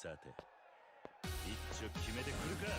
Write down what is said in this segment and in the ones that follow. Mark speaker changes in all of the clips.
Speaker 1: さて一丁決めてくるか。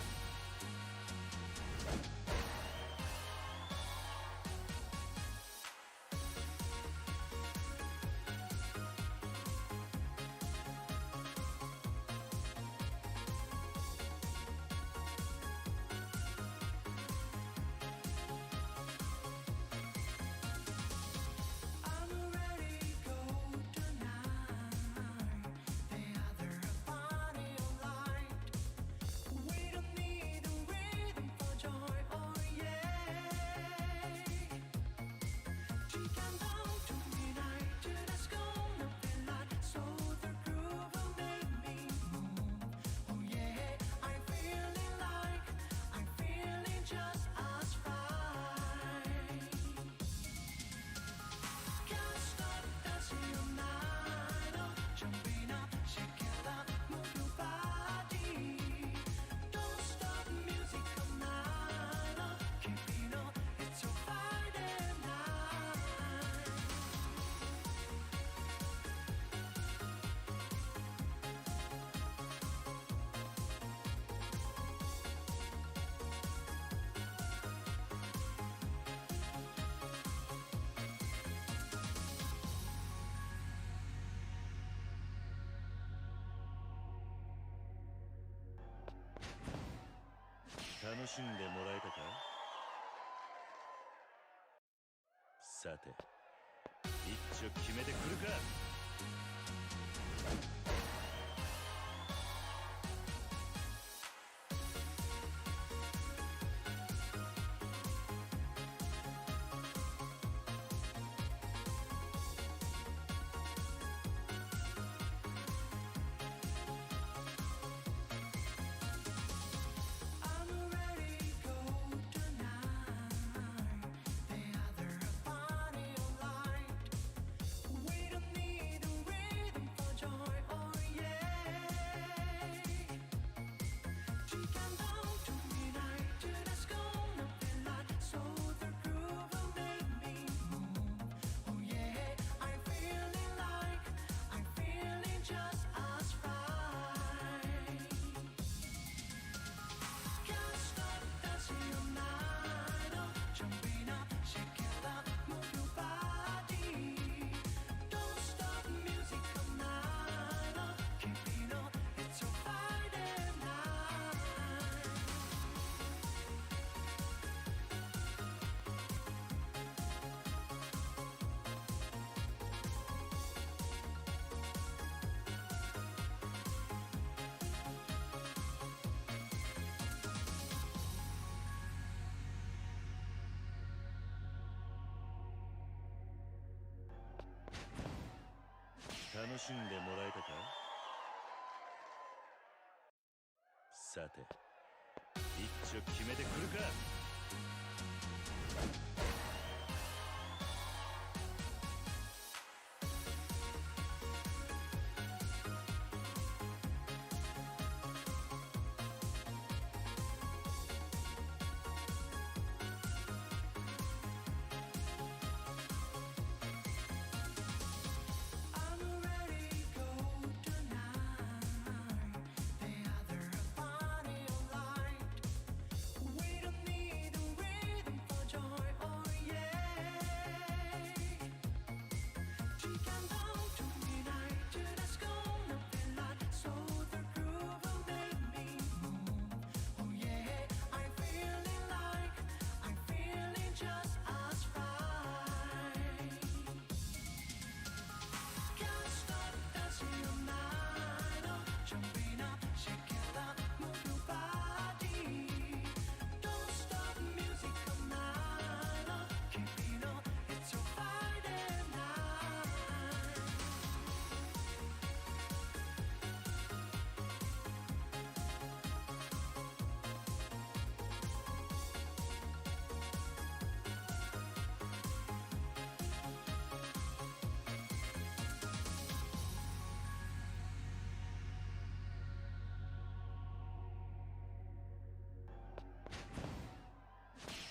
Speaker 1: 楽しんでもらえたか。さて一丁決めてくるか。楽しんでもらえたか。さて一丁決めてくるか。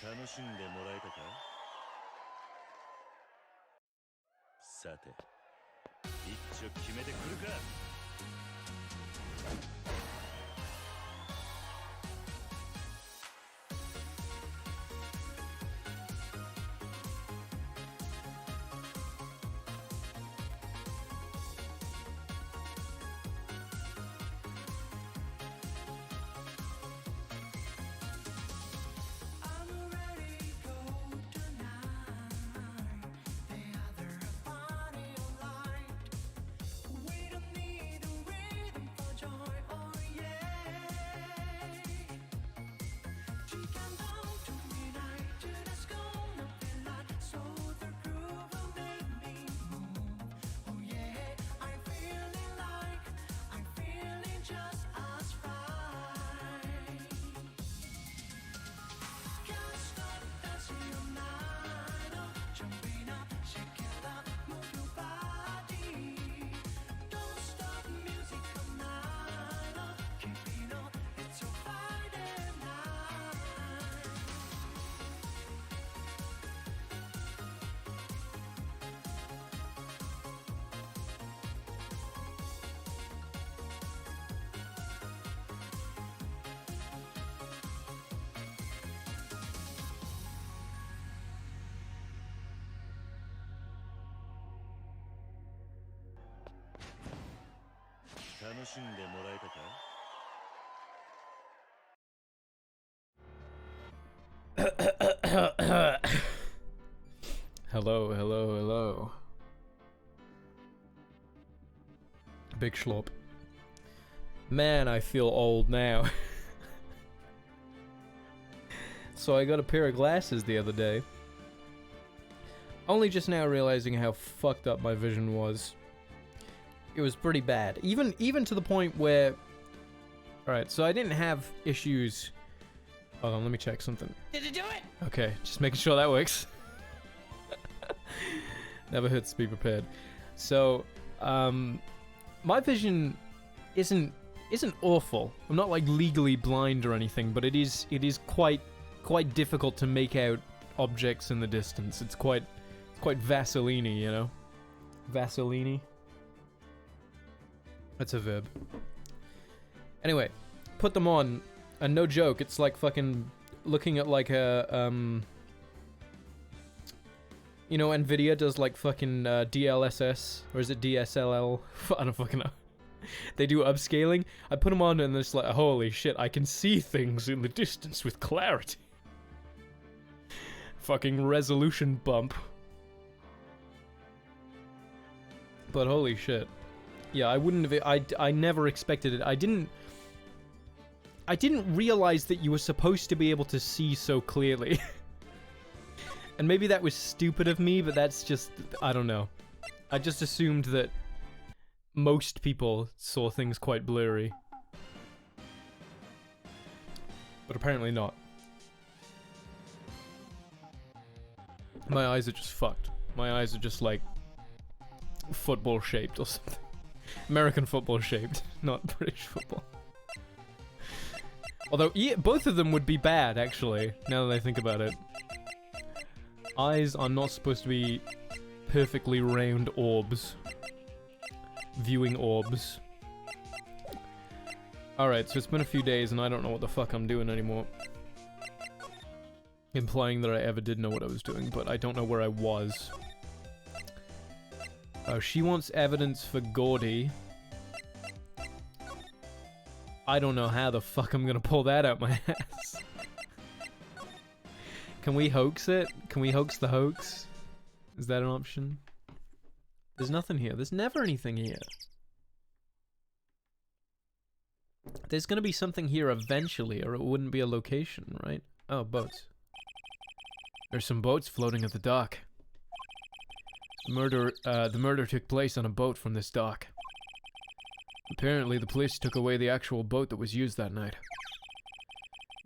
Speaker 1: 楽しんでもらえたか。さて一丁決めてくるか。楽しんでもらえたか?
Speaker 2: Hello, hello, hello. Big schlop. Man, I feel old now. So I got a pair of glasses the other day. Only just now realizing how fucked up my vision was. It was pretty bad. Even to the point where... Alright, so I didn't have issues... Hold on, let me check something.
Speaker 3: Did you do it?
Speaker 2: Okay, just making sure that works. Never hurts to be prepared. So, my vision isn't awful. I'm not like legally blind or anything, but it is quite difficult to make out objects in the distance. It's quite Vaseline-y, you know? Vaseline-y? That's a verb. Anyway, put them on, and no joke, it's like fucking looking at like a, you know, Nvidia does like fucking DLSS, or is it DSLL? I don't fucking know. They do upscaling. I put them on and it's like, holy shit, I can see things in the distance with clarity. Fucking resolution bump. But holy shit. Yeah, I wouldn't have... I never expected it. I didn't realize that you were supposed to be able to see so clearly. And maybe that was stupid of me, but that's just... I don't know. I just assumed that most people saw things quite blurry. But apparently not. My eyes are just fucked. My eyes are just like... football shaped or something. American football shaped, not British football. Although, yeah, both of them would be bad, actually, now that I think about it. Eyes are not supposed to be perfectly round orbs. Viewing orbs. Alright, so it's been a few days and I don't know what the fuck I'm doing anymore. Implying that I ever did know what I was doing, but I don't know where I was. Oh, she wants evidence for Gordy. I don't know how the fuck I'm gonna pull that out my ass. Can we hoax it? Can we hoax the hoax? Is that an option? There's nothing here. There's never anything here. There's gonna be something here eventually, or it wouldn't be a location, right? Oh, boats. There's some boats floating at the dock. The murder took place on a boat from this dock. Apparently, the police took away the actual boat that was used that night.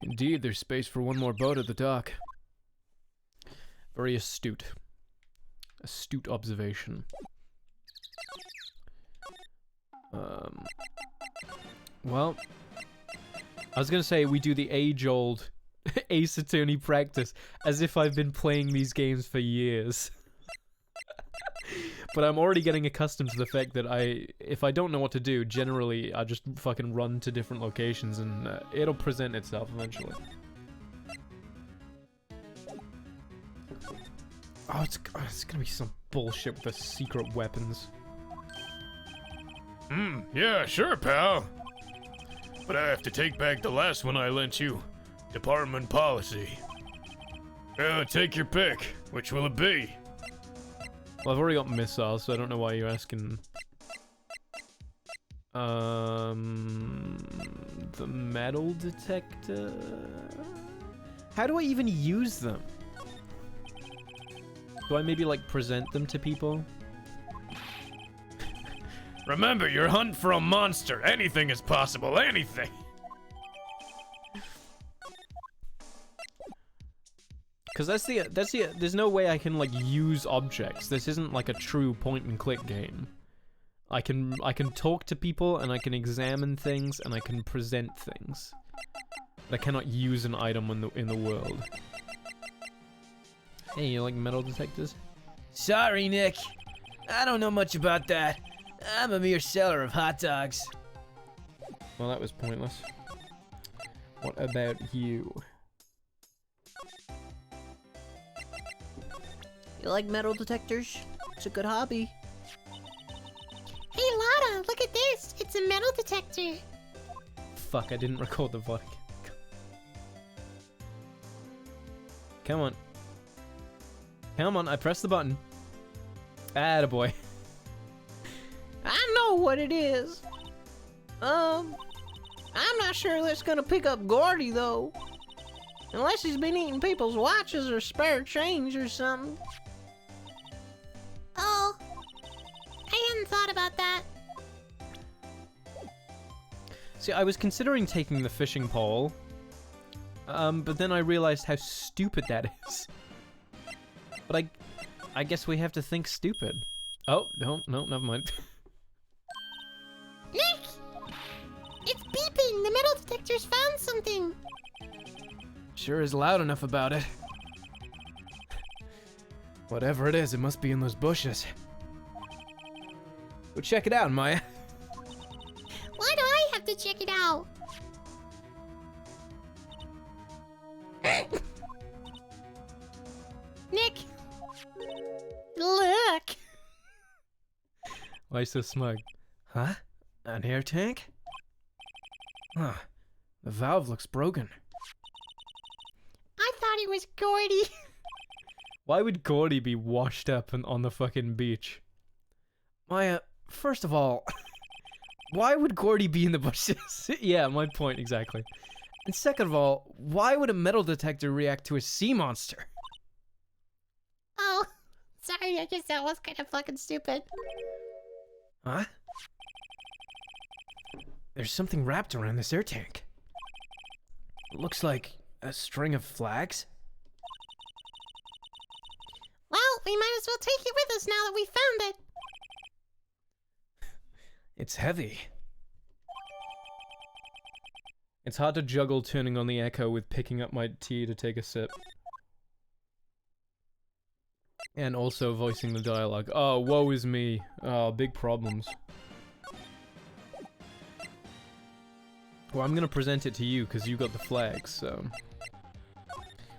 Speaker 2: Indeed, there's space for one more boat at the dock. Very astute. Astute observation. Well, I was gonna say we do the age-old Ace Attorney practice, as if I've been playing these games for years. But I'm already getting accustomed to the fact that if I don't know what to do, generally I just fucking run to different locations and it'll present itself eventually. Oh, it's gonna be some bullshit with the secret weapons.
Speaker 3: Yeah, sure, pal. But I have to take back the last one I lent you. Department policy. Take your pick. Which will it be?
Speaker 2: Well, I've already got missiles, so I don't know why you're asking. The metal detector? How do I even use them? Do I maybe, like, present them to people?
Speaker 3: Remember, you're hunting for a monster. Anything is possible. Anything.
Speaker 2: Because there's no way I can, like, use objects. This isn't, like, a true point-and-click game. I can talk to people, and I can examine things, and I can present things. But I cannot use an item in the world. Hey, you like metal detectors?
Speaker 4: Sorry, Nick. I don't know much about that. I'm a mere seller of hot dogs.
Speaker 2: Well, that was pointless. What about you?
Speaker 4: You like metal detectors? It's a good hobby.
Speaker 5: Hey Lana, look at this. It's a metal detector.
Speaker 2: Fuck, I didn't record the VOD. Come on. Come on, I pressed the button. Attaboy.
Speaker 4: I know what it is. I'm not sure that's gonna pick up Gordy though. Unless he's been eating people's watches or spare change or something.
Speaker 5: Oh, I hadn't thought about that.
Speaker 2: See, I was considering taking the fishing pole, but then I realized how stupid that is. But I guess we have to think stupid. Oh, no, never mind.
Speaker 5: Nick! It's beeping! The metal detector's found something!
Speaker 2: Sure is loud enough about it. Whatever it is, it must be in those bushes. Go check it out, Maya.
Speaker 5: Why do I have to check it out? Nick! Look!
Speaker 2: Why so smug? Huh? An air tank? Huh. The valve looks broken.
Speaker 5: I thought it was Gordy.
Speaker 2: Why would Gordy be washed up on the fucking beach? Maya, first of all, why would Gordy be in the bushes? Yeah, my point exactly. And second of all, why would a metal detector react to a sea monster?
Speaker 5: Oh, sorry, I guess that was kind of fucking stupid.
Speaker 2: Huh? There's something wrapped around this air tank. It looks like a string of flags.
Speaker 5: Well, we might as well take it with us now that we found it.
Speaker 2: It's heavy. It's hard to juggle turning on the echo with picking up my tea to take a sip. And also voicing the dialogue. Oh, woe is me. Oh, big problems. Well, I'm gonna present it to you because you got the flags, so...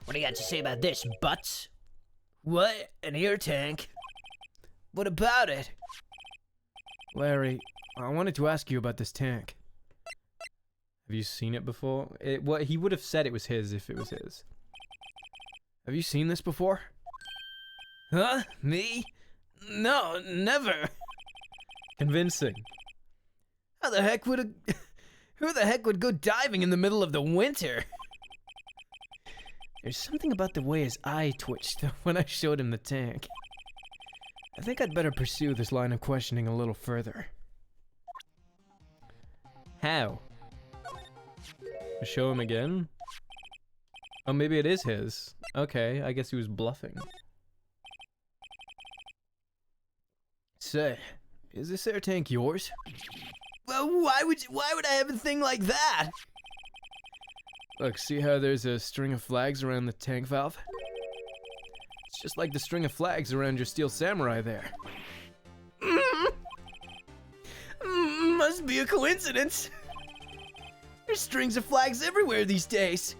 Speaker 4: What do you got to say about this, butts? What? An air tank? What about it?
Speaker 2: Larry, I wanted to ask you about this tank. Have you seen it before? He would have said it was his if it was his. Have you seen this before?
Speaker 4: Huh? Me? No, never.
Speaker 2: Convincing.
Speaker 4: How the heck would who the heck would go diving in the middle of the winter?
Speaker 2: There's something about the way his eye twitched when I showed him the tank. I think I'd better pursue this line of questioning a little further. How? Show him again? Oh, maybe it is his. Okay, I guess he was bluffing. Say, is this air tank yours?
Speaker 4: Well, why would I have a thing like that?
Speaker 2: Look, see how there's a string of flags around the tank valve? It's just like the string of flags around your steel samurai there.
Speaker 6: must be a coincidence. There's strings of flags everywhere these days.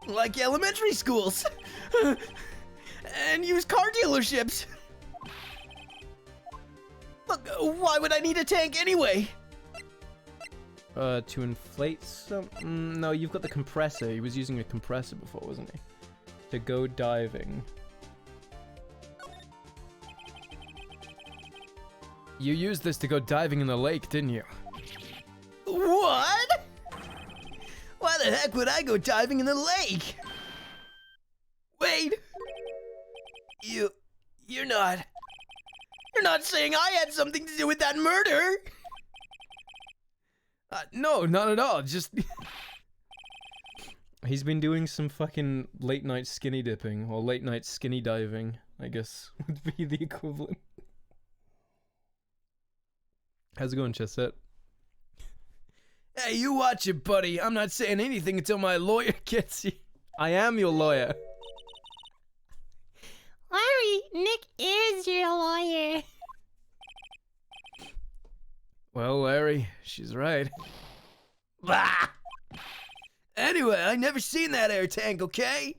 Speaker 6: Like elementary schools. And used car dealerships. Look, why would I need a tank anyway?
Speaker 2: To inflate some... no, you've got the compressor. He was using a compressor before, wasn't he? To go diving. You used this to go diving in the lake, didn't you?
Speaker 6: What? Why the heck would I go diving in the lake? Wait. You're not saying I had something to do with that murder?
Speaker 2: No, not at all. Just... He's been doing some fucking late night skinny dipping, or late night skinny diving, I guess, would be the equivalent. How's it going, Chesette?
Speaker 6: Hey, you watch it, buddy. I'm not saying anything until my lawyer gets here.
Speaker 2: I am your lawyer.
Speaker 5: Larry, Nick is your lawyer.
Speaker 2: Well, Larry, she's right.
Speaker 6: Bah! Anyway, I never seen that air tank, okay?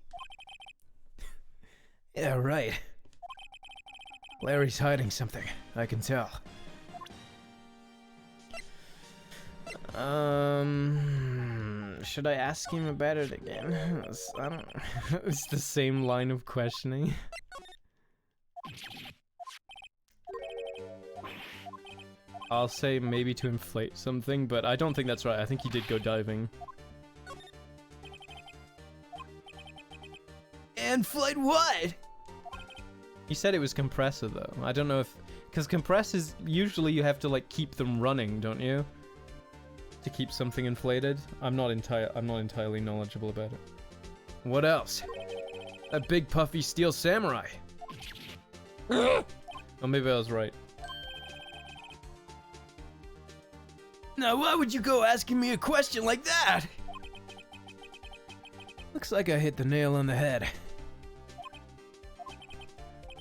Speaker 2: Yeah, right. Larry's hiding something, I can tell. Should I ask him about it again? I don't... It's the same line of questioning. I'll say maybe to inflate something, but I don't think that's right. I think he did go diving.
Speaker 6: Inflate what?
Speaker 2: He said it was compressor though. I don't know if... Because compressors, usually you have to like keep them running, don't you? To keep something inflated. I'm not entirely knowledgeable about it. What else? That big puffy steel samurai. Oh, maybe I was right.
Speaker 6: Now, why would you go asking me a question like that?
Speaker 2: Looks like I hit the nail on the head.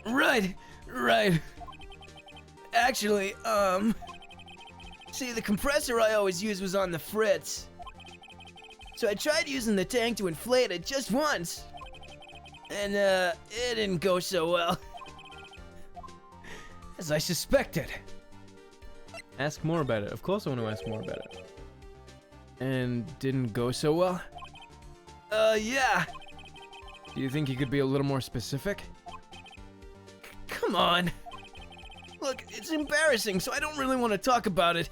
Speaker 6: Right. Actually, see, the compressor I always used was on the fritz. So I tried using the tank to inflate it just once. And, it didn't go so well.
Speaker 2: As I suspected. Ask more about it. Of course I want to ask more about it. And didn't go so well?
Speaker 6: Yeah.
Speaker 2: Do you think you could be a little more specific?
Speaker 6: Come on. Look, it's embarrassing, so I don't really want to talk about it.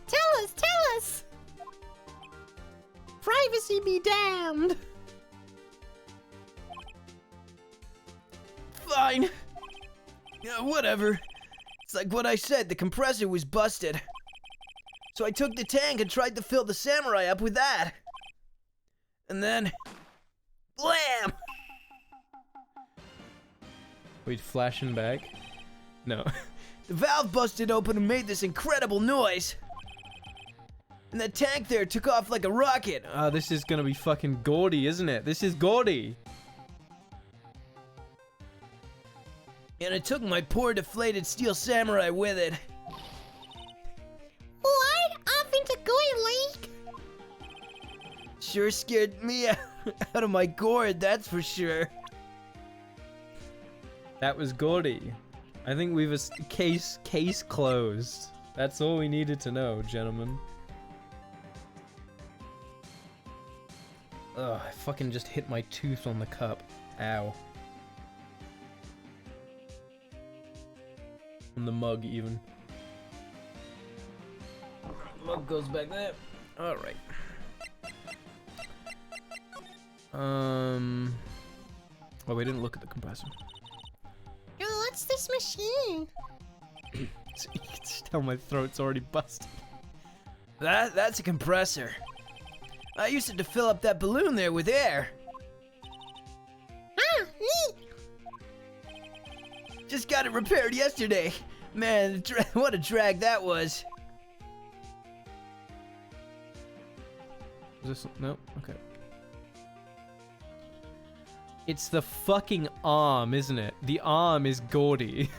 Speaker 5: Tell us! Privacy be damned.
Speaker 6: Fine. Yeah, whatever. It's like what I said, the compressor was busted. So I took the tank and tried to fill the samurai up with that. And then... blam!
Speaker 2: Wait, flashing back? No.
Speaker 6: The valve busted open and made this incredible noise. And the tank there took off like a rocket.
Speaker 2: This is gonna be fucking gaudy, isn't it? This is gaudy.
Speaker 6: And it took my poor deflated steel samurai with it.
Speaker 5: What? Off into Goy Lake?
Speaker 6: Sure scared me out of my gourd, that's for sure.
Speaker 2: That was gaudy. I think we've case closed. That's all we needed to know, gentlemen. Ugh, I fucking just hit my tooth on the cup. Ow. On the mug, even. Mug goes back there. Alright. Oh, we didn't look at the compressor.
Speaker 5: Yo, what's this machine?
Speaker 2: You can tell my throat's already busted.
Speaker 6: That's a compressor. I used it to fill up that balloon there with air.
Speaker 5: Ah, neat.
Speaker 6: Just got it repaired yesterday. Man, what a drag that was.
Speaker 2: Is this... No? Okay. It's the fucking arm, isn't it? The arm is gaudy.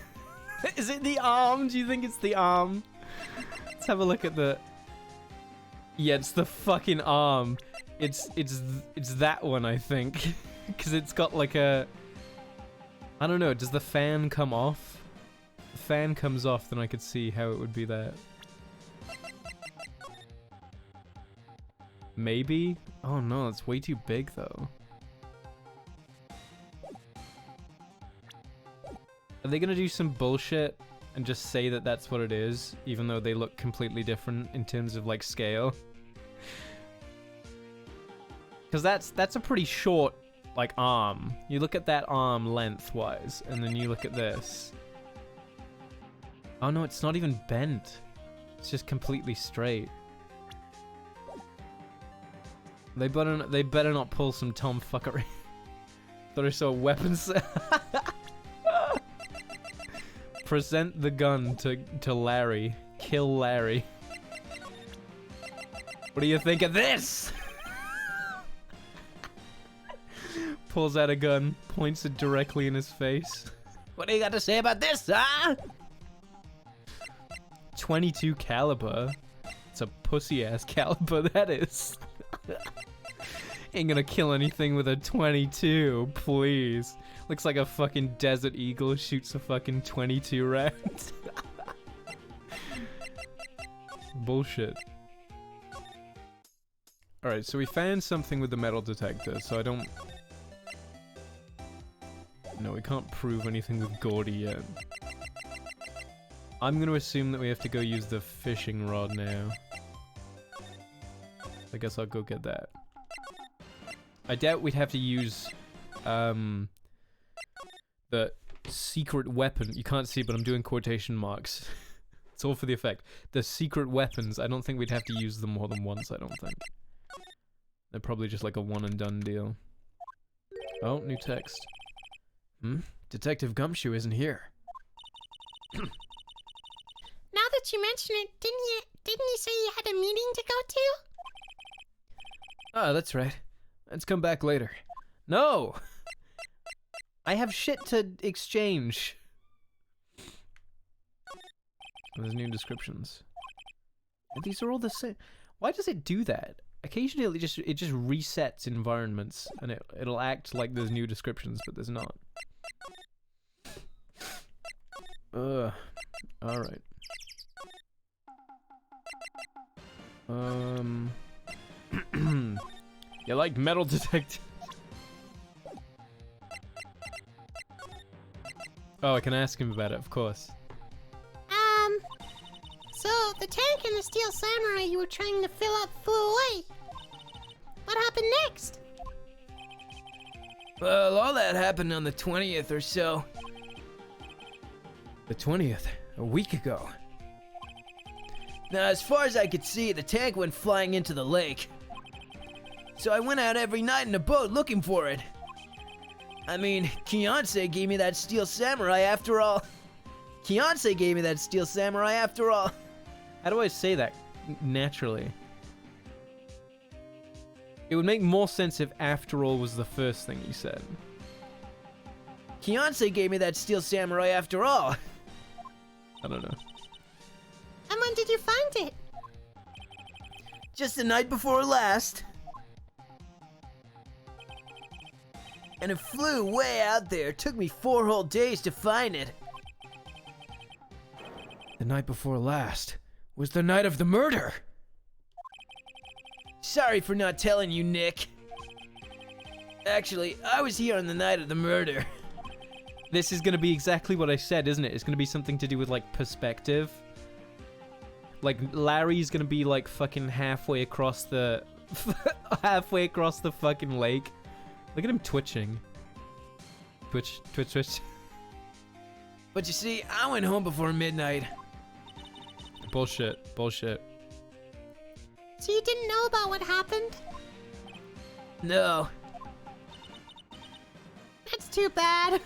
Speaker 2: Is it the arm? Do you think it's the arm? Let's have a look at the... Yeah, it's the fucking arm. It's that one, I think. Because it's got like a... I don't know, does the fan come off? If the fan comes off, then I could see how it would be that. Maybe? Oh no, it's way too big though. Are they gonna do some bullshit and just say that that's what it is, even though they look completely different in terms of like scale? Because that's a pretty short like arm. You look at that arm lengthwise, and then you look at this. Oh no, it's not even bent. It's just completely straight. They better not pull some tomfuckery. Thought I saw weapons. Present the gun to Larry. Kill Larry. What do you think of this? Pulls out a gun, points it directly in his face.
Speaker 6: What do you got to say about this, huh?
Speaker 2: 22 caliber. It's a pussy ass caliber, that is. Ain't gonna kill anything with a 22, please. Looks like a fucking Desert Eagle shoots a fucking 22 round. Bullshit. Alright, so we found something with the metal detector, so I don't... No, we can't prove anything with Gordy yet. I'm gonna assume that we have to go use the fishing rod now. I guess I'll go get that. I doubt we'd have to use, the secret weapon. You can't see, but I'm doing quotation marks. It's all for the effect. The secret weapons, I don't think we'd have to use them more than once, I don't think. They're probably just like a one and done deal. Oh, new text.
Speaker 6: Detective Gumshoe isn't here.
Speaker 5: Now that you mention it, didn't you say you had a meeting to go to?
Speaker 6: Oh, that's right. Let's come back later. No!
Speaker 2: I have shit to exchange. There's new descriptions. These are all the same. Why does it do that? Occasionally it just resets environments and it'll act like there's new descriptions, but there's not. Alright. You like metal detectors? Oh, I can ask him about it, of course.
Speaker 5: So the tank and the steel samurai you were trying to fill up flew away. What happened next?
Speaker 6: Well, all that happened on the 20th or so. The 20th? A week ago. Now, as far as I could see, the tank went flying into the lake. So I went out every night in a boat looking for it. I mean, Kionsei gave me that steel samurai after all. Kionsei gave me that steel samurai after all.
Speaker 2: How do I say that naturally? It would make more sense if after all was the first thing you said.
Speaker 6: Kionsei gave me that steel samurai after all.
Speaker 2: I don't know.
Speaker 5: And when did you find it?
Speaker 6: Just the night before last. And it flew way out there. It took me 4 whole days to find it. The night before last was the night of the murder. Sorry for not telling you, Nick. Actually, I was here on the night of the murder.
Speaker 2: This is gonna be exactly what I said, isn't it? It's gonna be something to do with, like, perspective. Like, Larry's gonna be, like, fucking halfway across the... halfway across the fucking lake. Look at him twitching. Twitch, twitch, twitch.
Speaker 6: But you see, I went home before midnight.
Speaker 2: Bullshit, bullshit.
Speaker 5: So you didn't know about what happened?
Speaker 6: No.
Speaker 5: That's too bad.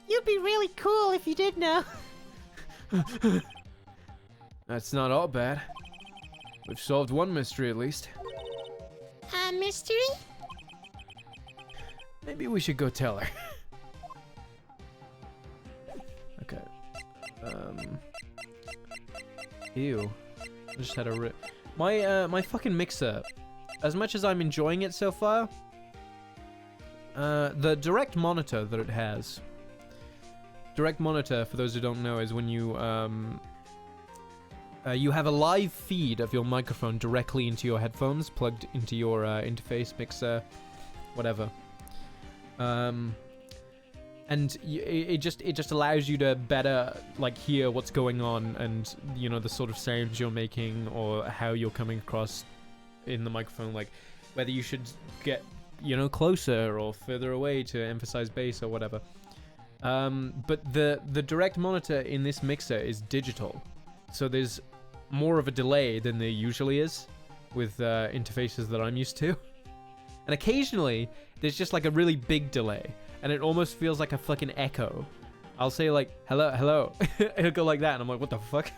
Speaker 5: You'd be really cool if you did know.
Speaker 6: That's not all bad. We've solved one mystery at least.
Speaker 5: A mystery?
Speaker 6: Maybe we should go tell her. Okay.
Speaker 2: Ew. I just had a rip. My fucking mixer. As much as I'm enjoying it so far, the direct monitor that it has. Direct monitor, for those who don't know, is when you you have a live feed of your microphone directly into your headphones, plugged into your interface, mixer, whatever. And it just allows you to better like hear what's going on, and you know the sort of sounds you're making or how you're coming across in the microphone, like whether you should get closer or further away to emphasize bass or whatever. But the direct monitor in this mixer is digital, so there's more of a delay than there usually is with interfaces that I'm used to. And occasionally there's just like a really big delay, and it almost feels like a fucking echo. I'll say like, hello, hello. It'll go like that, and I'm like, what the fuck?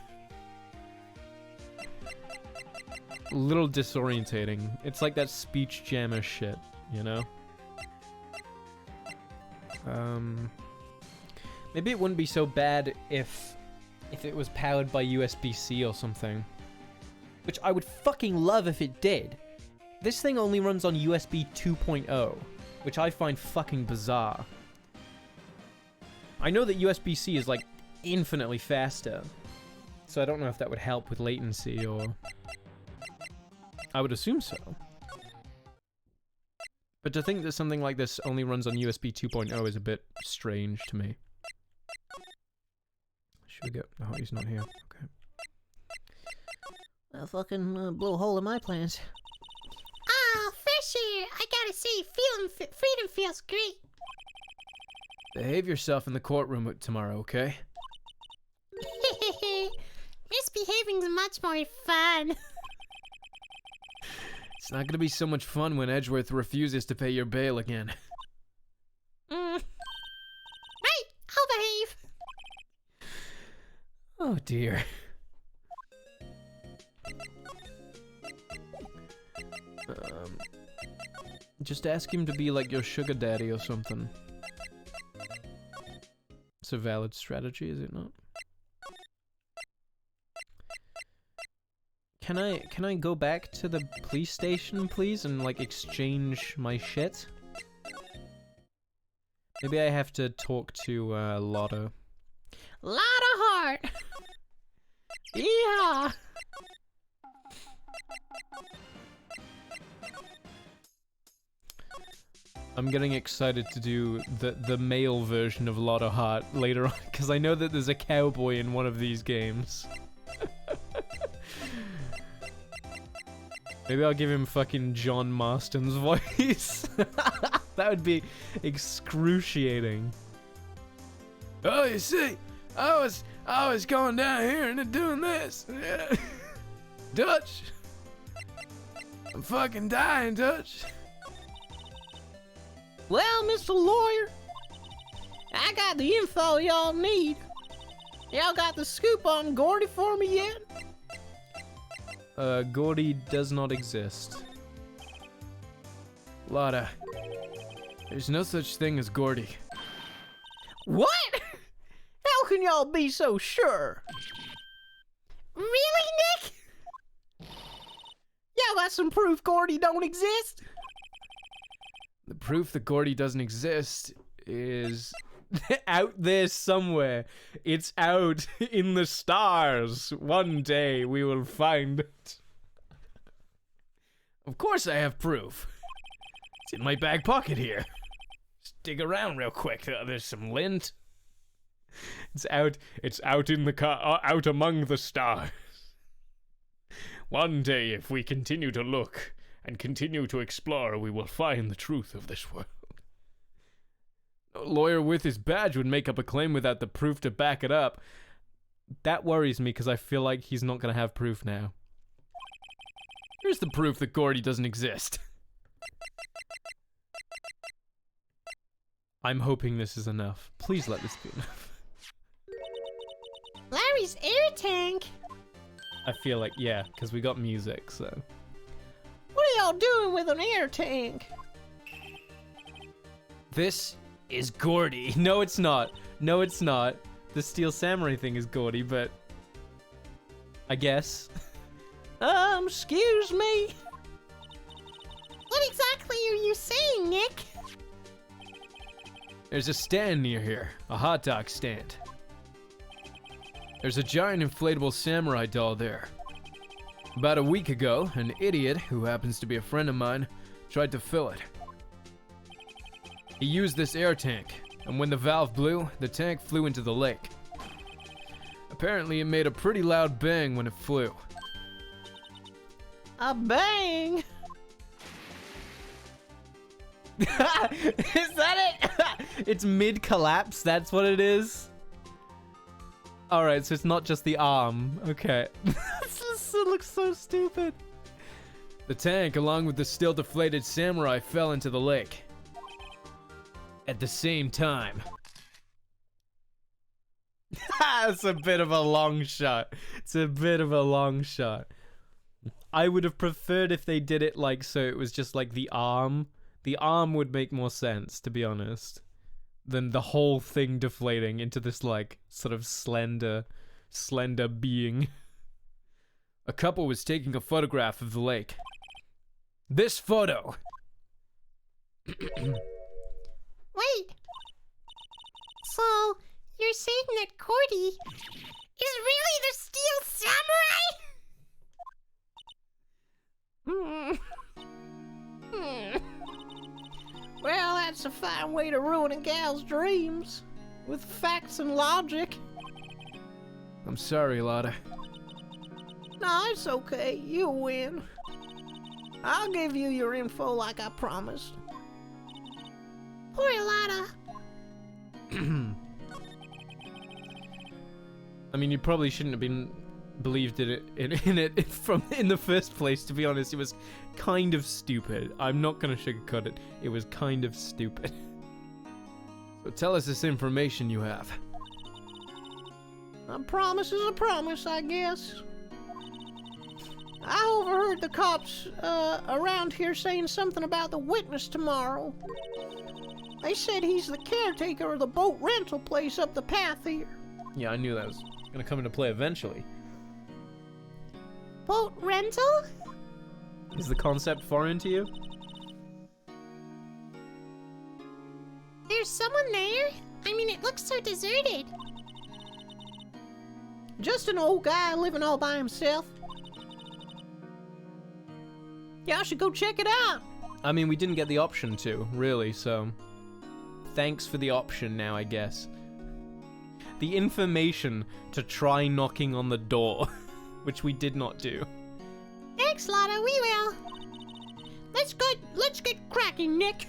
Speaker 2: A little disorientating. It's like that speech jammer shit, you know? Maybe it wouldn't be so bad if it was powered by USB-C or something. Which I would fucking love if it did. This thing only runs on USB 2.0, which I find fucking bizarre. I know that USB-C is like infinitely faster, so I don't know if that would help with latency, or... I would assume so. But to think that something like this only runs on USB 2.0 is a bit strange to me. Should we go? Oh, he's not here. Okay.
Speaker 4: A fucking blow a hole in my plans.
Speaker 5: Oh, fresh air. I gotta say, freedom feels great.
Speaker 2: Behave yourself in the courtroom tomorrow, okay?
Speaker 5: Misbehaving's much more fun.
Speaker 2: It's not gonna be so much fun when Edgeworth refuses to pay your bail again.
Speaker 5: Right, I'll behave.
Speaker 2: Oh dear. Just ask him to be like your sugar daddy or something. It's a valid strategy, is it not? Can I go back to the police station, please, and like exchange my shit? Maybe I have to talk to Lotto.
Speaker 4: Lot of heart. Yeah.
Speaker 2: I'm getting excited to do the male version of Lotto Heart later on, because I know that there's a cowboy in one of these games. Maybe I'll give him fucking John Marston's voice. That would be excruciating.
Speaker 3: Oh, you see, I was going down here and doing this. Dutch. I'm fucking dying, Dutch.
Speaker 4: Well, Mr. Lawyer, I got the info y'all need. Y'all got the scoop on Gordy for me yet?
Speaker 2: Gordy does not exist.
Speaker 3: Lotta, there's no such thing as Gordy.
Speaker 4: What? How can y'all be so sure?
Speaker 5: Really, Nick?
Speaker 4: Y'all got some proof Gordy don't exist?
Speaker 2: The proof that Gordy doesn't exist is out there somewhere. It's out in the stars. One day we will find it.
Speaker 3: Of course I have proof. It's in my back pocket here. Just dig around real quick. There's some lint.
Speaker 2: It's out in the car, out among the stars.
Speaker 3: One day, if we continue to look and continue to explore, we will find the truth of this world.
Speaker 2: A lawyer with his badge would make up a claim without the proof to back it up. That worries me because I feel like he's not going to have proof now.
Speaker 3: Here's the proof that Gordy doesn't exist.
Speaker 2: I'm hoping this is enough. Please let this be enough.
Speaker 5: Larry's air tank.
Speaker 2: I feel like, yeah, because we got music, so.
Speaker 4: What are y'all doing with an air tank?
Speaker 2: This is Gordy. No, it's not. No, it's not. the Steel Samurai thing is gaudy, but I guess.
Speaker 4: Excuse me?
Speaker 5: What exactly are you saying, Nick?
Speaker 2: There's a stand near here, a hot dog stand. There's a giant inflatable samurai doll there. About a week ago, an idiot, who happens to be a friend of mine, tried to fill it. He used this air tank, and when the valve blew, the tank flew into the lake. Apparently, it made a pretty loud bang when it flew.
Speaker 4: A bang?
Speaker 2: Is that it? It's mid-collapse, that's what it is? Alright, so it's not just the arm. Okay. This looks so stupid. The tank, along with the still deflated samurai, fell into the lake. At the same time. It's a bit of a long shot. It's a bit of a long shot. I would have preferred if they did it like so it was just like the arm. The arm would make more sense, to be honest, than the whole thing deflating into this like sort of slender being. A couple was taking a photograph of the lake. This photo.
Speaker 5: Wait. So, you're saying that Cordy is really the Steel Samurai?
Speaker 4: Well, that's a fine way to ruin a gal's dreams. With facts and logic.
Speaker 2: I'm sorry, Lotta.
Speaker 4: No, it's okay. You win. I'll give you your info like I promised.
Speaker 5: Poor Lotta.
Speaker 2: I mean, you probably shouldn't have been believed in it in the first place, to be honest. It was kind of stupid. I'm not gonna sugarcoat it. It was kind of stupid. So tell us this information you have.
Speaker 4: A promise is a promise, I guess. I overheard the cops around here saying something about the witness tomorrow. They said he's the caretaker of the boat rental place up the path here.
Speaker 2: Yeah, I knew that was gonna come into play eventually.
Speaker 5: Boat rental?
Speaker 2: Is the concept foreign to you?
Speaker 5: There's someone there? I mean, it looks so deserted.
Speaker 4: Just an old guy living all by himself. Y'all should go check it out.
Speaker 2: I mean, we didn't get the option to, really, so thanks for the option now, I guess. The information to try knocking on the door, which we did not do.
Speaker 5: Thanks, Lotta, we will.
Speaker 4: Let's get cracking, Nick.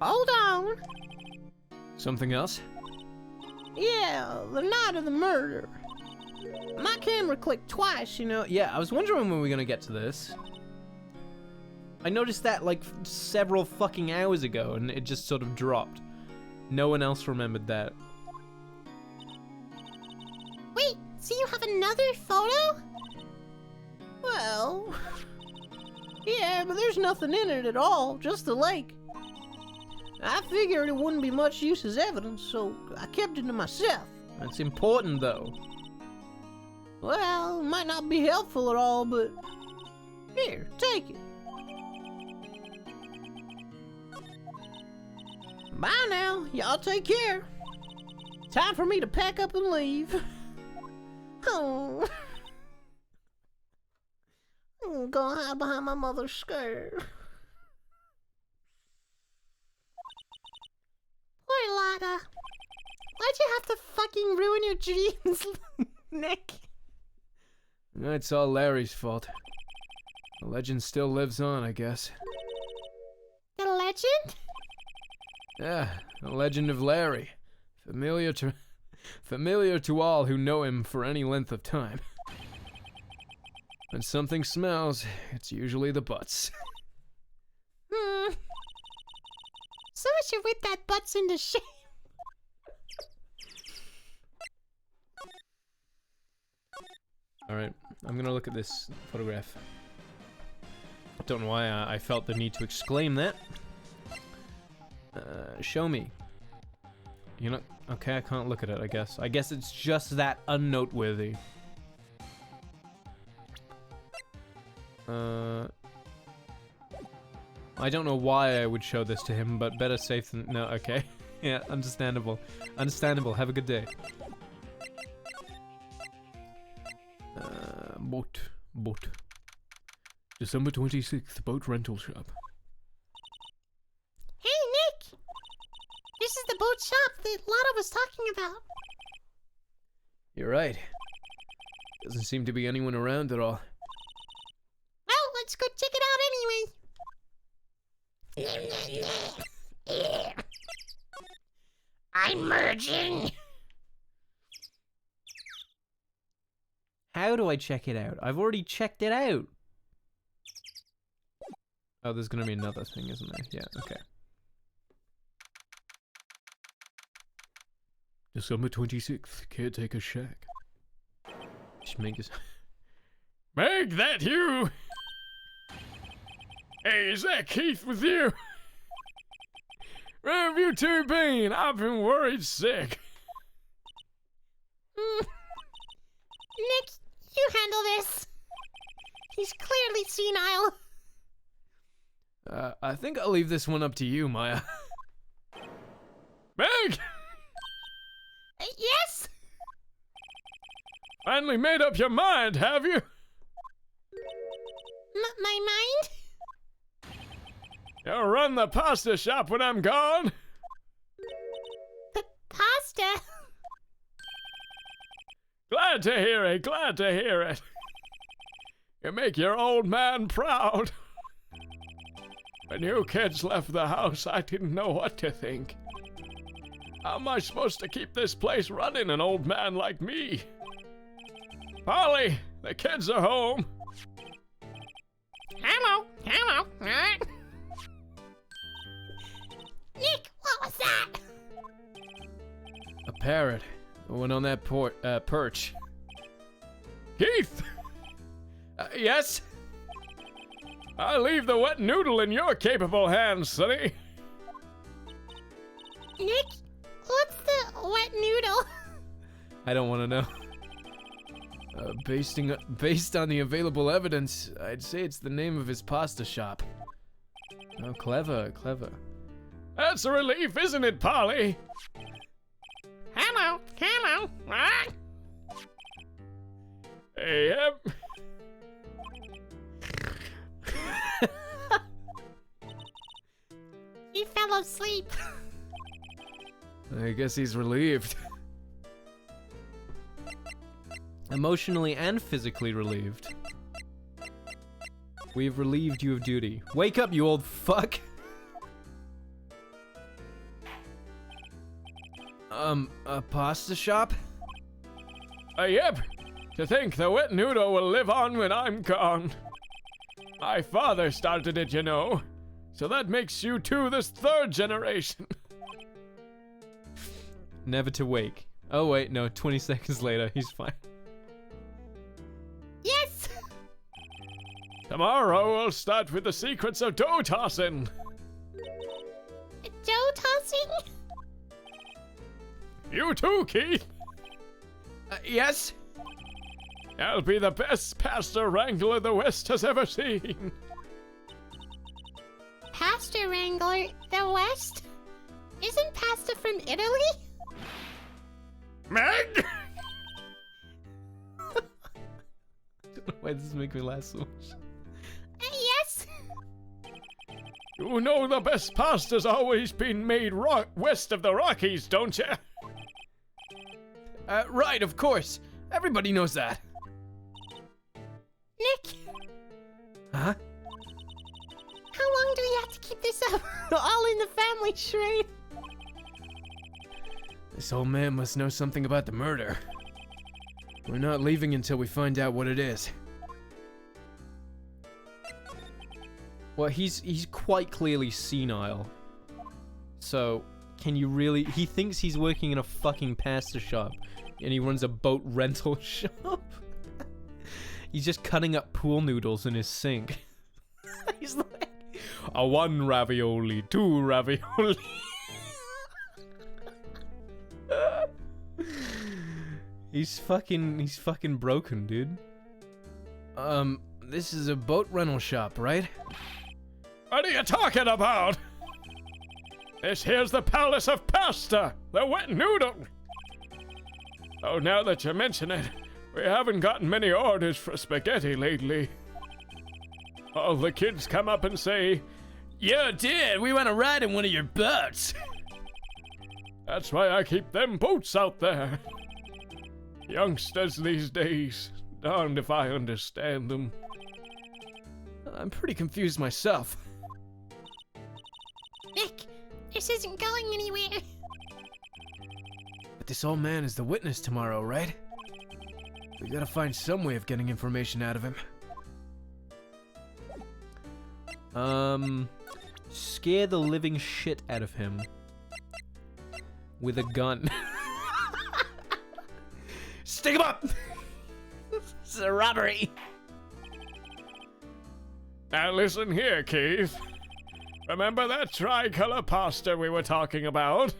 Speaker 4: Hold on.
Speaker 2: Something else?
Speaker 4: Yeah, the night of the murder. My camera clicked twice, you know.
Speaker 2: Yeah, I was wondering when we were gonna get to this. I noticed that like several fucking hours ago, and it just sort of dropped. No one else remembered that.
Speaker 5: Wait, so you have another photo?
Speaker 4: Well, yeah, but there's nothing in it at all, just the lake. I figured it wouldn't be much use as evidence, so I kept it to myself.
Speaker 2: That's important, though.
Speaker 4: Well, it might not be helpful at all, but here, take it. Bye now, y'all take care. Time for me to pack up and leave. Oh. I'm gonna hide behind my mother's skirt.
Speaker 5: Poor Lotta. Why'd you have to fucking ruin your dreams, Nick?
Speaker 2: It's all Larry's fault. The legend still lives on, I guess.
Speaker 5: The legend?
Speaker 2: Yeah, the legend of Larry. Familiar to all who know him for any length of time. When something smells, it's usually the butts.
Speaker 5: Someone should whip that butts into shape.
Speaker 2: Alright, I'm gonna look at this photograph. I don't know why I felt the need to exclaim that. Show me. You know, okay, I can't look at it, I guess. I guess it's just that unnoteworthy. I don't know why I would show this to him, but better safe than... No, okay. Yeah, understandable. Understandable. Have a good day. Boat. December 26th, boat rental shop.
Speaker 5: Hey, Nick! This is the boat shop that Lotto was talking about.
Speaker 2: You're right. Doesn't seem to be anyone around at all.
Speaker 5: Well, let's go check it out anyway. I'm merging.
Speaker 2: How do I check it out? I've already checked it out. Oh, there's gonna be another thing, isn't there? Yeah, okay. December 26th, caretaker shack. Just make us...
Speaker 3: Meg, that you? Hey, is that Keith with you? Where have you two been? I've been worried sick.
Speaker 5: Nick, you handle this. He's clearly senile.
Speaker 2: I think I'll leave this one up to you, Maya.
Speaker 3: Meg!
Speaker 5: Yes?
Speaker 3: Finally made up your mind, have you?
Speaker 5: My mind?
Speaker 3: You'll run the pasta shop when I'm gone?
Speaker 5: Pasta?
Speaker 3: Glad to hear it, glad to hear it. You make your old man proud. When you kids left the house, I didn't know what to think. How am I supposed to keep this place running, an old man like me? Polly, the kids are home.
Speaker 5: Hello. Nick, what was that?
Speaker 2: A parrot. The one on that perch.
Speaker 3: Keith!
Speaker 2: Yes?
Speaker 3: I'll leave the wet noodle in your capable hands, sonny.
Speaker 5: Nick, what's the wet noodle?
Speaker 2: I don't want to know. Based on the available evidence, I'd say it's the name of his pasta shop. Oh, clever.
Speaker 3: That's a relief, isn't it, Polly?
Speaker 5: Hello. Ah.
Speaker 3: Hey, yep.
Speaker 5: He fell asleep.
Speaker 2: I guess he's relieved. Emotionally and physically relieved. We've relieved you of duty. Wake up, you old fuck! A pasta shop?
Speaker 3: Yep. To think the wet noodle will live on when I'm gone. My father started it, you know. So that makes you two this third generation.
Speaker 2: Never to wake. Oh wait, no, 20 seconds later, he's fine.
Speaker 5: Yes.
Speaker 3: Tomorrow we'll start with the secrets of dough tossing.
Speaker 5: Dough tossing?
Speaker 3: You too, Keith.
Speaker 2: Yes?
Speaker 3: I'll be the best pasta wrangler the West has ever seen.
Speaker 5: Pasta wrangler, the West? Isn't pasta from Italy?
Speaker 3: Meg!
Speaker 2: Why does this make me laugh so much?
Speaker 5: Yes.
Speaker 3: You know the best pasta's always been made west of the Rockies, don't you?
Speaker 2: Right, of course. Everybody knows that.
Speaker 5: Nick,
Speaker 2: Huh?
Speaker 5: how long do we have to keep this up? All in the family charade.
Speaker 2: This old man must know something about the murder. We're not leaving until we find out what it is. Well, he's quite clearly senile. So, can you really... He thinks he's working in a fucking pasta shop, and he runs a boat rental shop? He's just cutting up pool noodles in his sink. He's like, a 1 ravioli, 2 ravioli. He's fucking broken, dude.
Speaker 6: This is a boat rental shop, right?
Speaker 3: What are you talking about? This here's the Palace of Pasta, the wet noodle. Oh, now that you mention it, we haven't gotten many orders for spaghetti lately. All the kids come up and say,
Speaker 6: Yo, dude, we want to ride in one of your boats.
Speaker 3: that's why I keep them boats out there. Youngsters these days, darned if I understand them.
Speaker 6: I'm pretty confused myself.
Speaker 5: Nick, this isn't going anywhere.
Speaker 6: But this old man is the witness tomorrow, right? We gotta find some way of getting information out of him.
Speaker 2: Scare the living shit out of him. With a gun.
Speaker 6: Stick him up! This is a robbery!
Speaker 3: Now listen here, Keith. Remember that tricolor pasta we were talking about?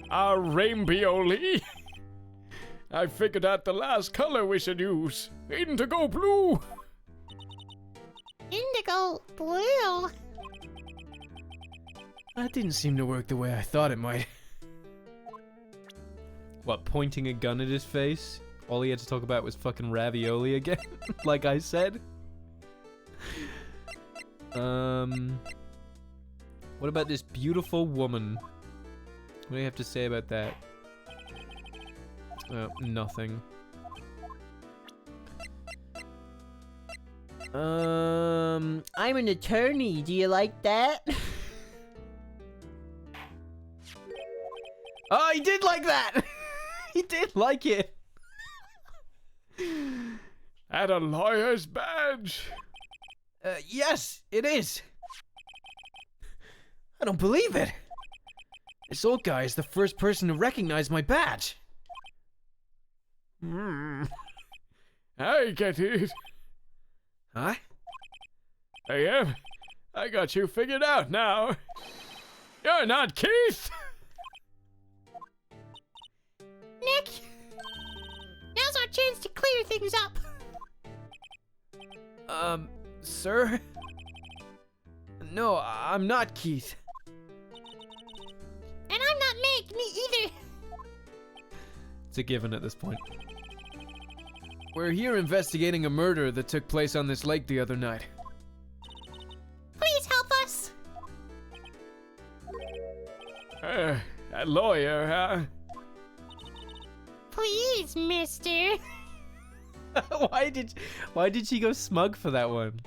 Speaker 3: Our rainbioli? I figured out the last color we should use. Indigo blue!
Speaker 5: Indigo blue.
Speaker 6: That didn't seem to work the way I thought it might.
Speaker 2: What, pointing a gun at his face? All he had to talk about was fucking ravioli again, like I said. What about this beautiful woman? What do you have to say about that? Nothing.
Speaker 4: I'm an attorney. Do you like that?
Speaker 6: Oh, he did like that!
Speaker 2: He did like it.
Speaker 3: At a lawyer's badge.
Speaker 6: Yes, it is. I don't believe it. This old guy is the first person to recognize my badge.
Speaker 3: I get it.
Speaker 6: Huh?
Speaker 3: Hey, I got you figured out now. You're not Keith!
Speaker 5: Nick, now's our chance to clear things up.
Speaker 6: Sir? No, I'm not Keith.
Speaker 5: And I'm not Meg, me either.
Speaker 2: It's a given at this point.
Speaker 6: We're here investigating a murder that took place on this lake the other night.
Speaker 5: Please help us.
Speaker 3: A lawyer, huh?
Speaker 5: Please, mister.
Speaker 2: Why did she go smug for that one?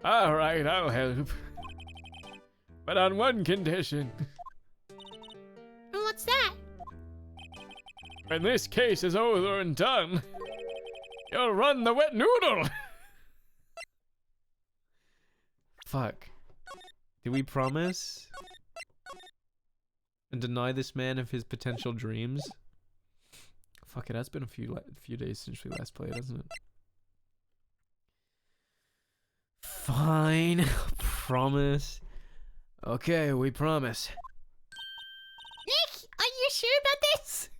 Speaker 3: All right, I'll help. But on one condition.
Speaker 5: What's that?
Speaker 3: When this case is over and done, you'll run the wet noodle.
Speaker 2: Fuck. Did we promise? And deny this man of his potential dreams? Fuck, it has been a few days since we last played, hasn't it? Fine. Promise.
Speaker 6: Okay, we promise.
Speaker 5: Nick, are you sure about this?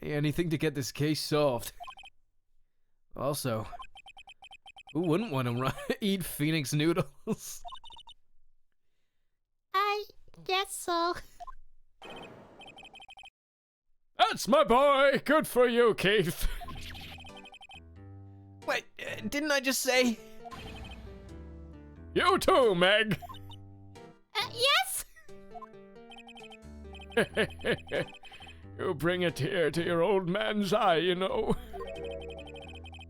Speaker 6: Anything to get this case solved. Also, who wouldn't want to eat Phoenix noodles?
Speaker 5: I guess so.
Speaker 3: That's my boy. Good for you, Keith.
Speaker 6: Wait, didn't I just say?
Speaker 3: You too, Meg.
Speaker 5: Yes?
Speaker 3: You bring a tear to your old man's eye, you know.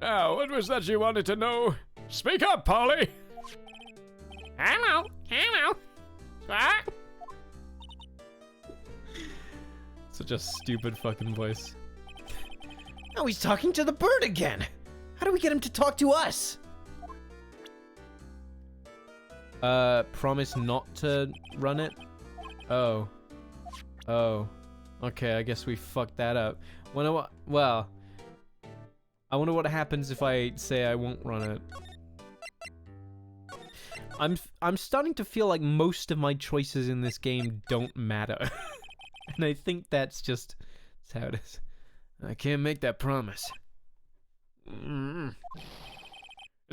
Speaker 3: Now, what was that you wanted to know? Speak up, Polly.
Speaker 5: Hello. What?
Speaker 2: Such a stupid fucking voice.
Speaker 6: Now he's talking to the bird again. How do we get him to talk to us?
Speaker 2: Promise not to run it? Oh. Oh. Okay, I guess we fucked that up. Well, I wonder what happens if I say I won't run it. I'm starting to feel like most of my choices in this game don't matter. And I think that's just That's how it is.
Speaker 6: I can't make that promise.
Speaker 3: Is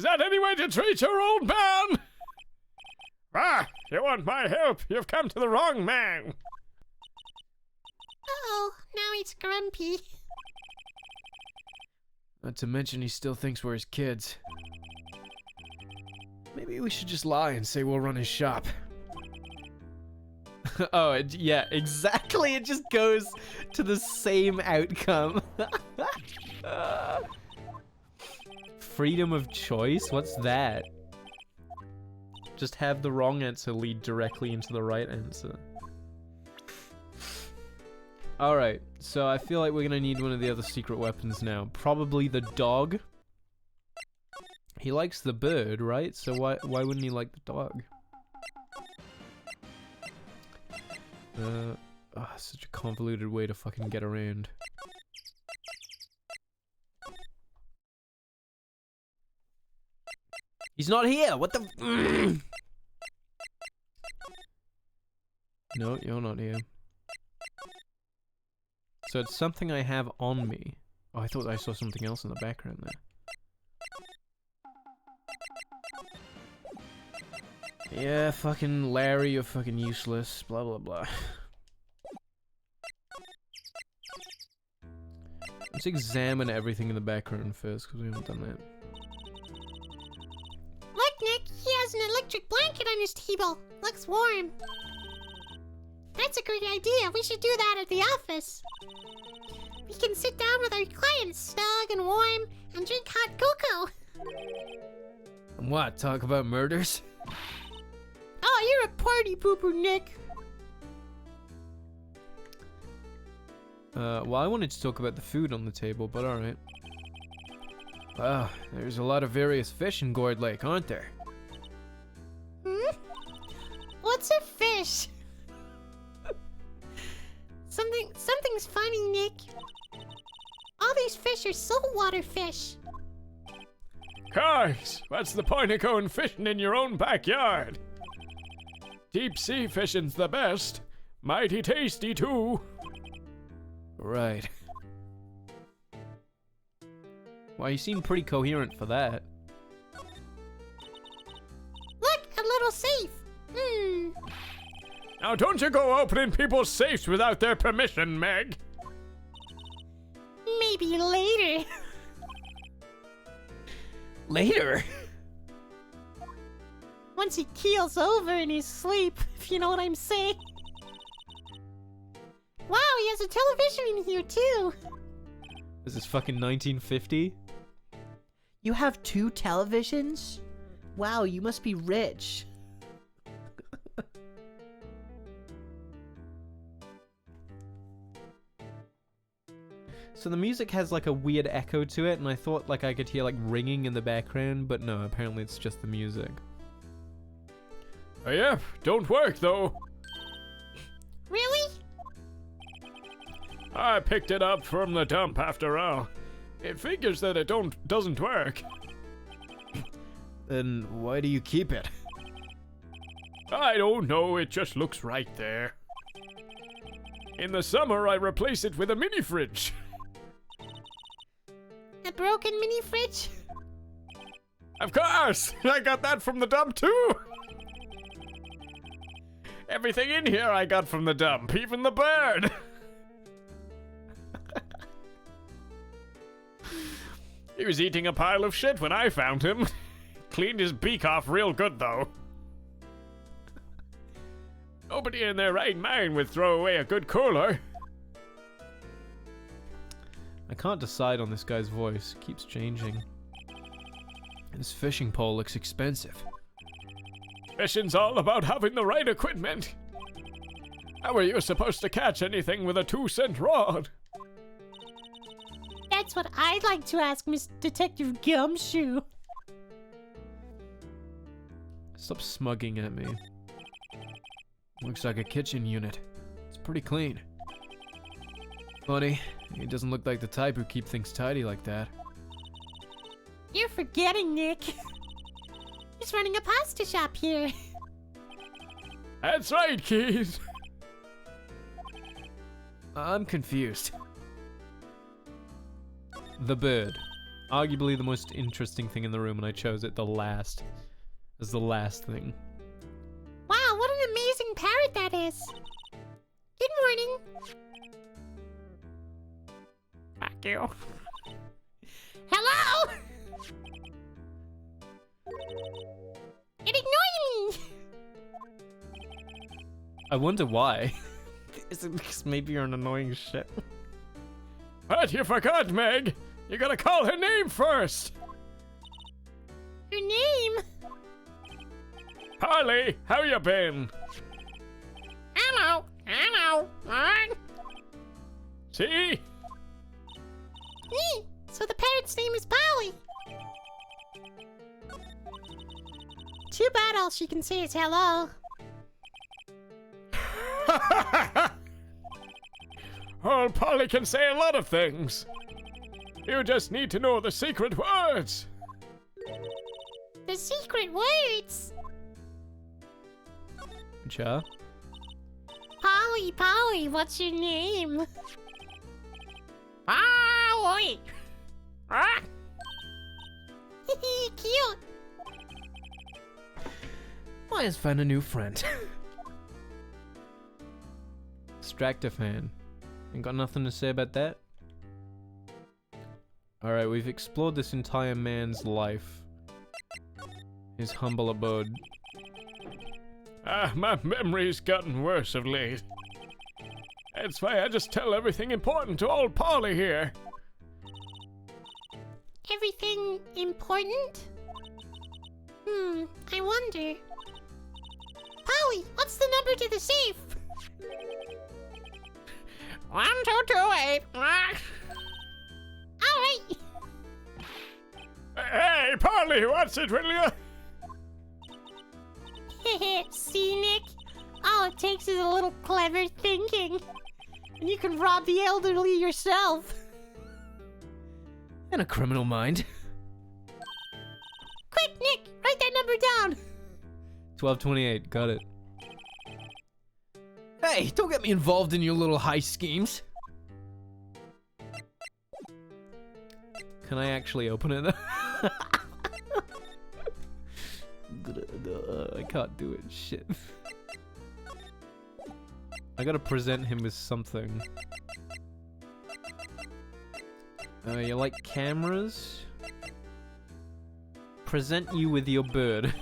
Speaker 3: that any way to treat your old man? Ah, you want my help? You've come to the wrong man.
Speaker 5: Uh-oh, now he's grumpy.
Speaker 6: Not to mention he still thinks we're his kids. Maybe we should just lie and say we'll run his shop.
Speaker 2: Oh, yeah, exactly. It just goes to the same outcome. Freedom of choice? What's that? Just have the wrong answer lead directly into the right answer. Alright, so I feel like we're gonna need one of the other secret weapons now. Probably the dog. He likes the bird, right? So why wouldn't he like the dog? Such a convoluted way to fucking get around.
Speaker 6: He's not here. What the?
Speaker 2: No, you're not here. So it's something I have on me. Oh, I thought I saw something else in the background there. Yeah, fucking Larry, you're fucking useless. Blah, blah, blah. Let's examine everything in the background first, because we haven't done that.
Speaker 5: Look, Nick, he has an electric blanket on his table. Looks warm. That's a great idea. We should do that at the office. We can sit down with our clients, snug and warm, and drink hot cocoa.
Speaker 6: And what? Talk about murders?
Speaker 5: Oh, you're a party pooper, Nick.
Speaker 2: Well, I wanted to talk about the food on the table, but alright.
Speaker 6: Wow, there's a lot of various fish in Gourd Lake, aren't there?
Speaker 5: Hmm? What's a fish? Something's funny, Nick. All these fish are saltwater fish.
Speaker 3: Guys, what's the point of going fishing in your own backyard? Deep sea fishing's the best. Mighty tasty, too.
Speaker 6: Right.
Speaker 2: Well, you seem pretty coherent for that.
Speaker 5: Look, a little safe.
Speaker 3: Now don't you go opening people's safes without their permission, Meg.
Speaker 5: Maybe later.
Speaker 6: Later?
Speaker 5: Once he keels over in his sleep, if you know what I'm saying. Wow, he has a television in here too.
Speaker 2: Is this fucking 1950?
Speaker 4: You have 2 televisions? Wow, you must be rich.
Speaker 2: So the music has like a weird echo to it, and I thought like I could hear like ringing in the background, but no, apparently it's just the music.
Speaker 3: Oh yeah, don't work though.
Speaker 5: Really?
Speaker 3: I picked it up from the dump after all. It figures that it doesn't work.
Speaker 6: Then why do you keep it?
Speaker 3: I don't know, it just looks right there. In the summer, I replace it with a mini fridge.
Speaker 5: A broken mini fridge?
Speaker 3: Of course! I got that from the dump too! Everything in here I got from the dump, even the bird! He was eating a pile of shit when I found him. Cleaned his beak off real good though. Nobody in their right mind would throw away a good cooler.
Speaker 2: I can't decide on this guy's voice. It keeps changing.
Speaker 6: This fishing pole looks expensive.
Speaker 3: Fishing's all about having the right equipment. How are you supposed to catch anything with a 2-cent rod?
Speaker 5: That's what I'd like to ask Miss Detective Gumshoe.
Speaker 2: Stop smugging at me.
Speaker 6: Looks like a kitchen unit. It's pretty clean. Funny, he doesn't look like the type who keep things tidy like that.
Speaker 5: You're forgetting, Nick. He's running a pasta shop here.
Speaker 3: That's right, Keith.
Speaker 6: I'm confused.
Speaker 2: The bird. Arguably the most interesting thing in the room, and I chose it as the last thing.
Speaker 5: Wow, what an amazing parrot that is. Good morning.
Speaker 3: Fuck you.
Speaker 5: Hello? It ignored me.
Speaker 2: I wonder why. Is it because maybe you're an annoying shit?
Speaker 3: But you forgot, Meg. You gotta call her name first.
Speaker 5: Her name?
Speaker 3: Polly, how you been?
Speaker 5: Hello.
Speaker 3: See?
Speaker 5: So the parrot's name is Polly. Too bad all she can say is hello.
Speaker 3: Oh, Polly can say a lot of things. You just need to know the secret words.
Speaker 5: The secret words.
Speaker 2: Ja?
Speaker 5: Polly, what's your name? Polly.
Speaker 3: Ah!
Speaker 5: Cute.
Speaker 2: Maya's found a new friend. Extractor fan. Ain't got nothing to say about that? Alright, we've explored this entire man's life. His humble abode.
Speaker 3: My memory's gotten worse of late. That's why I just tell everything important to old Polly here.
Speaker 5: Everything important? I wonder. Polly, what's the number to the safe?
Speaker 3: 1228.
Speaker 5: Alright.
Speaker 3: Hey, Polly, what's it, will you?
Speaker 5: See, Nick? All it takes is a little clever thinking. And you can rob the elderly yourself.
Speaker 2: And a criminal mind.
Speaker 5: Quick, Nick, write that number down.
Speaker 2: 1228, got it.
Speaker 6: Hey, don't get me involved in your little heist schemes.
Speaker 2: Can I actually open it? I can't do it, shit. I gotta present him with something. You like cameras? Present you with your bird.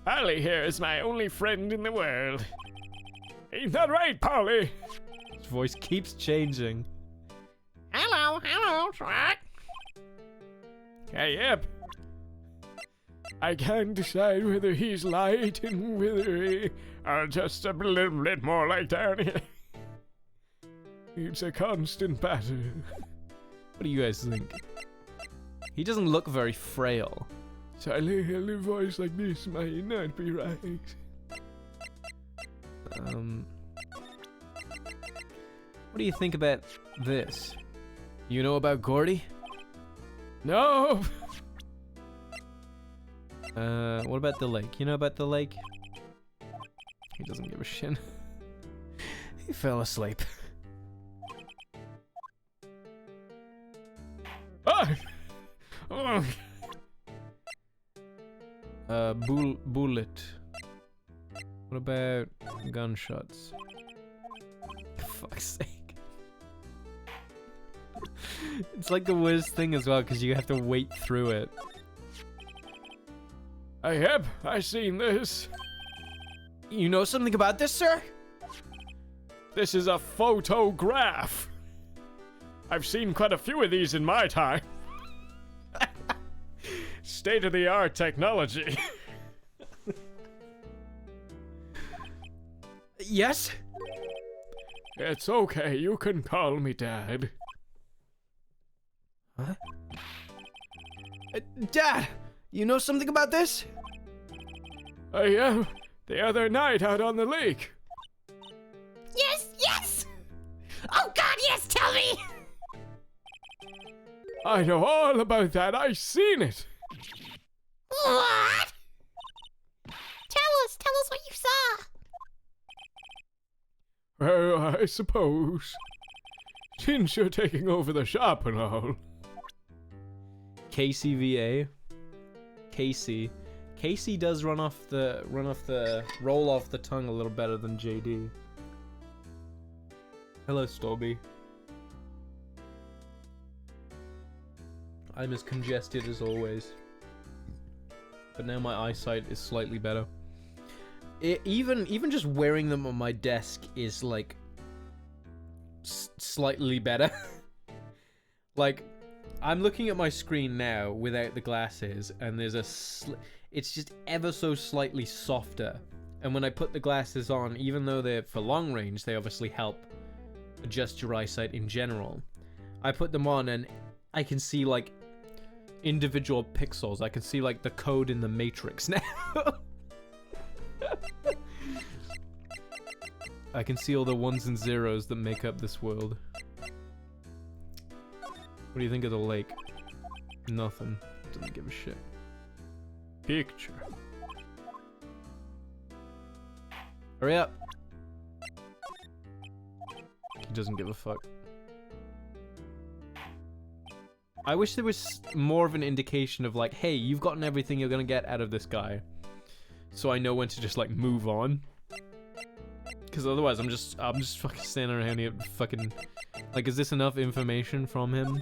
Speaker 3: Polly here is my only friend in the world. Ain't that right, Polly?
Speaker 2: His voice keeps changing.
Speaker 5: Hello, Shrek.
Speaker 3: Hey, yep. I can't decide whether he's light and withery or just a little bit more like Downey. It's a constant battle.
Speaker 2: What do you guys think? He doesn't look very frail.
Speaker 3: Silent a voice like this might not be right.
Speaker 2: What do you think about this? You know about Gordy?
Speaker 3: No!
Speaker 2: What about the lake? You know about the lake? He doesn't give a shit. He fell asleep.
Speaker 3: Ah! Oh.
Speaker 2: Bullet. What about gunshots? For fuck's sake. It's like the worst thing as well, because you have to wait through it.
Speaker 3: Yep, I seen this.
Speaker 6: You know something about this, sir?
Speaker 3: This is a photograph. I've seen quite a few of these in my time. State-of-the-art technology.
Speaker 6: Yes?
Speaker 3: It's okay, you can call me Dad.
Speaker 6: Huh? Dad, you know something about this?
Speaker 3: Yeah, the other night out on the lake.
Speaker 5: Yes! Oh God, yes, tell me!
Speaker 3: I know all about that, I seen it.
Speaker 5: What? Tell us what you saw.
Speaker 3: Well, I suppose. Since you're taking over the shop and all.
Speaker 2: KCVA. Casey. Casey does roll off the tongue a little better than JD. Hello, Storby. I'm as congested as always, but now my eyesight is slightly better. Even just wearing them on my desk is like slightly better. Like, I'm looking at my screen now without the glasses, and there's it's just ever so slightly softer. And when I put the glasses on, even though they're for long range, they obviously help adjust your eyesight in general. I put them on and I can see like individual pixels. I can see like the code in the Matrix now. I can see all the ones and zeros that make up this world. What do you think of the lake? Nothing. Doesn't give a shit.
Speaker 3: Picture.
Speaker 2: Hurry up. He doesn't give a fuck. I wish there was more of an indication of like, hey, you've gotten everything you're gonna get out of this guy, so I know when to just like move on. Because otherwise, I'm just fucking standing around here, fucking like, is this enough information from him?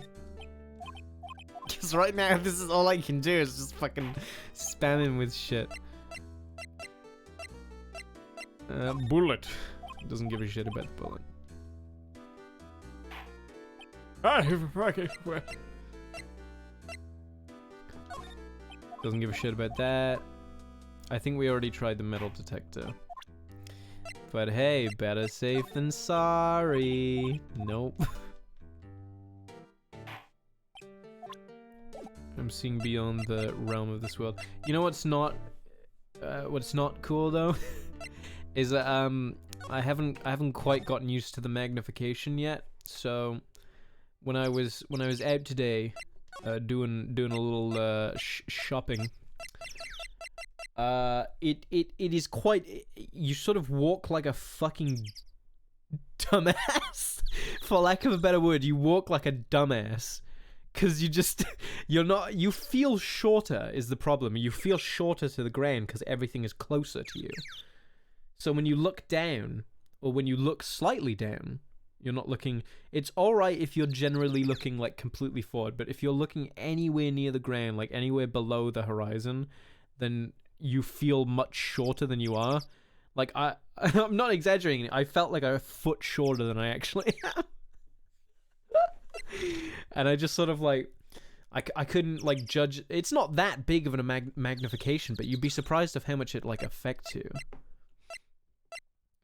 Speaker 2: Because right now, this is all I can do is just fucking spam him with shit.
Speaker 3: Bullet.
Speaker 2: Doesn't give a shit about the bullet.
Speaker 3: Fucking.
Speaker 2: Doesn't give a shit about that. I think we already tried the metal detector. But hey, better safe than sorry. Nope. I'm seeing beyond the realm of this world. You know what's not cool though? Is that I haven't quite gotten used to the magnification yet. So when I was out today, doing a little shopping, it is quite. You sort of walk like a fucking dumbass, for lack of a better word. You walk like a dumbass, cause you feel shorter is the problem. You feel shorter to the ground because everything is closer to you. So when you look down, or when you look slightly down, you're not looking. It's alright if you're generally looking like completely forward, but if you're looking anywhere near the ground, like anywhere below the horizon, then you feel much shorter than you are. Like I'm not exaggerating. I felt like a foot shorter than I actually am. And I just sort of like, I couldn't like judge. It's not that big of a magnification, but you'd be surprised of how much it like affects you.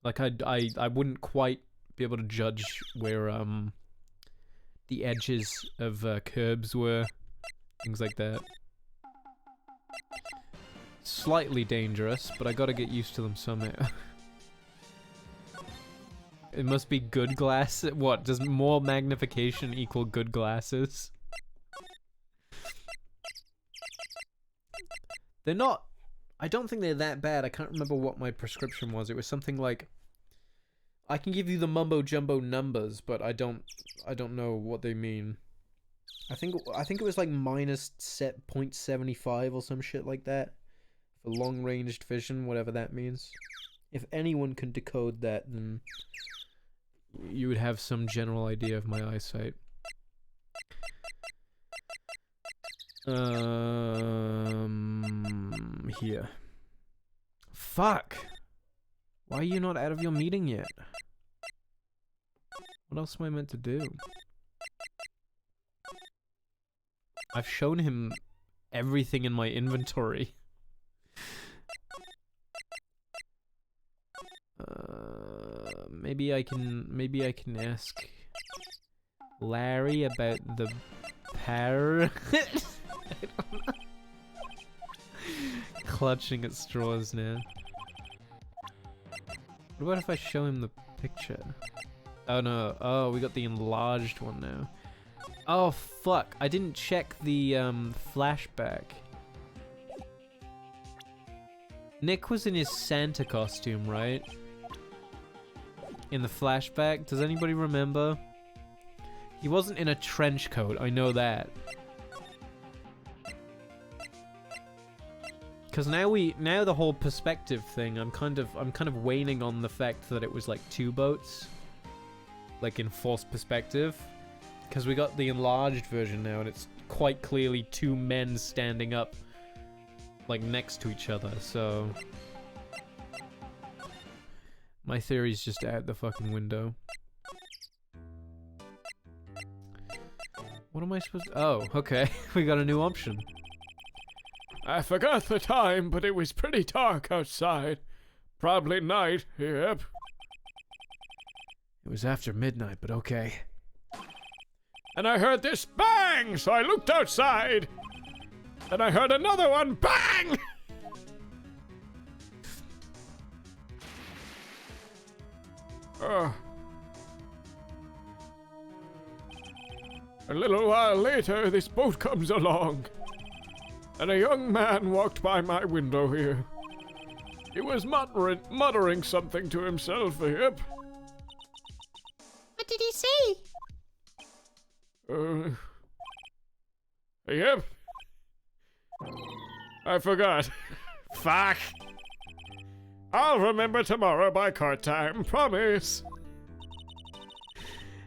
Speaker 2: Like I wouldn't quite be able to judge where the edges of curbs were, things like that. Slightly dangerous, but I gotta get used to them somehow. It must be good glass. What, does more magnification equal good glasses? They're not. I don't think they're that bad. I can't remember what my prescription was. It was something like, I can give you the mumbo jumbo numbers, but I don't know what they mean. I think it was like minus set 0.75 or some shit like that for long ranged vision, whatever that means. If anyone can decode that, then you would have some general idea of my eyesight. Here. Fuck! Why are you not out of your meeting yet? What else am I meant to do? I've shown him everything in my inventory. Maybe I can ask Larry about the parrot. I don't know. Clutching at straws now. What about if I show him the picture? Oh no, oh, we got the enlarged one now. Oh fuck, I didn't check the flashback. Nick was in his Santa costume, right? In the flashback, does anybody remember? He wasn't in a trench coat, I know that. Because now the whole perspective thing, I'm kind of waning on the fact that it was like 2 boats. Like in forced perspective. Because we got the enlarged version now, and it's quite clearly 2 men standing up, like next to each other, so... My theory's just out the fucking window. What am I supposed to... Oh, okay. We got a new option.
Speaker 3: I forgot the time, but it was pretty dark outside. Probably night, yep.
Speaker 2: It was after midnight, but okay.
Speaker 3: And I heard this bang, so I looked outside. And I heard another one bang! A little while later, this boat comes along. And a young man walked by my window here. He was muttering something to himself, yep.
Speaker 5: What did he say?
Speaker 3: Yep. I forgot. Fuck. I'll remember tomorrow by cart time, promise.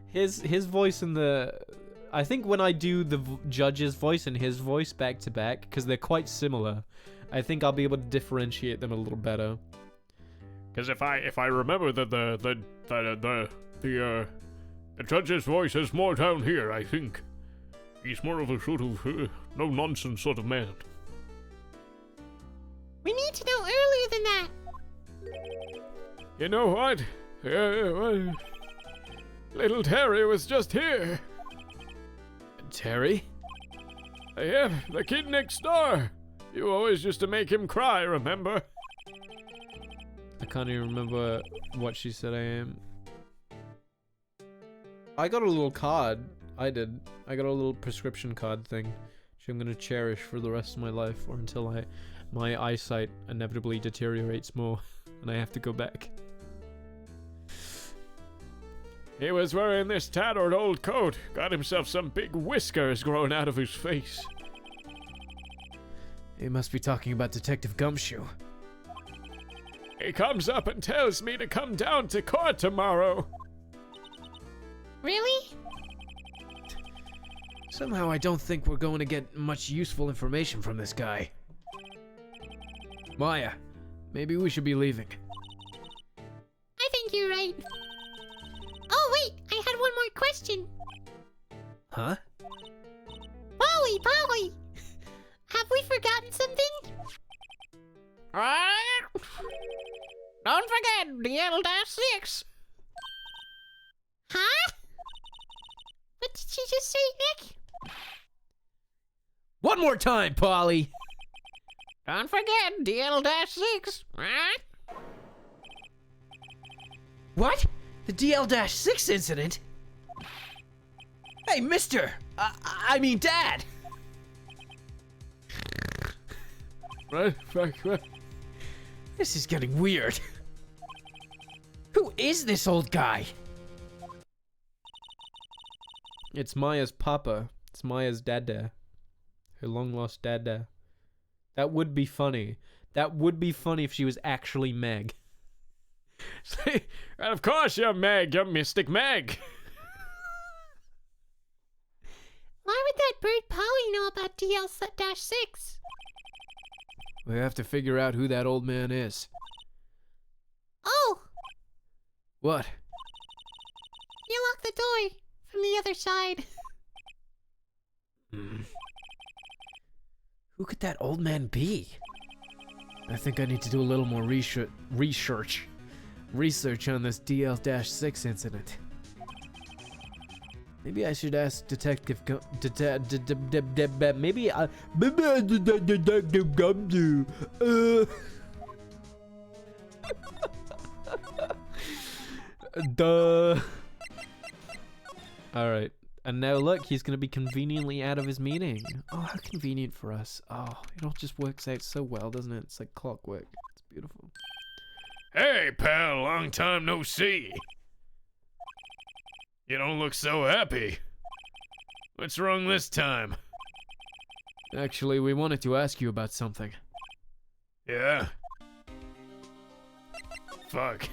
Speaker 2: His voice in the... I think when I do the judge's voice and his voice back to back, because they're quite similar, I think I'll be able to differentiate them a little better.
Speaker 3: Because if I remember that the judge's voice is more down here, I think. He's more of a sort of no-nonsense sort of man.
Speaker 5: We need to know earlier than that.
Speaker 3: You know what? Little Terry was just here.
Speaker 2: Terry?
Speaker 3: Yeah, the kid next door. You always used to make him cry, remember?
Speaker 2: I can't even remember what she said I am. I got a little card. I did. I got a little prescription card thing, which I'm gonna cherish for the rest of my life, or until my eyesight inevitably deteriorates more, and I have to go back.
Speaker 3: He was wearing this tattered old coat, got himself some big whiskers growing out of his face.
Speaker 2: He must be talking about Detective Gumshoe.
Speaker 3: He comes up and tells me to come down to court tomorrow.
Speaker 5: Really?
Speaker 2: Somehow I don't think we're going to get much useful information from this guy. Maya, maybe we should be leaving.
Speaker 5: I think you're right. Oh, wait, I had one more question.
Speaker 2: Huh?
Speaker 5: Polly! Have we forgotten something?
Speaker 4: Don't forget DL-6.
Speaker 5: Huh? What did she just say, Nick?
Speaker 2: One more time, Polly!
Speaker 4: Don't forget DL-6.
Speaker 6: What? The DL-6 incident? Hey, mister! I mean, Dad!
Speaker 3: Right.
Speaker 6: This is getting weird. Who is this old guy?
Speaker 2: It's Maya's papa. It's Maya's dada. Her long-lost dada. That would be funny. That would be funny if she was actually Meg.
Speaker 3: And of course you're Meg, you're Mystic Meg.
Speaker 5: Why would that bird Polly know about DL-6?
Speaker 2: We have to figure out who that old man is.
Speaker 5: Oh,
Speaker 2: What?
Speaker 5: you locked the door from the other side.
Speaker 2: Who could that old man be? I think I need to do a little more research on this DL-6 incident. Maybe I should ask Detective maybe Detective Gumshoe. Duh. Alright. And now look, he's gonna be conveniently out of his meeting. Oh, how convenient for us. Oh, it all just works out so well, doesn't it? It's like clockwork. It's beautiful.
Speaker 3: Hey, pal, long time no see. You don't look so happy. What's wrong this time?
Speaker 2: Actually, we wanted to ask you about something.
Speaker 3: Yeah? Fuck.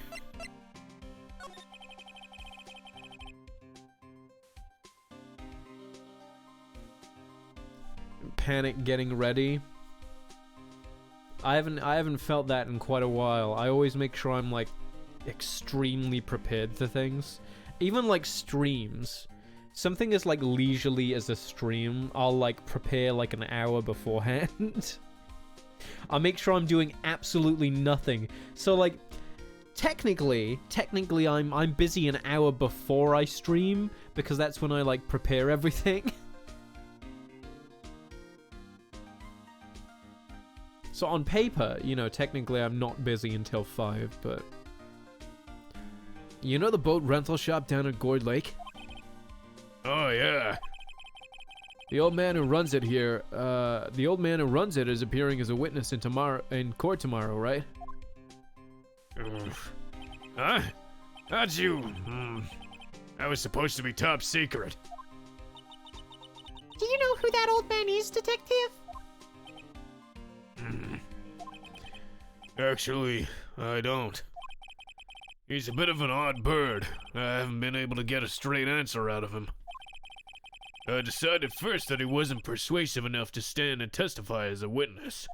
Speaker 2: Panic getting ready. I haven't felt that in quite a while. I always make sure I'm like extremely prepared for things. Even like streams. Something as like leisurely as a stream, I'll like prepare like an hour beforehand. I'll make sure I'm doing absolutely nothing. So like technically I'm busy an hour before I stream because that's when I like prepare everything. So on paper, you know, technically I'm not busy until 5, but... You know the boat rental shop down at Gourd Lake?
Speaker 3: Oh, yeah.
Speaker 2: The old man who runs it here, is appearing as a witness in court tomorrow, right?
Speaker 3: Huh? How'd you... That was supposed to be top secret.
Speaker 5: Do you know who that old man is, Detective?
Speaker 3: Actually, I don't. He's a bit of an odd bird. I haven't been able to get a straight answer out of him. I decided first that he wasn't persuasive enough to stand and testify as a witness.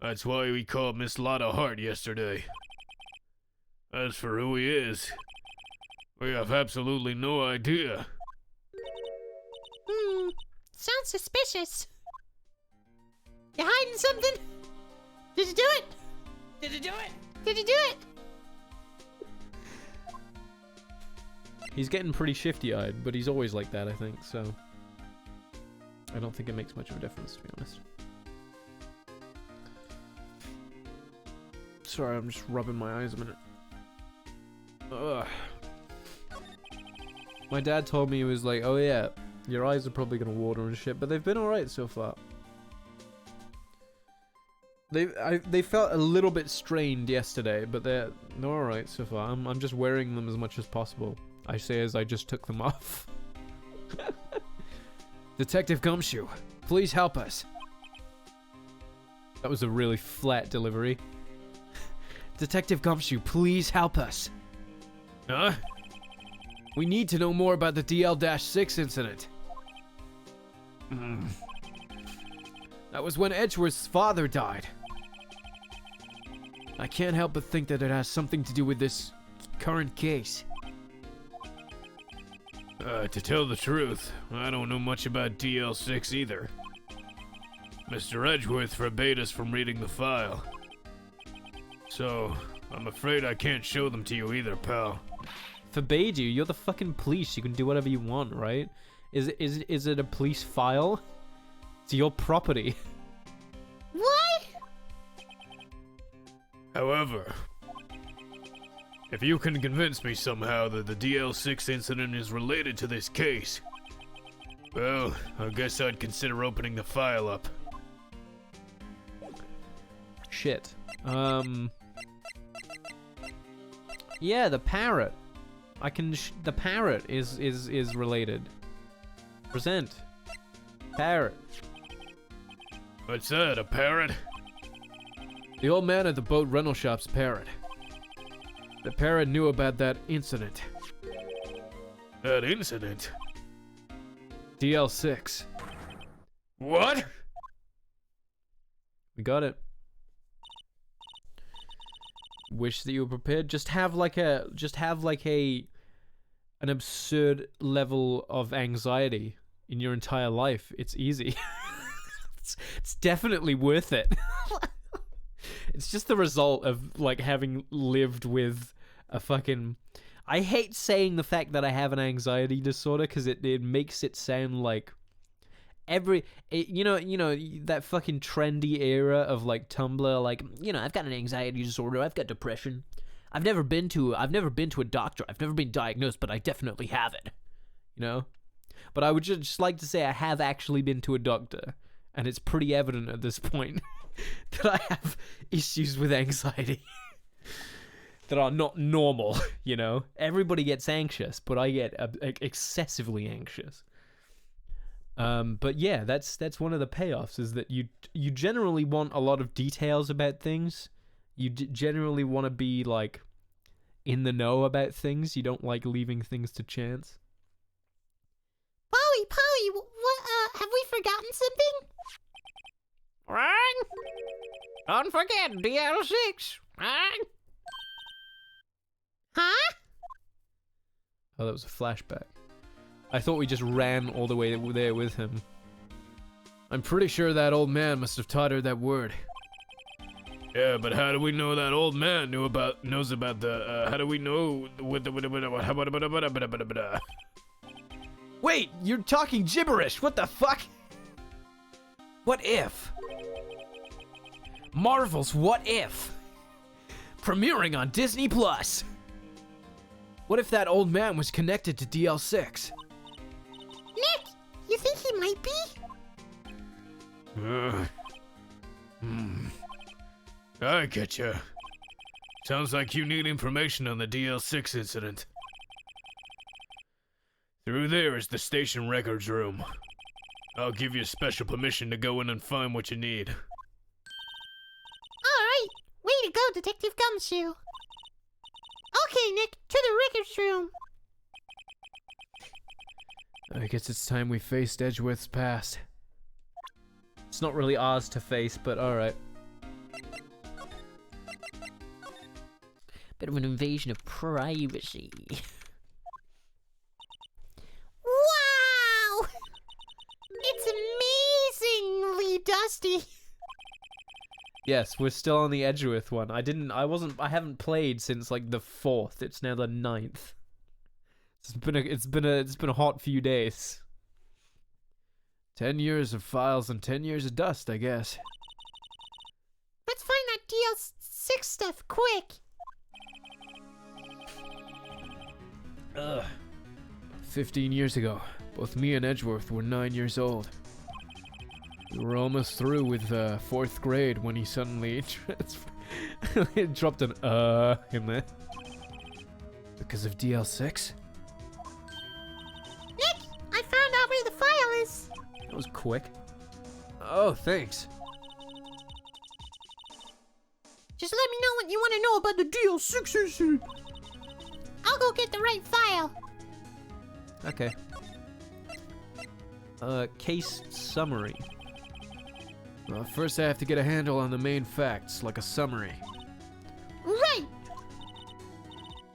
Speaker 3: That's why we called Miss Lotta Hart yesterday. As for who he is, we have absolutely no idea.
Speaker 5: Sounds suspicious. You hiding something? Did you do it? Did you do it? Did you do it?
Speaker 2: He's getting pretty shifty-eyed, but he's always like that, I think, so... I don't think it makes much of a difference, to be honest. Sorry, I'm just rubbing my eyes a minute. Ugh. My dad told me, he was like, oh yeah, your eyes are probably gonna water and shit, but they've been alright so far. They felt a little bit strained yesterday, but they're alright so far. I'm just wearing them as much as possible. I say as I just took them off. Detective Gumshoe, please help us. That was a really flat delivery. Detective Gumshoe, please help us.
Speaker 3: Huh?
Speaker 2: We need to know more about the DL-6 incident. That was when Edgeworth's father died. I can't help but think that it has something to do with this current case.
Speaker 3: To tell the truth, I don't know much about DL6 either. Mr. Edgeworth forbade us from reading the file. So, I'm afraid I can't show them to you either, pal.
Speaker 2: Forbade you? You're the fucking police. You can do whatever you want, right? Is it a police file? It's your property.
Speaker 5: What?
Speaker 3: However, if you can convince me somehow that the DL6 incident is related to this case, well, I guess I'd consider opening the file up.
Speaker 2: Shit. Yeah, the parrot. I can. The parrot is related. Present. Parrot.
Speaker 3: What's that, a parrot?
Speaker 2: The old man at the boat rental shop's parrot. The parrot knew about that incident.
Speaker 3: That incident?
Speaker 2: DL6.
Speaker 3: What?
Speaker 2: We got it. Wish that you were prepared. Just have like an absurd level of anxiety in your entire life. It's easy. it's definitely worth it. It's just the result of like having lived with a fucking... I hate saying the fact that I have an anxiety disorder because it makes it sound like you know that fucking trendy era of like Tumblr, like, you know, I've got an anxiety disorder, I've got depression. I've never been to a doctor, I've never been diagnosed, but I definitely have it. You know? But I would just like to say I have actually been to a doctor, and it's pretty evident at this point that I have issues with anxiety that are not normal, you know? Everybody gets anxious, but I get excessively anxious. But yeah, that's one of the payoffs, is that you generally want a lot of details about things. You generally want to be like in the know about things. You don't like leaving things to chance.
Speaker 5: Polly, what, have we forgotten something?
Speaker 4: Right? Don't forget DL6. Right?
Speaker 5: Huh?
Speaker 2: Oh, that was a flashback. I thought we just ran all the way there with him.
Speaker 3: I'm pretty sure that old man must have taught her that word. Yeah, but how do we know that old man knows about the, how do we know
Speaker 6: Wait, you're talking gibberish. What the fuck? What if? Marvel's What If. Premiering on Disney Plus. What if that old man was connected to DL6?
Speaker 5: Nick, you think he might be?
Speaker 3: I get you. Sounds like you need information on the DL6 incident. Through there is the station records room. I'll give you special permission to go in and find what you need.
Speaker 5: Alright, way to go, Detective Gumshoe. Okay, Nick, to the records room.
Speaker 3: I guess it's time we faced Edgeworth's past.
Speaker 2: It's not really ours to face, but alright.
Speaker 4: Bit of an invasion of privacy.
Speaker 5: Wow! It's amazingly dusty.
Speaker 2: Yes, we're still on the Edgeworth one. I haven't played since like the 4th. It's now the 9th. It's been a hot few days.
Speaker 3: 10 years of files and 10 years of dust, I guess.
Speaker 5: Let's find that DL6 stuff quick.
Speaker 3: 15 years ago, both me and Edgeworth were 9 years old. We were almost through with 4th grade when he suddenly
Speaker 2: dropped an in there.
Speaker 3: Because of DL6?
Speaker 5: Nick, I found out where the file is.
Speaker 2: That was quick.
Speaker 3: Oh, thanks.
Speaker 5: Just let me know what you want to know about the DL6 incident. I'll go get the right file.
Speaker 2: Okay. Case summary.
Speaker 3: First I have to get a handle on the main facts, like a summary.
Speaker 5: Right.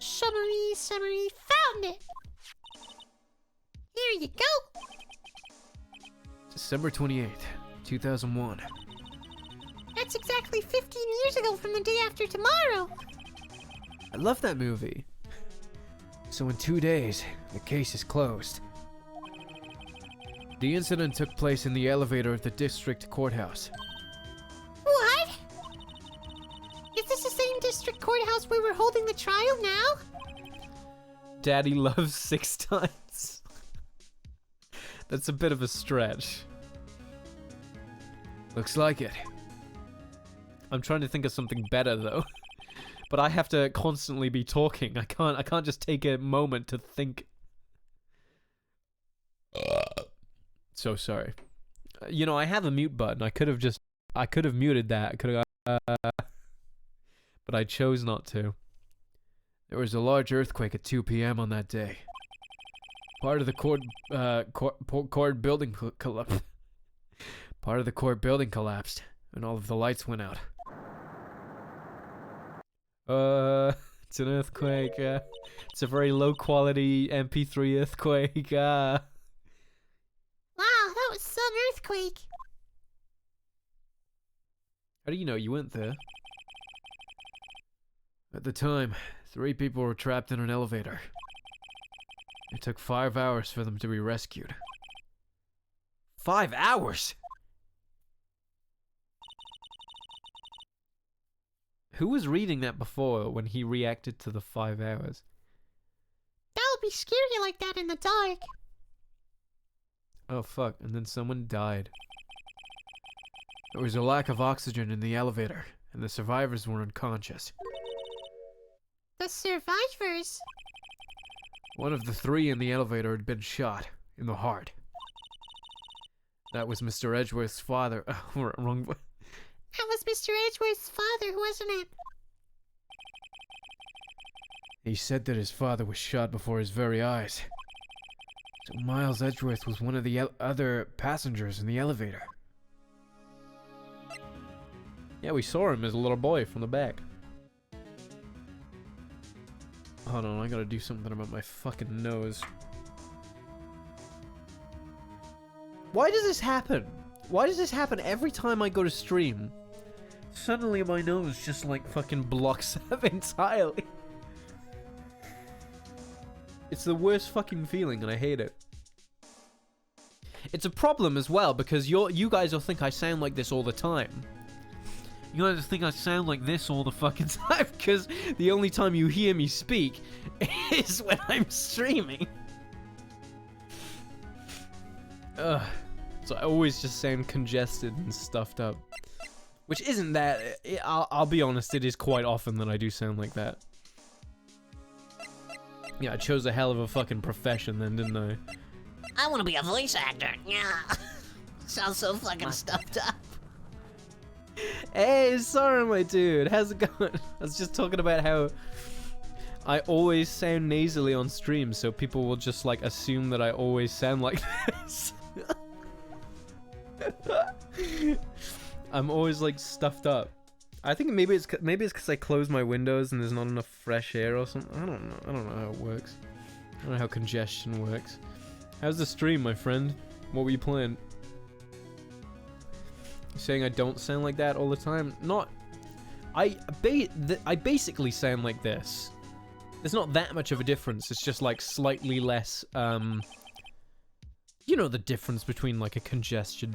Speaker 5: Summary, found it. Here you go.
Speaker 3: December 28th, 2001.
Speaker 5: That's exactly 15 years ago from the day after tomorrow.
Speaker 3: I love that movie. So in 2 days, the case is closed. The incident took place in the elevator of the district courthouse.
Speaker 5: What? Is this the same district courthouse where we're holding the trial now?
Speaker 2: Daddy loves 6 times. That's a bit of a stretch.
Speaker 3: Looks like it.
Speaker 2: I'm trying to think of something better though. But I have to constantly be talking. I can't just take a moment to think. So sorry. You know, I have a mute button. I could have muted that. But I chose not to.
Speaker 3: There was a large earthquake at 2 p.m. on that day. Part of the court building collapsed, and all of the lights went out.
Speaker 2: It's an earthquake. It's a very low quality MP3 earthquake.
Speaker 5: Wow, that was some earthquake.
Speaker 2: How do you know you weren't there?
Speaker 3: At the time, 3 people were trapped in an elevator. It took 5 hours for them to be rescued.
Speaker 6: 5 hours?
Speaker 2: Who was reading that before when he reacted to the 5 hours?
Speaker 5: That would be scary like that in the dark.
Speaker 2: Oh fuck, and then someone died.
Speaker 3: There was a lack of oxygen in the elevator, and the survivors were unconscious.
Speaker 5: The survivors?
Speaker 3: One of the 3 in the elevator had been shot in the heart.
Speaker 2: That was Mr. Edgeworth's father. Oh, wrong.
Speaker 5: That was Mr. Edgeworth's father, wasn't it?
Speaker 2: He said that his father was shot before his very eyes. So Miles Edgeworth was one of the other passengers in the elevator. Yeah, we saw him as a little boy from the back. Hold on, I gotta do something about my fucking nose. Why does this happen? Why does this happen every time I go to stream? Suddenly my nose just like fucking blocks up entirely. It's the worst fucking feeling and I hate it. It's a problem as well because you guys will think I sound like this all the time. You guys think I sound like this all the fucking time because the only time you hear me speak is when I'm streaming. Ugh. So I always just sound congested and stuffed up. Which isn't that... I'll be honest, it is quite often that I do sound like that. Yeah, I chose a hell of a fucking profession then, didn't I?
Speaker 4: I want to be a voice actor. Yeah. Sounds so fucking stuffed up.
Speaker 2: Hey, sorry, my dude. How's it going? I was just talking about how I always sound nasally on stream, so people will just like assume that I always sound like this. I'm always like stuffed up. I think maybe it's because I close my windows and there's not enough fresh air or something. I don't know how it works. I don't know how congestion works. How's the stream, my friend? What were you playing? Saying I don't sound like that all the time? Not. I basically sound like this. There's not that much of a difference. It's just like slightly less. You know the difference between like a congested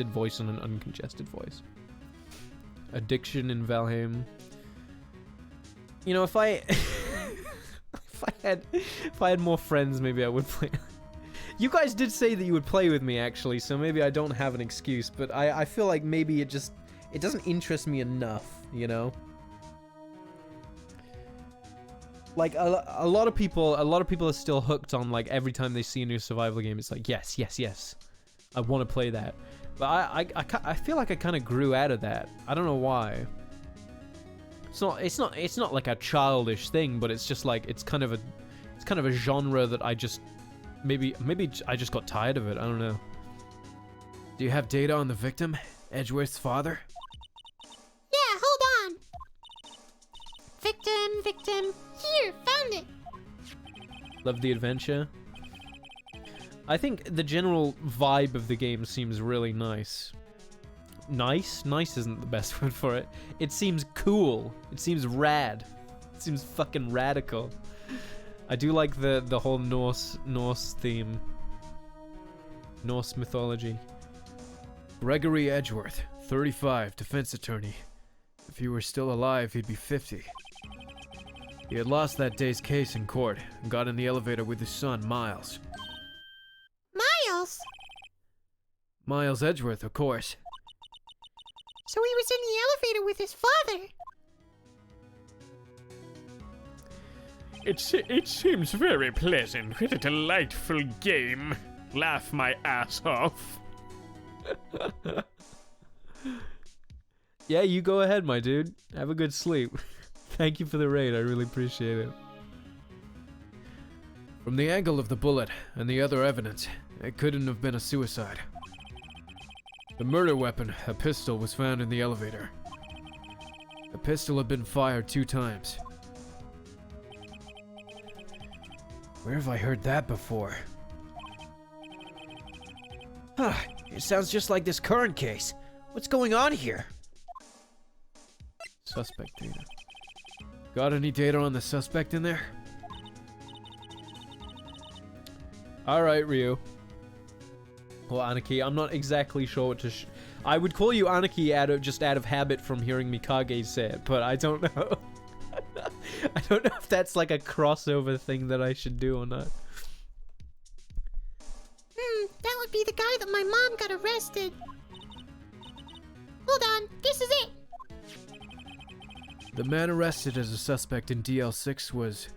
Speaker 2: voice and an uncongested voice. Addiction in Valheim. You know, if I had more friends, maybe I would play. You guys did say that you would play with me, actually, so maybe I don't have an excuse, but I feel like maybe it doesn't interest me enough, you know? Like, a lot of people are still hooked on, like, every time they see a new survival game, it's like, yes, yes, yes, I want to play that. But I feel like I kind of grew out of that. I don't know why. It's not like a childish thing, but it's just like, it's kind of a genre that I just... Maybe I just got tired of it. I don't know. Do you have data on the victim? Edgeworth's father?
Speaker 5: Yeah, hold on. Victim. Here, found it.
Speaker 2: Love the adventure. I think the general vibe of the game seems really nice. Nice? Nice isn't the best word for it. It seems cool. It seems rad. It seems fucking radical. I do like the whole Norse theme. Norse mythology. Gregory Edgeworth, 35, defense attorney. If he were still alive, he'd be 50. He had lost that day's case in court and got in the elevator with his son, Miles.
Speaker 5: Miles?
Speaker 2: Miles Edgeworth, of course.
Speaker 5: So he was in the elevator with his father.
Speaker 3: It seems very pleasant. What a delightful game. Laugh my ass off.
Speaker 2: Yeah, you go ahead, my dude. Have a good sleep. Thank you for the raid. I really appreciate it. From the angle of the bullet and the other evidence, it couldn't have been a suicide. The murder weapon, a pistol, was found in the elevator. The pistol had been fired 2 times. Where have I heard that before?
Speaker 6: Huh, it sounds just like this current case. What's going on here?
Speaker 2: Suspect data. Got any data on the suspect in there? Alright, Ryu. Well, Anarchy, I'm not exactly sure what to I would call you Anarchy out of habit from hearing Mikage say it, but I don't know. I don't know if that's like a crossover thing that I should do or not.
Speaker 5: That would be the guy that my mom got arrested. Hold on, this is it.
Speaker 2: The man arrested as a suspect in DL6 was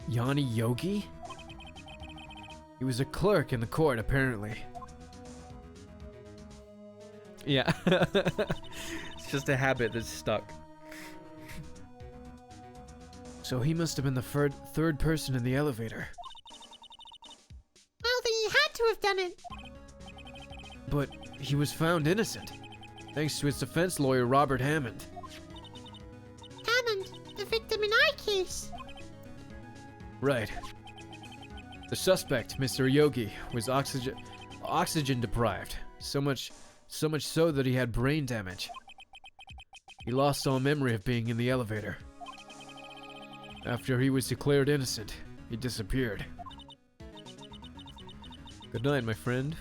Speaker 2: Yanni Yogi? He was a clerk in the court, apparently. Yeah. It's just a habit that's stuck.
Speaker 6: So he must have been the third person in the elevator.
Speaker 5: Well, then he had to have done it.
Speaker 6: But he was found innocent, thanks to his defense lawyer, Robert Hammond.
Speaker 5: Hammond, the victim in our case.
Speaker 6: Right. The suspect, Mr. Yogi, was oxygen deprived. So much so that he had brain damage. He lost all memory of being in the elevator. After he was declared innocent, he disappeared.
Speaker 2: Good night, my friend.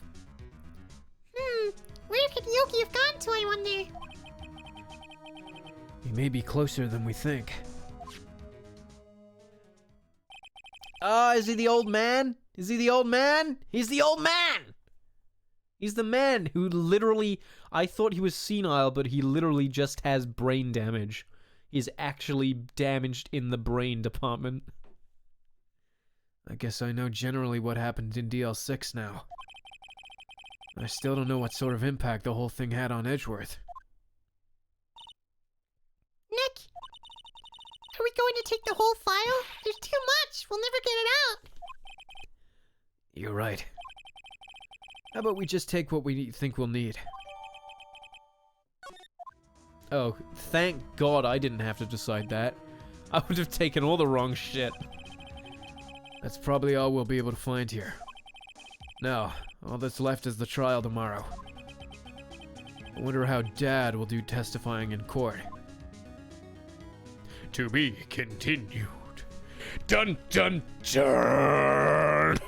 Speaker 5: Where could Yogi have gone to, I wonder?
Speaker 6: He may be closer than we think.
Speaker 4: Is he the old man? Is he the old man? He's the old man!
Speaker 2: He's the man who literally... I thought he was senile, but he literally just has brain damage. He's actually damaged in the brain department.
Speaker 6: I guess I know generally what happened in DL6 now. I still don't know what sort of impact the whole thing had on Edgeworth.
Speaker 5: Nick, are we going to take the whole file? There's too much. We'll never get it out.
Speaker 6: You're right. How about we just take what we think we'll need?
Speaker 2: Oh, thank God I didn't have to decide that. I would have taken all the wrong shit.
Speaker 6: That's probably all we'll be able to find here. Now, all that's left is the trial tomorrow. I wonder how Dad will do testifying in court.
Speaker 3: To be continued. Dun dun dun!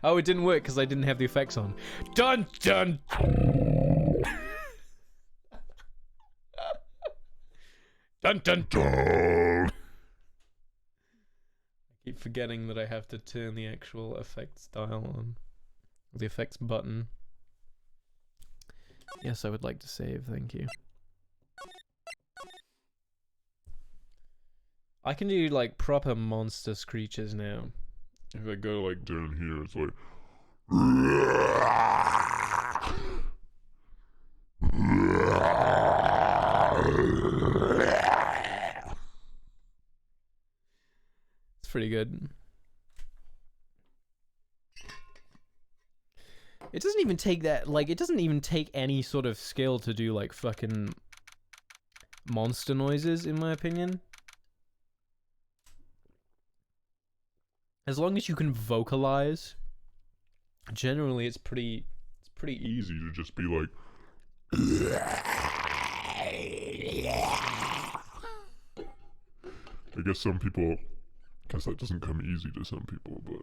Speaker 2: Oh, it didn't work because I didn't have the effects on.
Speaker 3: Dun dun! Dun dun dun!
Speaker 2: I keep forgetting that I have to turn the actual effects dial on. The effects button. Yes, I would like to save, thank you. I can do, like, proper monster screeches now.
Speaker 7: If I go like down here, it's like
Speaker 2: It's pretty good. It doesn't even take that, like, it doesn't even take any sort of skill to do, like, fucking monster noises, in my opinion. As long as you can vocalize, generally it's pretty
Speaker 7: easy to just be like. I guess some people, guess that doesn't come easy to some people, but.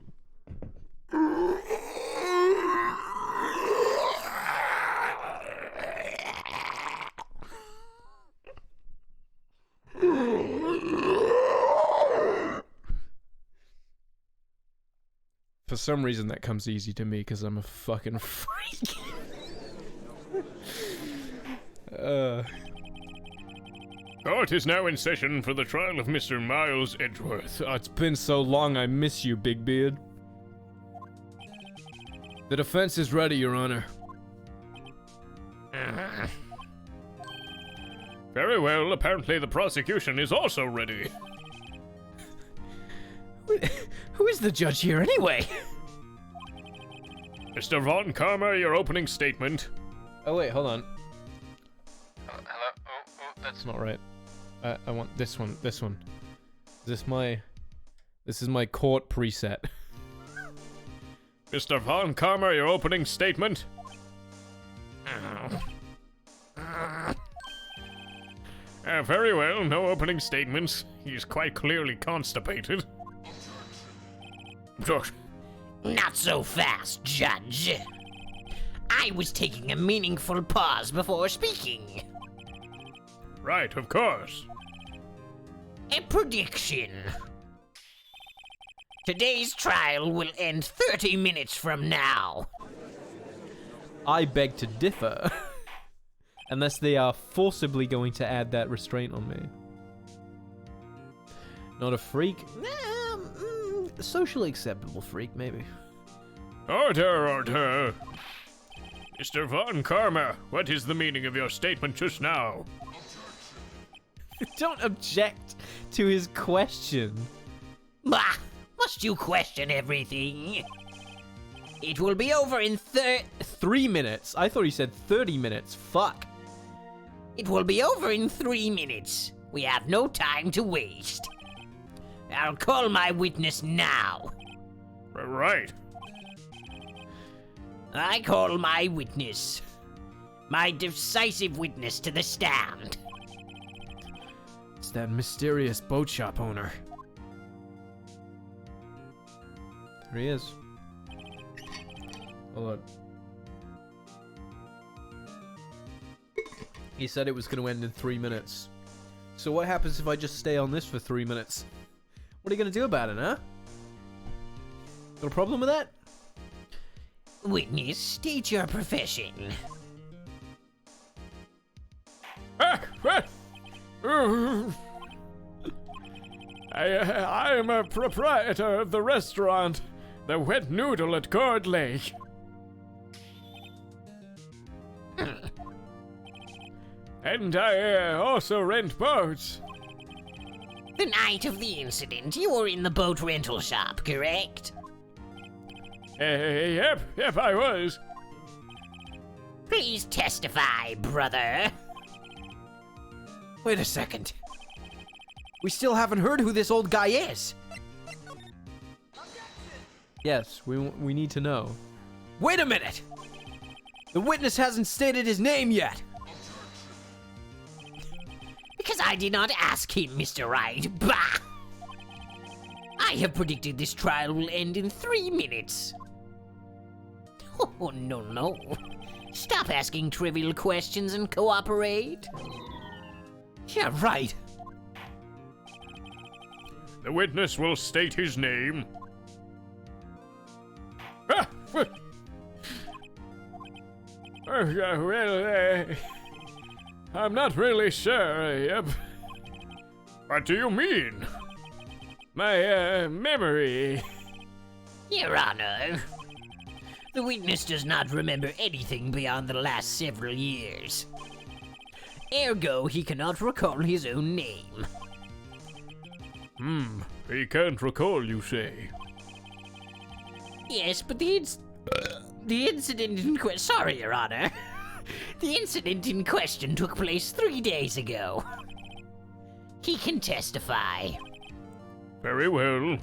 Speaker 2: For some reason that comes easy to me because I'm a fucking freak.
Speaker 3: Court is now in session for the trial of Mr. Miles Edgeworth.
Speaker 2: Oh, it's been so long, I miss you, Big Beard.
Speaker 6: The defense is ready, Your Honor.
Speaker 3: Very well, apparently the prosecution is also ready.
Speaker 2: Who is the judge here anyway?
Speaker 3: Mr. Von Karma, your opening statement.
Speaker 2: Oh wait, hold on. Hello? Oh, that's not right. I want this one. This one. This is my court preset.
Speaker 3: Mr. Von Karma, your opening statement. Very well, no opening statements. He's quite clearly constipated.
Speaker 4: Not so fast, Judge. I was taking a meaningful pause before speaking.
Speaker 3: Right, of course.
Speaker 4: A prediction. Today's trial will end 30 minutes from now.
Speaker 2: I beg to differ. Unless they are forcibly going to add that restraint on me. Not a freak? Socially acceptable freak, maybe.
Speaker 3: Order, order. Mr. Von Karma, what is the meaning of your statement just now?
Speaker 2: Don't object to his question.
Speaker 4: Bah! Must you question everything? It will be over in
Speaker 2: 3 minutes. I thought he said 30 minutes. Fuck.
Speaker 4: It will be over in 3 minutes. We have no time to waste. I'll call my witness now.
Speaker 3: Right.
Speaker 4: I call my witness. My decisive witness to the stand.
Speaker 2: It's that mysterious boat shop owner. There he is. Hold on. He said it was going to end in 3 minutes. So what happens if I just stay on this for 3 minutes? What are you going to do about it, huh? Got a problem with that?
Speaker 4: Witness, state your profession.
Speaker 3: I am a proprietor of the restaurant, the Wet Noodle at Cord Lake. And I also rent boats.
Speaker 4: The night of the incident, you were in the boat rental shop, correct?
Speaker 3: Yep, I was.
Speaker 4: Please testify, brother.
Speaker 6: Wait a second. We still haven't heard who this old guy is.
Speaker 2: Yes, we need to know.
Speaker 6: Wait a minute! The witness hasn't stated his name yet.
Speaker 4: Because I did not ask him, Mr. Wright. Bah! I have predicted this trial will end in 3 minutes. Oh, no. Stop asking trivial questions and cooperate.
Speaker 6: Yeah, right.
Speaker 3: The witness will state his name. I'm not really sure, yep. What do you mean? My, memory.
Speaker 4: Your Honor, the witness does not remember anything beyond the last several years. Ergo, he cannot recall his own name.
Speaker 3: He can't recall, you say?
Speaker 4: Yes, but the incident in question... Sorry, Your Honor. The incident in question took place 3 days ago. He can testify.
Speaker 3: Very well.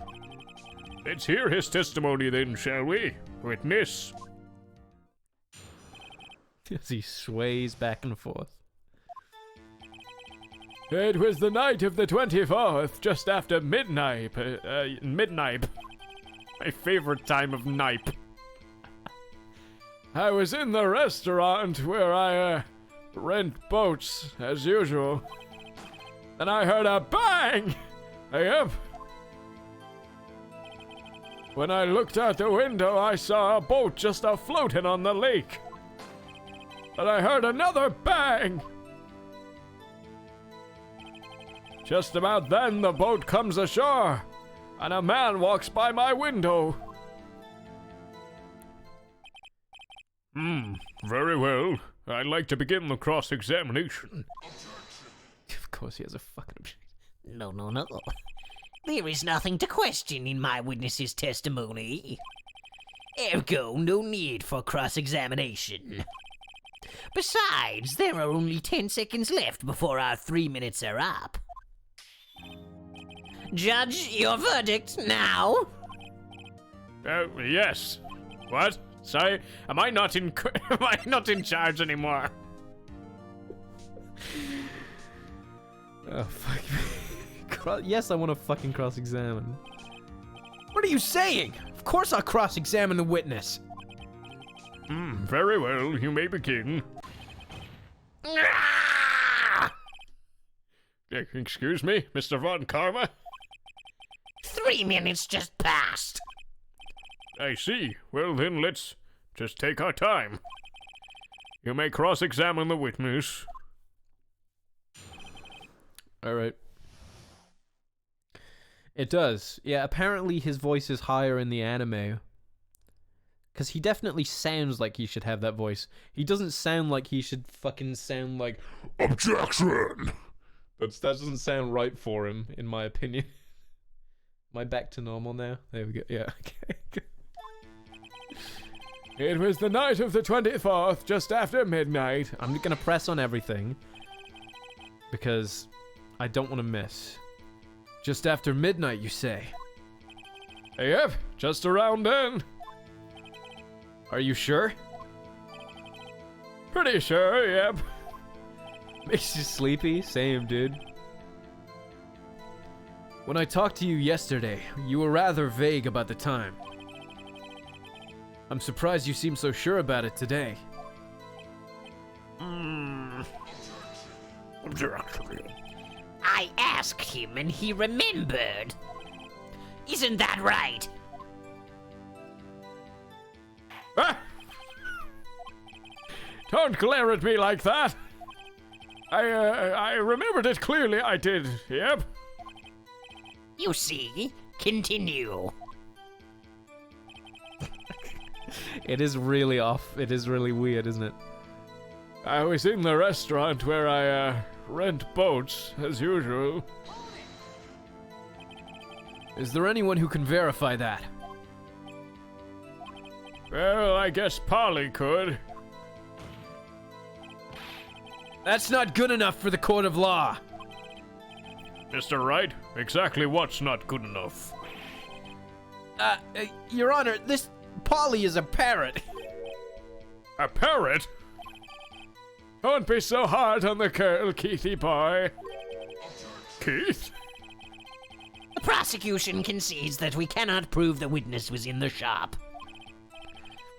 Speaker 3: Let's hear his testimony then, shall we? Witness.
Speaker 2: As he sways back and forth.
Speaker 3: It was the night of the 24th, just after midnight. Midnight. My favorite time of night. I was in the restaurant where I rent boats, as usual. And I heard a bang! Yep. When I looked out the window, I saw a boat just a-floating on the lake. And I heard another bang! Just about then, the boat comes ashore, and a man walks by my window. Very well. I'd like to begin the cross-examination.
Speaker 2: Of course he has a fucking objection.
Speaker 4: No. There is nothing to question in my witness's testimony. Ergo, no need for cross-examination. Besides, there are only 10 seconds left before our 3 minutes are up. Judge, your verdict now.
Speaker 3: Yes. What? Sorry, am I not in charge anymore?
Speaker 2: Oh, fuck. Yes, I want to fucking cross-examine.
Speaker 6: What are you saying? Of course I'll cross-examine the witness.
Speaker 3: Very well, you may begin. Excuse me, Mr. Von Karma?
Speaker 4: 3 minutes just passed.
Speaker 3: I see. Well then, let's just take our time. You may cross-examine the witness.
Speaker 2: Alright. It does. Yeah, apparently his voice is higher in the anime. Because he definitely sounds like he should have that voice. He doesn't sound like he should fucking sound like
Speaker 7: Objection!
Speaker 2: that doesn't sound right for him, in my opinion. Am I back to normal now? There we go. Yeah, okay.
Speaker 3: It was the night of the 24th, just after midnight.
Speaker 2: I'm gonna press on everything. Because I don't want to miss. Just after midnight, you say?
Speaker 3: Yep, just around then.
Speaker 2: Are you sure?
Speaker 3: Pretty sure, yep.
Speaker 2: Makes you sleepy? Same, dude. When I talked to you yesterday, you were rather vague about the time. I'm surprised you seem so sure about it today.
Speaker 4: I asked him and he remembered. Isn't that right?
Speaker 3: Ah! Don't glare at me like that. I remembered it clearly, I did, yep.
Speaker 4: You see? Continue.
Speaker 2: It is really off. It is really weird, isn't it?
Speaker 3: I was in the restaurant where I, rent boats, as usual.
Speaker 2: Is there anyone who can verify that?
Speaker 3: Well, I guess Polly could.
Speaker 2: That's not good enough for the court of law.
Speaker 3: Mr. Wright, exactly what's not good enough?
Speaker 6: Your Honor, this Polly is a parrot.
Speaker 3: A parrot? Don't be so hard on the girl, Keithy boy. Keith?
Speaker 4: The prosecution concedes that we cannot prove the witness was in the shop.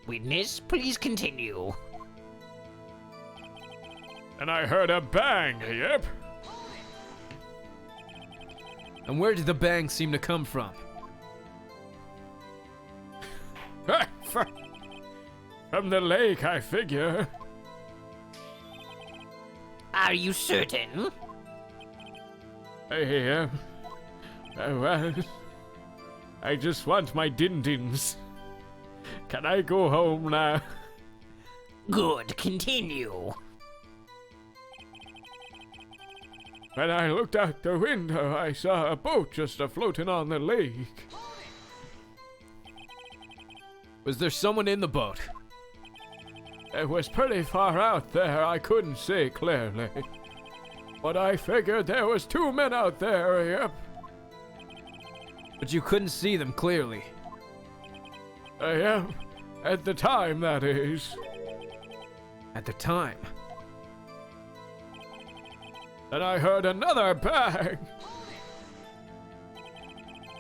Speaker 4: Witness, please continue.
Speaker 3: And I heard a bang, yep.
Speaker 2: And where did the bang seem to come from?
Speaker 3: From the lake, I figure.
Speaker 4: Are you certain?
Speaker 3: I was. I just want my din-dins. Can I go home now?
Speaker 4: Good, continue.
Speaker 3: When I looked out the window, I saw a boat just a-floating on the lake.
Speaker 2: Was there someone in the boat?
Speaker 3: It was pretty far out there, I couldn't see clearly. But I figured there was 2 men out there, yep.
Speaker 2: But you couldn't see them clearly.
Speaker 3: Yep. At the time, that is.
Speaker 2: At the time.
Speaker 3: Then I heard another bang.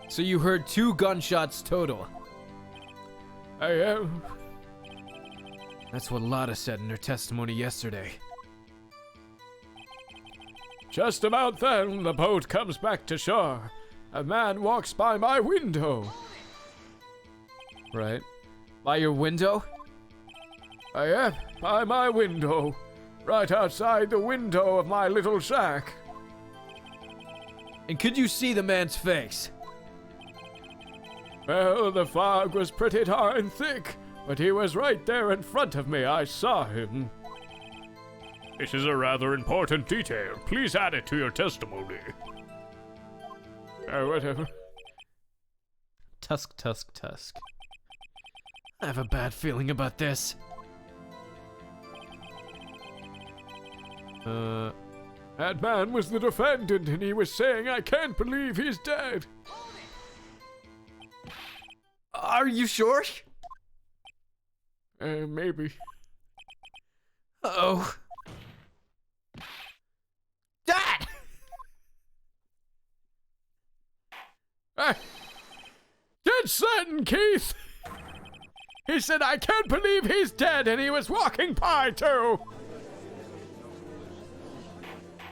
Speaker 2: So you heard 2 gunshots total.
Speaker 3: Yep.
Speaker 2: That's what Lotta said in her testimony yesterday.
Speaker 3: Just about then, the boat comes back to shore. A man walks by my window.
Speaker 2: Right. By your window?
Speaker 3: Yep, by my window. Right outside the window of my little shack.
Speaker 2: And could you see the man's face?
Speaker 3: Well, the fog was pretty darn thick, but he was right there in front of me. I saw him. This is a rather important detail. Please add it to your testimony. Whatever.
Speaker 2: Tusk, tusk, tusk. I have a bad feeling about this.
Speaker 3: That man was the defendant, and he was saying, I can't believe he's dead.
Speaker 6: Are you sure?
Speaker 3: Maybe.
Speaker 6: Uh-oh. Dad!
Speaker 3: Dead certain, Keith! He said, I can't believe he's dead, and he was walking by, too!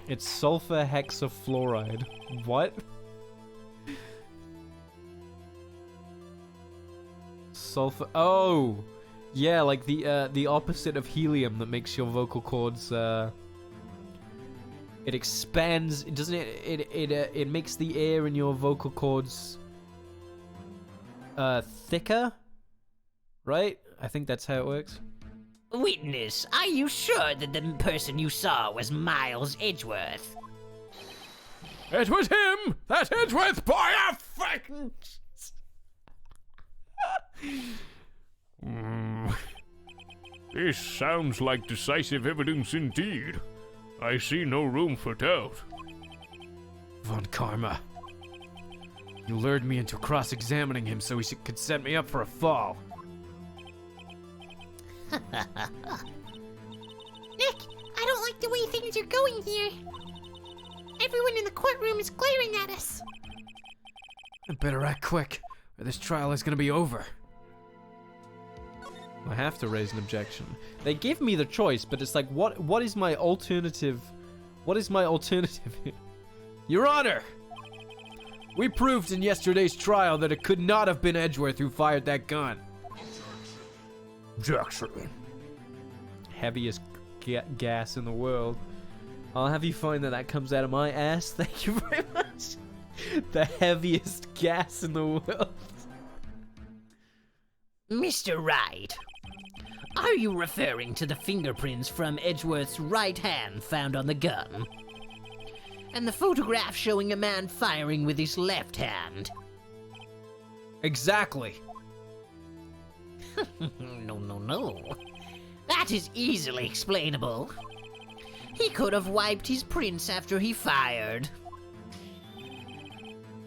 Speaker 2: It's sulfur hexafluoride. What? Sulfur. Oh, yeah, like the opposite of helium that makes your vocal cords. It expands. Doesn't it? It makes the air in your vocal cords thicker, right? I think that's how it works.
Speaker 4: Witness, are you sure that the person you saw was Miles Edgeworth?
Speaker 3: It was him! That Edgeworth boy! I fucking... This sounds like decisive evidence indeed. I see no room for doubt.
Speaker 2: Von Karma. You lured me into cross-examining him so he could set me up for a fall.
Speaker 5: Nick, I don't like the way things are going here. Everyone in the courtroom is glaring at us.
Speaker 2: I better act quick, or this trial is gonna be over. I have to raise an objection. They give me the choice, but it's like, what is my alternative? What is my alternative here? Your Honor! We proved in yesterday's trial that it could not have been Edgeworth who fired that gun.
Speaker 3: Jackson.
Speaker 2: Heaviest gas in the world. I'll have you find that comes out of my ass. Thank you very much. The heaviest gas in the world.
Speaker 4: Mr. Wright, are you referring to the fingerprints from Edgeworth's right hand found on the gun? And the photograph showing a man firing with his left hand?
Speaker 2: Exactly.
Speaker 4: No. That is easily explainable. He could have wiped his prints after he fired.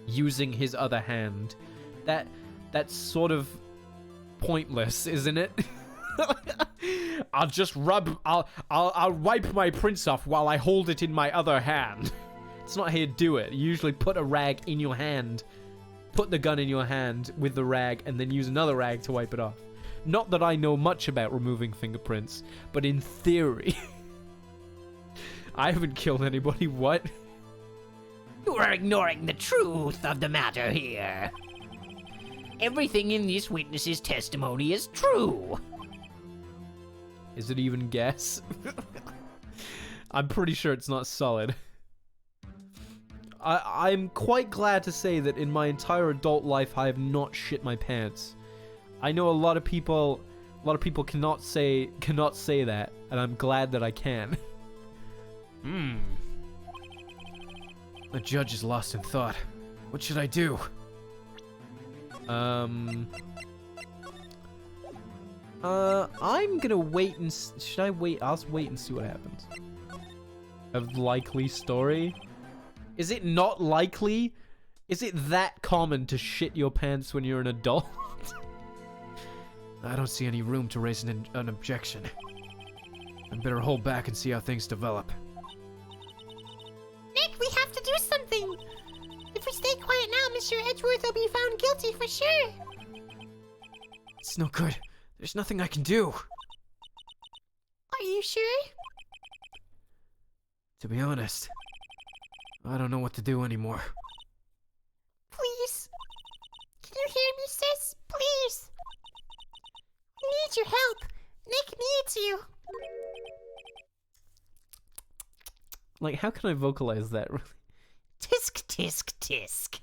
Speaker 2: Using his other hand. That's sort of pointless, isn't it? I'll just I'll wipe my prints off while I hold it in my other hand. It's not how you do it. You usually put a rag in your hand, put the gun in your hand with the rag, and then use another rag to wipe it off. Not that I know much about removing fingerprints, but in theory. I haven't killed anybody, what?
Speaker 4: You are ignoring the truth of the matter here. Everything in this witness's testimony is true.
Speaker 2: Is it even guess? I'm pretty sure it's not solid. I'm quite glad to say that in my entire adult life I have not shit my pants. I know a lot of people cannot say that, and I'm glad that I can. The judge is lost in thought. What should I do? I'm gonna wait and should I wait? I'll wait and see what happens. A likely story? Is it not likely? Is it that common to shit your pants when you're an adult? I don't see any room to raise an objection. I better hold back and see how things develop.
Speaker 5: Nick, we have to do something. If we stay quiet now, Mr. Edgeworth will be found guilty for sure.
Speaker 2: It's no good. There's nothing I can do.
Speaker 5: Are you sure?
Speaker 2: To be honest, I don't know what to do anymore.
Speaker 5: Please. Can you hear me, sis? Please. We need your help. Nick needs you.
Speaker 2: Like, how can I vocalize that?
Speaker 4: Tisk, tisk, tisk.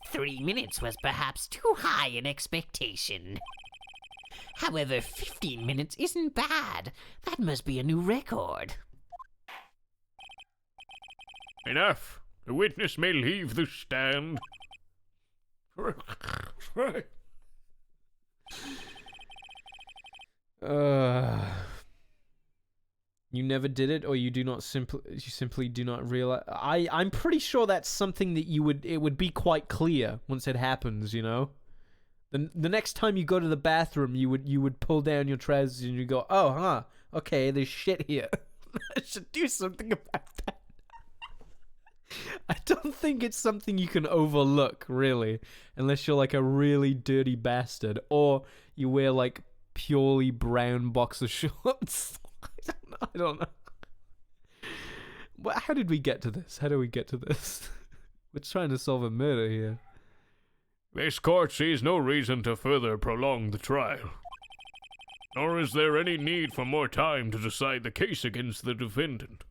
Speaker 4: 3 minutes was perhaps too high an expectation. However, 15 minutes isn't bad. That must be a new record.
Speaker 3: Enough. The witness may leave the stand.
Speaker 2: You never did it, or you simply do not realize. I'm pretty sure that's something that it would be quite clear once it happens, you know? The next time you go to the bathroom, you would pull down your trousers and you go, oh, huh, okay, there's shit here. I should do something about that. I don't think it's something you can overlook, really, unless you're like a really dirty bastard, or you wear like purely brown boxer shorts. I don't know. How did we get to this? We're trying to solve a murder here.
Speaker 3: This court sees no reason to further prolong the trial. Nor is there any need for more time to decide the case against the defendant.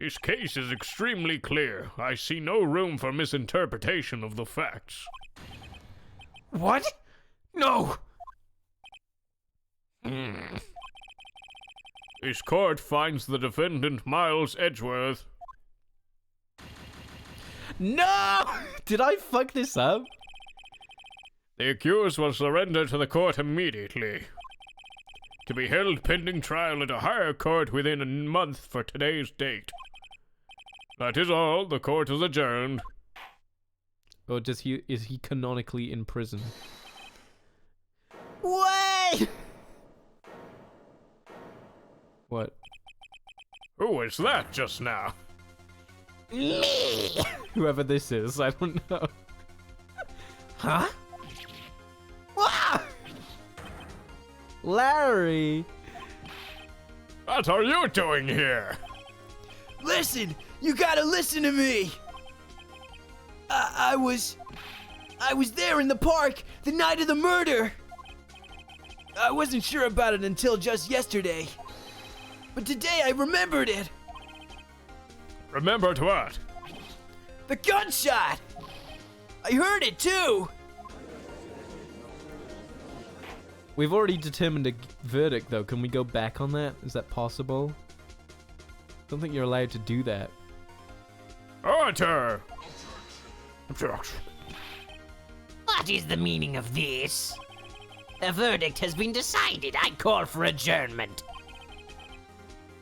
Speaker 3: This case is extremely clear. I see no room for misinterpretation of the facts.
Speaker 2: What? No!
Speaker 3: This court finds the defendant Miles Edgeworth.
Speaker 2: No! Did I fuck this up?
Speaker 3: The accused will surrender to the court immediately. To be held pending trial at a higher court within a month for today's date. That is all. The court is adjourned.
Speaker 2: Or is he canonically in prison?
Speaker 6: Wait!
Speaker 2: What?
Speaker 3: Who was that just now?
Speaker 2: Whoever this is, I don't know.
Speaker 6: Huh? Ah!
Speaker 2: Larry!
Speaker 3: What are you doing here?
Speaker 6: Listen! You gotta listen to me! I was there in the park the night of the murder! I wasn't sure about it until just yesterday. But today I remembered it!
Speaker 3: Remembered what?
Speaker 6: The gunshot! I heard it too!
Speaker 2: We've already determined a verdict, though. Can we go back on that? Is that possible? I don't think you're allowed to do that.
Speaker 3: Order!
Speaker 4: What is the meaning of this? The verdict has been decided. I call for adjournment.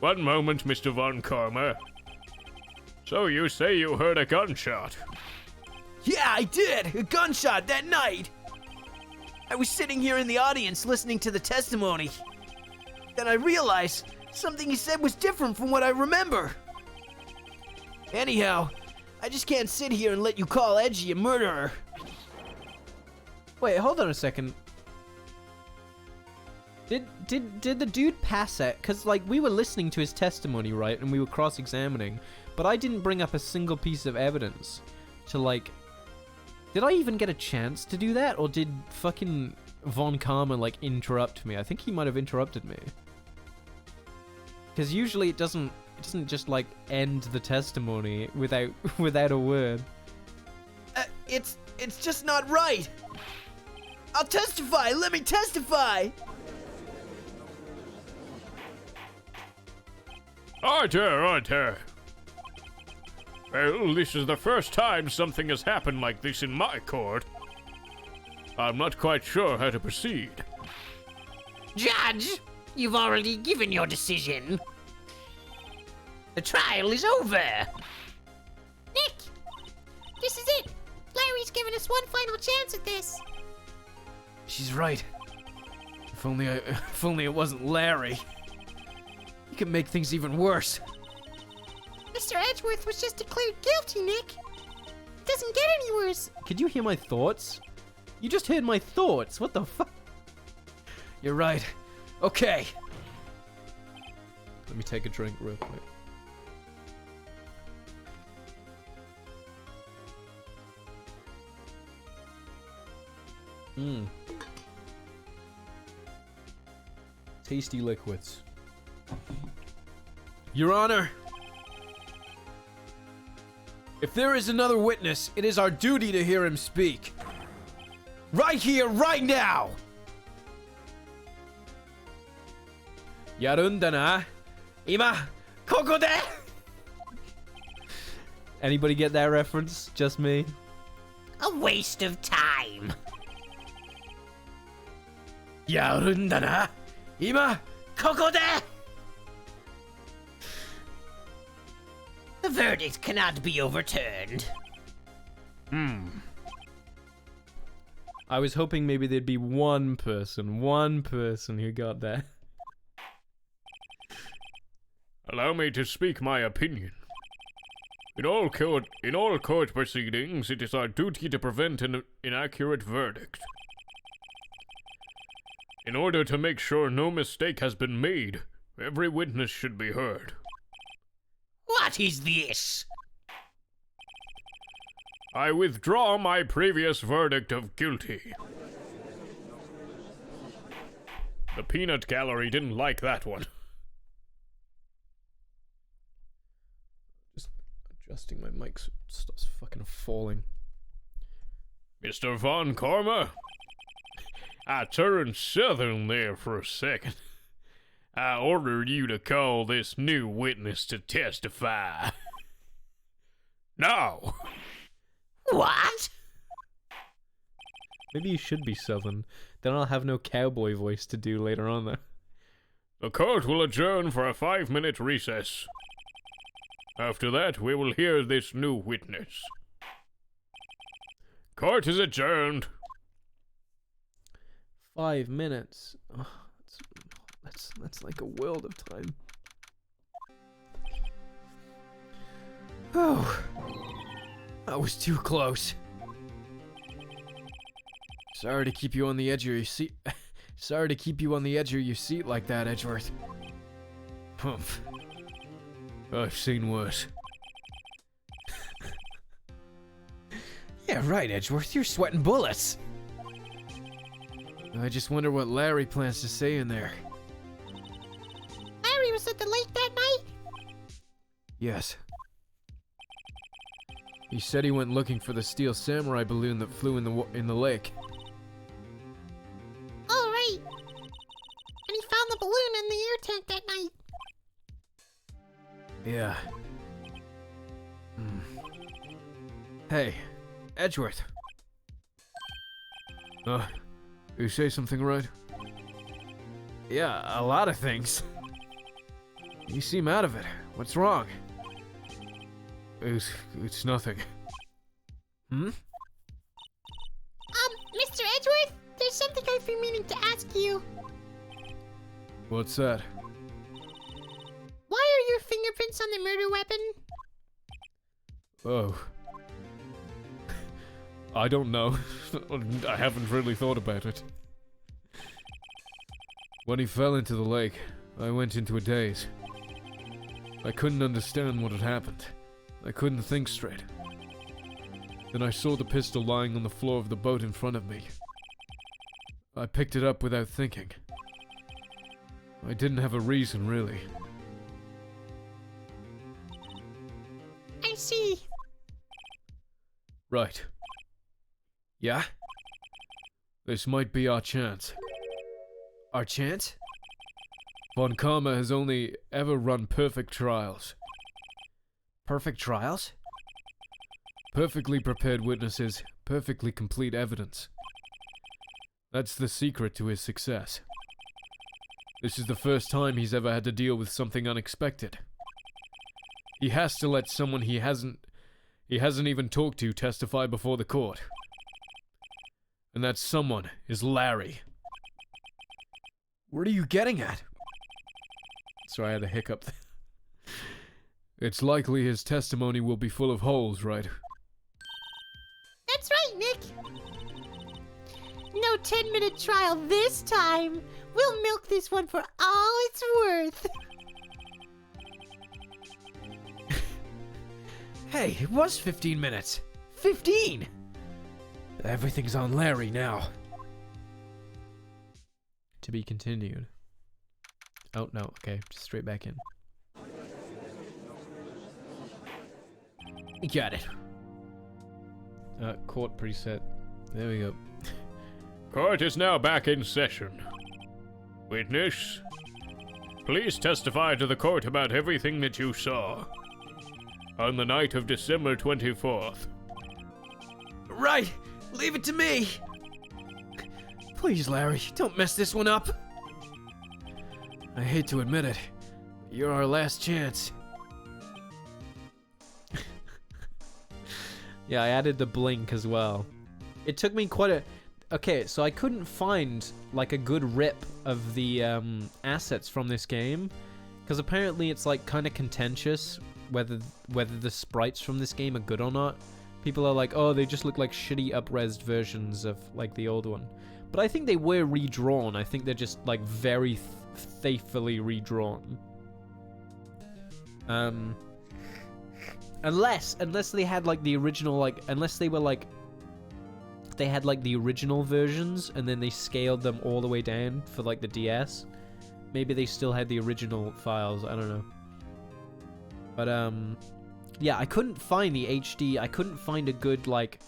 Speaker 3: One moment, Mr. Von Karma. So you say you heard a gunshot?
Speaker 6: Yeah, I did! A gunshot that night! I was sitting here in the audience listening to the testimony. Then I realized something he said was different from what I remember. Anyhow, I just can't sit here and let you call Edgy a murderer.
Speaker 2: Wait, hold on a second. Did the dude pass it? Because, like, we were listening to his testimony, right? And we were cross-examining. But I didn't bring up a single piece of evidence to, like... Did I even get a chance to do that? Or did fucking Von Karma, like, interrupt me? I think he might have interrupted me. Because usually it doesn't just, like, end the testimony without without a word.
Speaker 6: It's just not right. I'll testify! Let me testify!
Speaker 3: Order! Well, this is the first time something has happened like this in my court. I'm not quite sure how to proceed.
Speaker 4: Judge, you've already given your decision. The trial is over.
Speaker 5: Nick! This is it! Larry's given us one final chance at this.
Speaker 6: She's right. If only it wasn't Larry. He could make things even worse.
Speaker 5: Mr. Edgeworth was just declared guilty, Nick. It doesn't get any worse.
Speaker 2: Could you hear my thoughts? You just heard my thoughts. What the fuck?
Speaker 6: You're right. Okay.
Speaker 2: Let me take a drink real quick. Tasty liquids.
Speaker 6: Your Honor, if there is another witness, it is our duty to hear him speak. Right here, right now!
Speaker 2: Yarunda na.
Speaker 6: Ima, koko de!
Speaker 2: Anybody get that reference? Just me?
Speaker 4: A waste of time.
Speaker 6: Yarunda na. Ima, koko de!
Speaker 4: The verdict cannot be overturned.
Speaker 2: I was hoping maybe there'd be one person who got that.
Speaker 3: Allow me to speak my opinion. In all court proceedings, it is our duty to prevent an inaccurate verdict. In order to make sure no mistake has been made, every witness should be heard.
Speaker 4: What is this?
Speaker 3: I withdraw my previous verdict of guilty. The peanut gallery didn't like that one.
Speaker 2: Just adjusting my mic so it stops fucking falling.
Speaker 3: Mr. Von Karma? I turned southern there for a second. I order you to call this new witness to testify. No!
Speaker 4: What?
Speaker 2: Maybe you should be Southern. Then I'll have no cowboy voice to do later on, though.
Speaker 3: The court will adjourn for a 5-minute recess. After that, we will hear this new witness. Court is adjourned.
Speaker 2: 5 minutes. Oh, that's like a world of time.
Speaker 6: Oh, that was too close. Sorry to keep you on the edge of your seat. Sorry to keep you on the edge of your seat like that, Edgeworth. Humph. I've seen worse. Yeah, right, Edgeworth. You're sweating bullets. I just wonder what Larry plans to say in there.
Speaker 5: Larry was at the lake that night?
Speaker 6: Yes. He said he went looking for the steel samurai balloon that flew in the lake.
Speaker 5: Oh, right. And he found the balloon in the air tank that night.
Speaker 6: Yeah. Hey, Edgeworth. You say something right? Yeah, a lot of things. You seem out of it. What's wrong? It's nothing.
Speaker 5: Mr. Edgeworth, there's something I've been meaning to ask you.
Speaker 6: What's that?
Speaker 5: Why are your fingerprints on the murder weapon?
Speaker 3: Oh. I don't know. I haven't really thought about it.
Speaker 6: When he fell into the lake, I went into a daze. I couldn't understand what had happened. I couldn't think straight. Then I saw the pistol lying on the floor of the boat in front of me. I picked it up without thinking. I didn't have a reason, really.
Speaker 5: I see.
Speaker 6: Right. Yeah? This might be our chance. Our chance? Von Karma has only ever run perfect trials. Perfect trials? Perfectly prepared witnesses, perfectly complete evidence. That's the secret to his success. This is the first time he's ever had to deal with something unexpected. He has to let someone he hasn't even talked to testify before the court. And that someone is Larry. What are you getting at? Sorry, I had a hiccup. It's likely his testimony will be full of holes, right?
Speaker 5: That's right, Nick. No 10-minute trial this time. We'll milk this one for all it's worth.
Speaker 6: Hey, it was 15 minutes. 15! Everything's on Larry now.
Speaker 2: To be continued. Oh, no. Okay, just straight back in.
Speaker 6: You got it.
Speaker 2: Court preset. There we go.
Speaker 3: Court is now back in session. Witness, please testify to the court about everything that you saw on the night of December 24th.
Speaker 6: Right! Leave it to me! Please, Larry, don't mess this one up. I hate to admit it, but you're our last chance.
Speaker 2: Yeah, I added the blink as well. It took me quite a... Okay, so I couldn't find, like, a good rip of the assets from this game. Because apparently it's, like, kind of contentious whether the sprites from this game are good or not. People are like, oh, they just look like shitty up-resed versions of, like, the old one. But I think they were redrawn. I think they're just, like, very faithfully redrawn. Unless they had, like, the original, like, unless they were, like, they had, like, the original versions, and then they scaled them all the way down for, like, the DS. Maybe they still had the original files, I don't know. But, yeah, I couldn't find the HD, I couldn't find a good, like,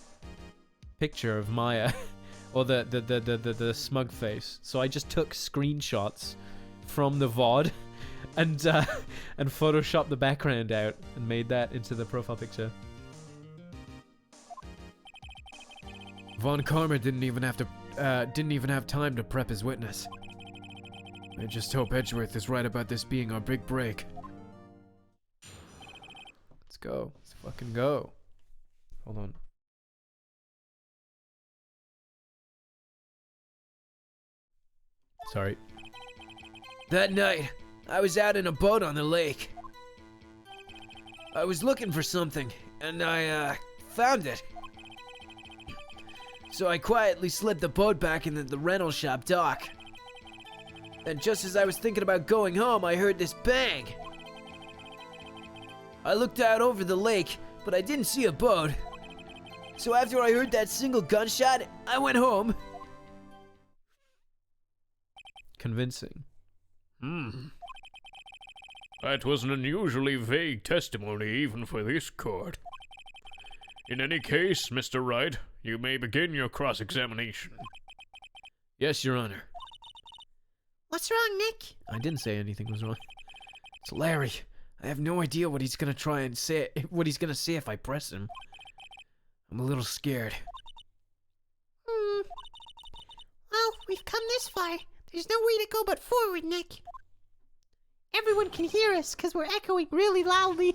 Speaker 2: picture of Maya, or the smug face, so I just took screenshots from the VOD and photoshopped the background out and made that into the profile picture.
Speaker 3: Von Karma didn't even have time to prep his witness. I just hope Edgeworth is right about this being our big break.
Speaker 2: Let's go. Let's fucking go. Hold on. Sorry.
Speaker 6: That night, I was out in a boat on the lake. I was looking for something, and I found it. So I quietly slipped the boat back into the rental shop dock. And just as I was thinking about going home, I heard this bang. I looked out over the lake, but I didn't see a boat. So after I heard that single gunshot, I went home.
Speaker 2: Convincing.
Speaker 3: That was an unusually vague testimony even for this court. In any case, Mr. Wright, you may begin your cross-examination.
Speaker 6: Yes, Your Honor.
Speaker 5: What's wrong, Nick?
Speaker 2: I didn't say anything was wrong.
Speaker 6: It's Larry. I have no idea what he's gonna try and say, what he's gonna say if I press him. I'm a little scared.
Speaker 5: Well, we've come this far. There's no way to go but forward, Nick. Everyone can hear us because we're echoing really loudly.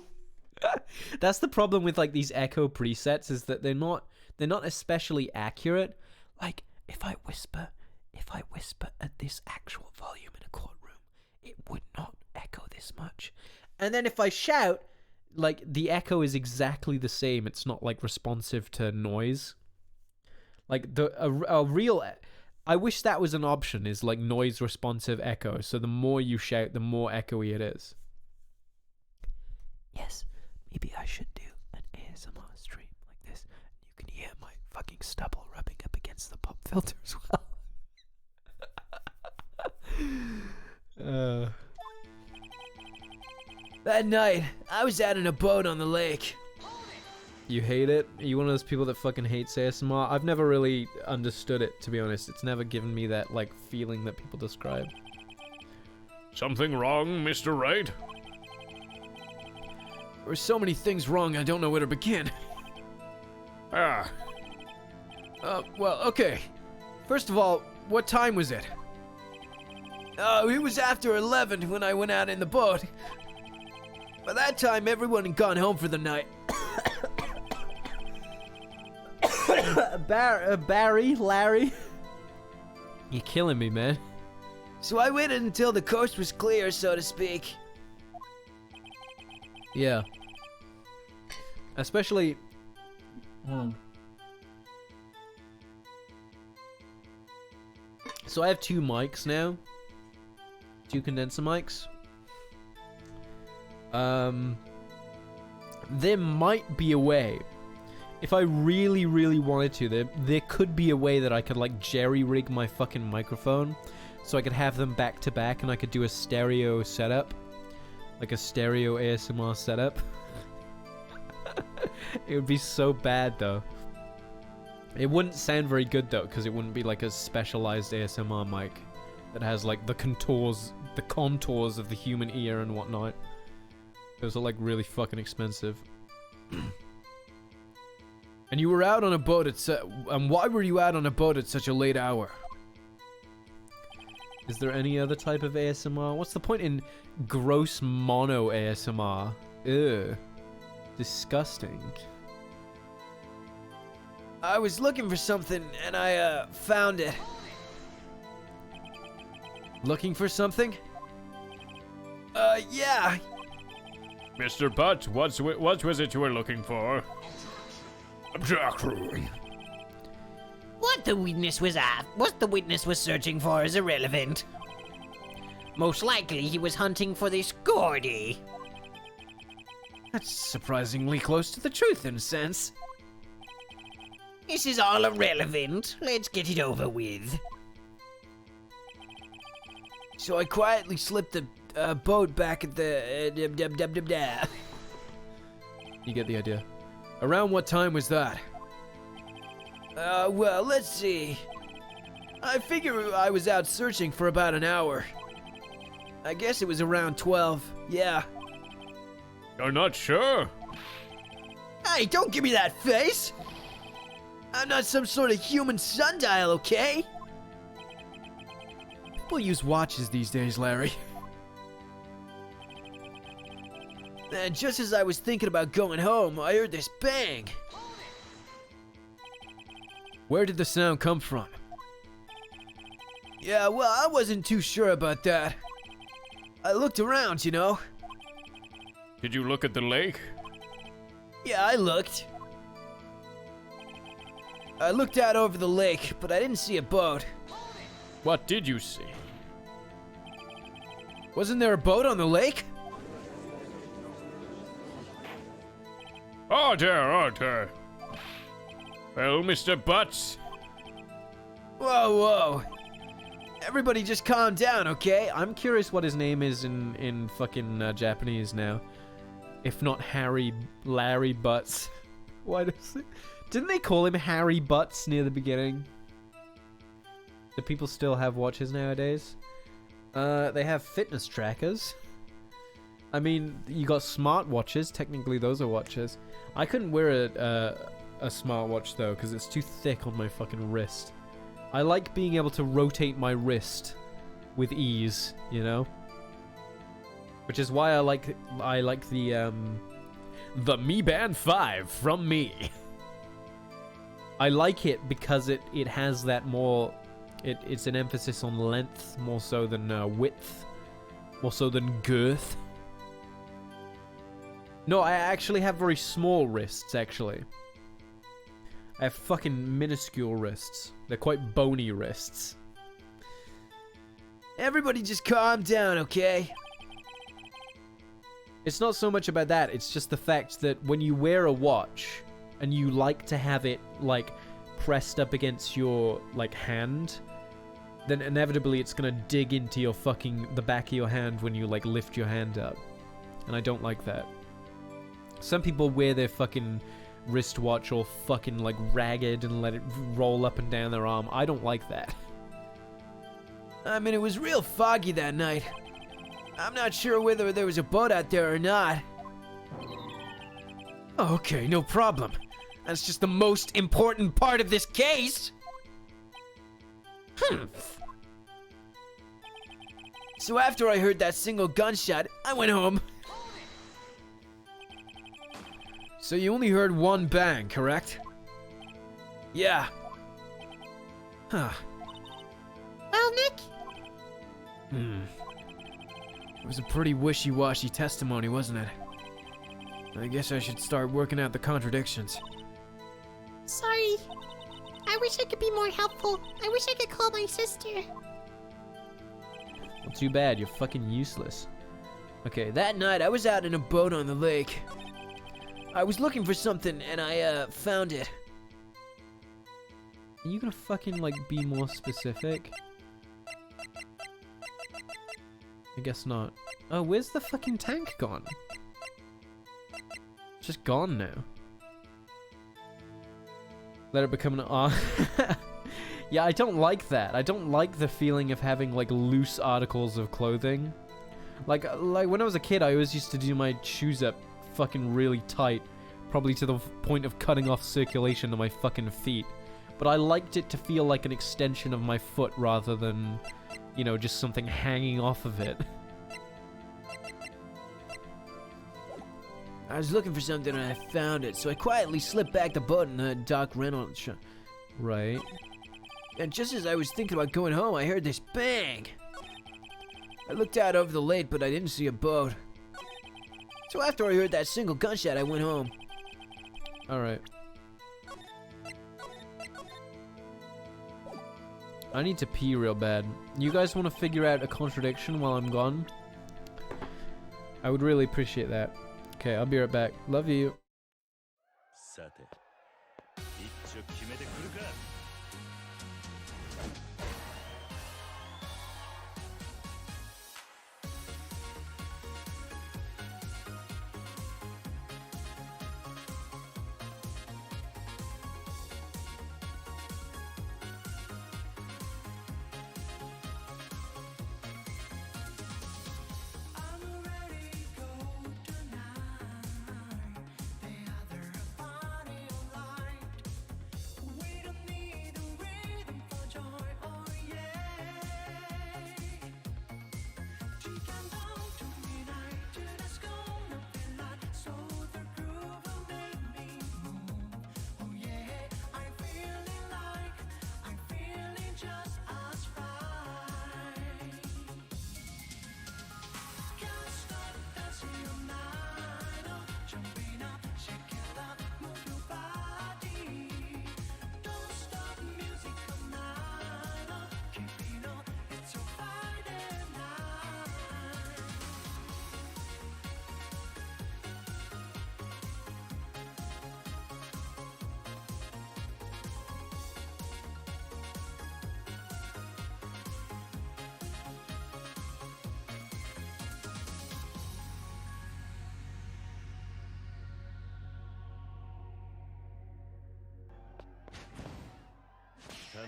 Speaker 2: That's the problem with like these echo presets, is that they're not especially accurate. Like if I whisper at this actual volume in a courtroom, it would not echo this much. And then if I shout, like the echo is exactly the same. It's not like responsive to noise. Like a real, I wish that was an option, is like noise responsive echo. So the more you shout, the more echoey it is. Yes, maybe I should do an ASMR stream like this. You can hear my fucking stubble rubbing up against the pop filter as well.
Speaker 6: That night, I was out in a boat on the lake.
Speaker 2: You hate it? Are you one of those people that fucking hates ASMR? I've never really understood it, to be honest. It's never given me that, like, feeling that people describe.
Speaker 3: Something wrong, Mr. Wright?
Speaker 6: There were so many things wrong, I don't know where to begin.
Speaker 3: Ah.
Speaker 6: Well, okay. First of all, what time was it? It was after 11 when I went out in the boat. By that time, everyone had gone home for the night.
Speaker 2: Larry? You're killing me, man.
Speaker 6: So I waited until the coast was clear, so to speak.
Speaker 2: Yeah. Especially... So I have two mics now. Two condenser mics. There might be a way. If I really, really wanted to, there could be a way that I could, like, jerry-rig my fucking microphone so I could have them back to back and I could do a stereo setup. Like a stereo ASMR setup. It would be so bad, though. It wouldn't sound very good, though, because it wouldn't be like a specialized ASMR mic that has, like, the contours of the human ear and whatnot. Those are, like, really fucking expensive.
Speaker 6: And you were out on a boat at and why were you out on a boat at such a late hour?
Speaker 2: Is there any other type of ASMR? What's the point in gross mono ASMR? Ugh. Disgusting.
Speaker 6: I was looking for something and I found it. Looking for something? Yeah.
Speaker 3: Mr. Butt, what was it you were looking for? Objection.
Speaker 4: What the witness was searching for is irrelevant. Most likely he was hunting for this Gordy.
Speaker 6: That's surprisingly close to the truth in a sense.
Speaker 4: This is all irrelevant. Let's get it over with.
Speaker 6: So I quietly slipped the boat back at the...
Speaker 2: You get the idea.
Speaker 6: Around what time was that? Well, let's see. I figure I was out searching for about an hour. I guess it was around 12. Yeah.
Speaker 3: You're not sure?
Speaker 6: Hey, don't give me that face! I'm not some sort of human sundial, okay? People use watches these days, Larry. And just as I was thinking about going home, I heard this bang. Where did the sound come from? Yeah, well, I wasn't too sure about that. I looked around, you know.
Speaker 3: Did you look at the lake?
Speaker 6: Yeah, I looked. I looked out over the lake, but I didn't see a boat.
Speaker 3: What did you see?
Speaker 6: Wasn't there a boat on the lake?
Speaker 3: Order, order. Well, Mr. Butts,
Speaker 6: Whoa, whoa. Everybody just calm down, okay?
Speaker 2: I'm curious what his name is in fucking Japanese now. If not Larry Butts. Why does it... Didn't they call him Harry Butts near the beginning? Do people still have watches nowadays? They have fitness trackers. I mean, you got smart watches. Technically, those are watches. I couldn't wear a smartwatch though, because it's too thick on my fucking wrist. I like being able to rotate my wrist with ease, you know? Which is why I like the Mi Band 5 from me. I like it because it has that more... It's an emphasis on length more so than width. More so than girth. No, I actually have very small wrists, actually. I have fucking minuscule wrists. They're quite bony wrists.
Speaker 6: Everybody just calm down, okay?
Speaker 2: It's not so much about that, it's just the fact that when you wear a watch, and you like to have it, like, pressed up against your, like, hand, then inevitably it's gonna dig into your the back of your hand when you, like, lift your hand up. And I don't like that. Some people wear their fucking wristwatch all fucking, like, ragged and let it roll up and down their arm. I don't like that.
Speaker 6: I mean, it was real foggy that night. I'm not sure whether there was a boat out there or not.
Speaker 2: Okay, no problem. That's just the most important part of this case.
Speaker 6: So after I heard that single gunshot, I went home.
Speaker 2: So you only heard one bang, correct?
Speaker 6: Yeah.
Speaker 2: Huh.
Speaker 5: Well, Nick,
Speaker 2: It was a pretty wishy-washy testimony, wasn't it? I guess I should start working out the contradictions.
Speaker 5: sorry. I wish I could be more helpful. I wish I could call my sister.
Speaker 2: Well, too bad, you're fucking useless.
Speaker 6: Okay, that night I was out in a boat on the lake. I was looking for something and I found it.
Speaker 2: Are you gonna fucking, like, be more specific? I guess not. Oh, where's the fucking tank gone? It's just gone now. Let it become an Yeah, I don't like that. I don't like the feeling of having, like, loose articles of clothing. Like when I was a kid, I always used to do my shoes up fucking really tight. Probably to the point of cutting off circulation to my fucking feet. But I liked it to feel like an extension of my foot rather than, you know, just something hanging off of it.
Speaker 6: I was looking for something and I found it, so I quietly slipped back the boat in the dock rental shop.
Speaker 2: Right.
Speaker 6: And just as I was thinking about going home, I heard this bang. I looked out over the lake, but I didn't see a boat. So after I heard that single gunshot, I went home.
Speaker 2: Alright. I need to pee real bad. You guys want to figure out a contradiction while I'm gone? I would really appreciate that. Okay, I'll be right back. Love you.
Speaker 1: さて一丁決めてくるか。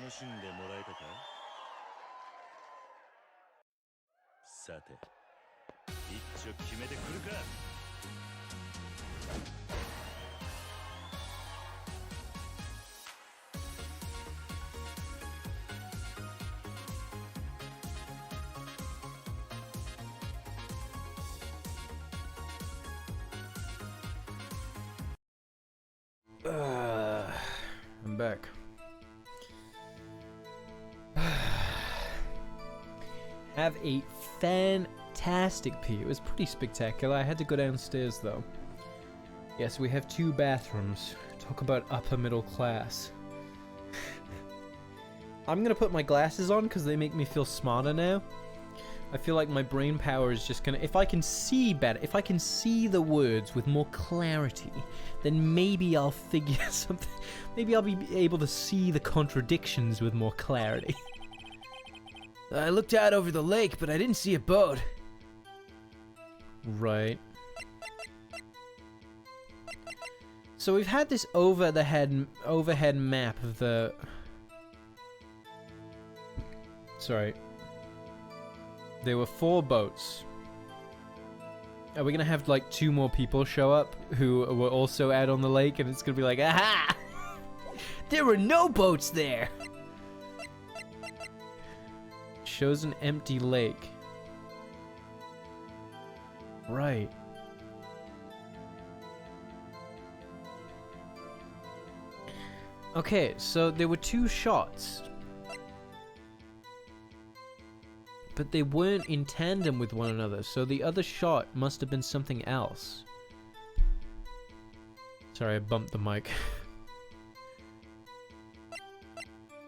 Speaker 1: 楽しんでもらえたか？さて、一丁決めてくるか。
Speaker 2: I'm back. Have a fantastic pee. It was pretty spectacular. I had to go downstairs though. Yes, we have 2 bathrooms. Talk about upper middle class. I'm gonna put my glasses on because they make me feel smarter now. I feel like my brain power is just gonna... If I can see better, if I can see the words with more clarity, then maybe I'll figure something... Maybe I'll be able to see the contradictions with more clarity.
Speaker 6: I looked out over the lake, but I didn't see a boat.
Speaker 2: Right. So we've had this overhead map of the... Sorry. There were 4 boats. Are we gonna have like 2 more people show up who were also out on the lake, and it's gonna be like, aha!
Speaker 6: There were no boats there!
Speaker 2: Shows an empty lake. Right. Okay, so there were 2 shots. But they weren't in tandem with one another, so the other shot must have been something else. Sorry, I bumped the mic.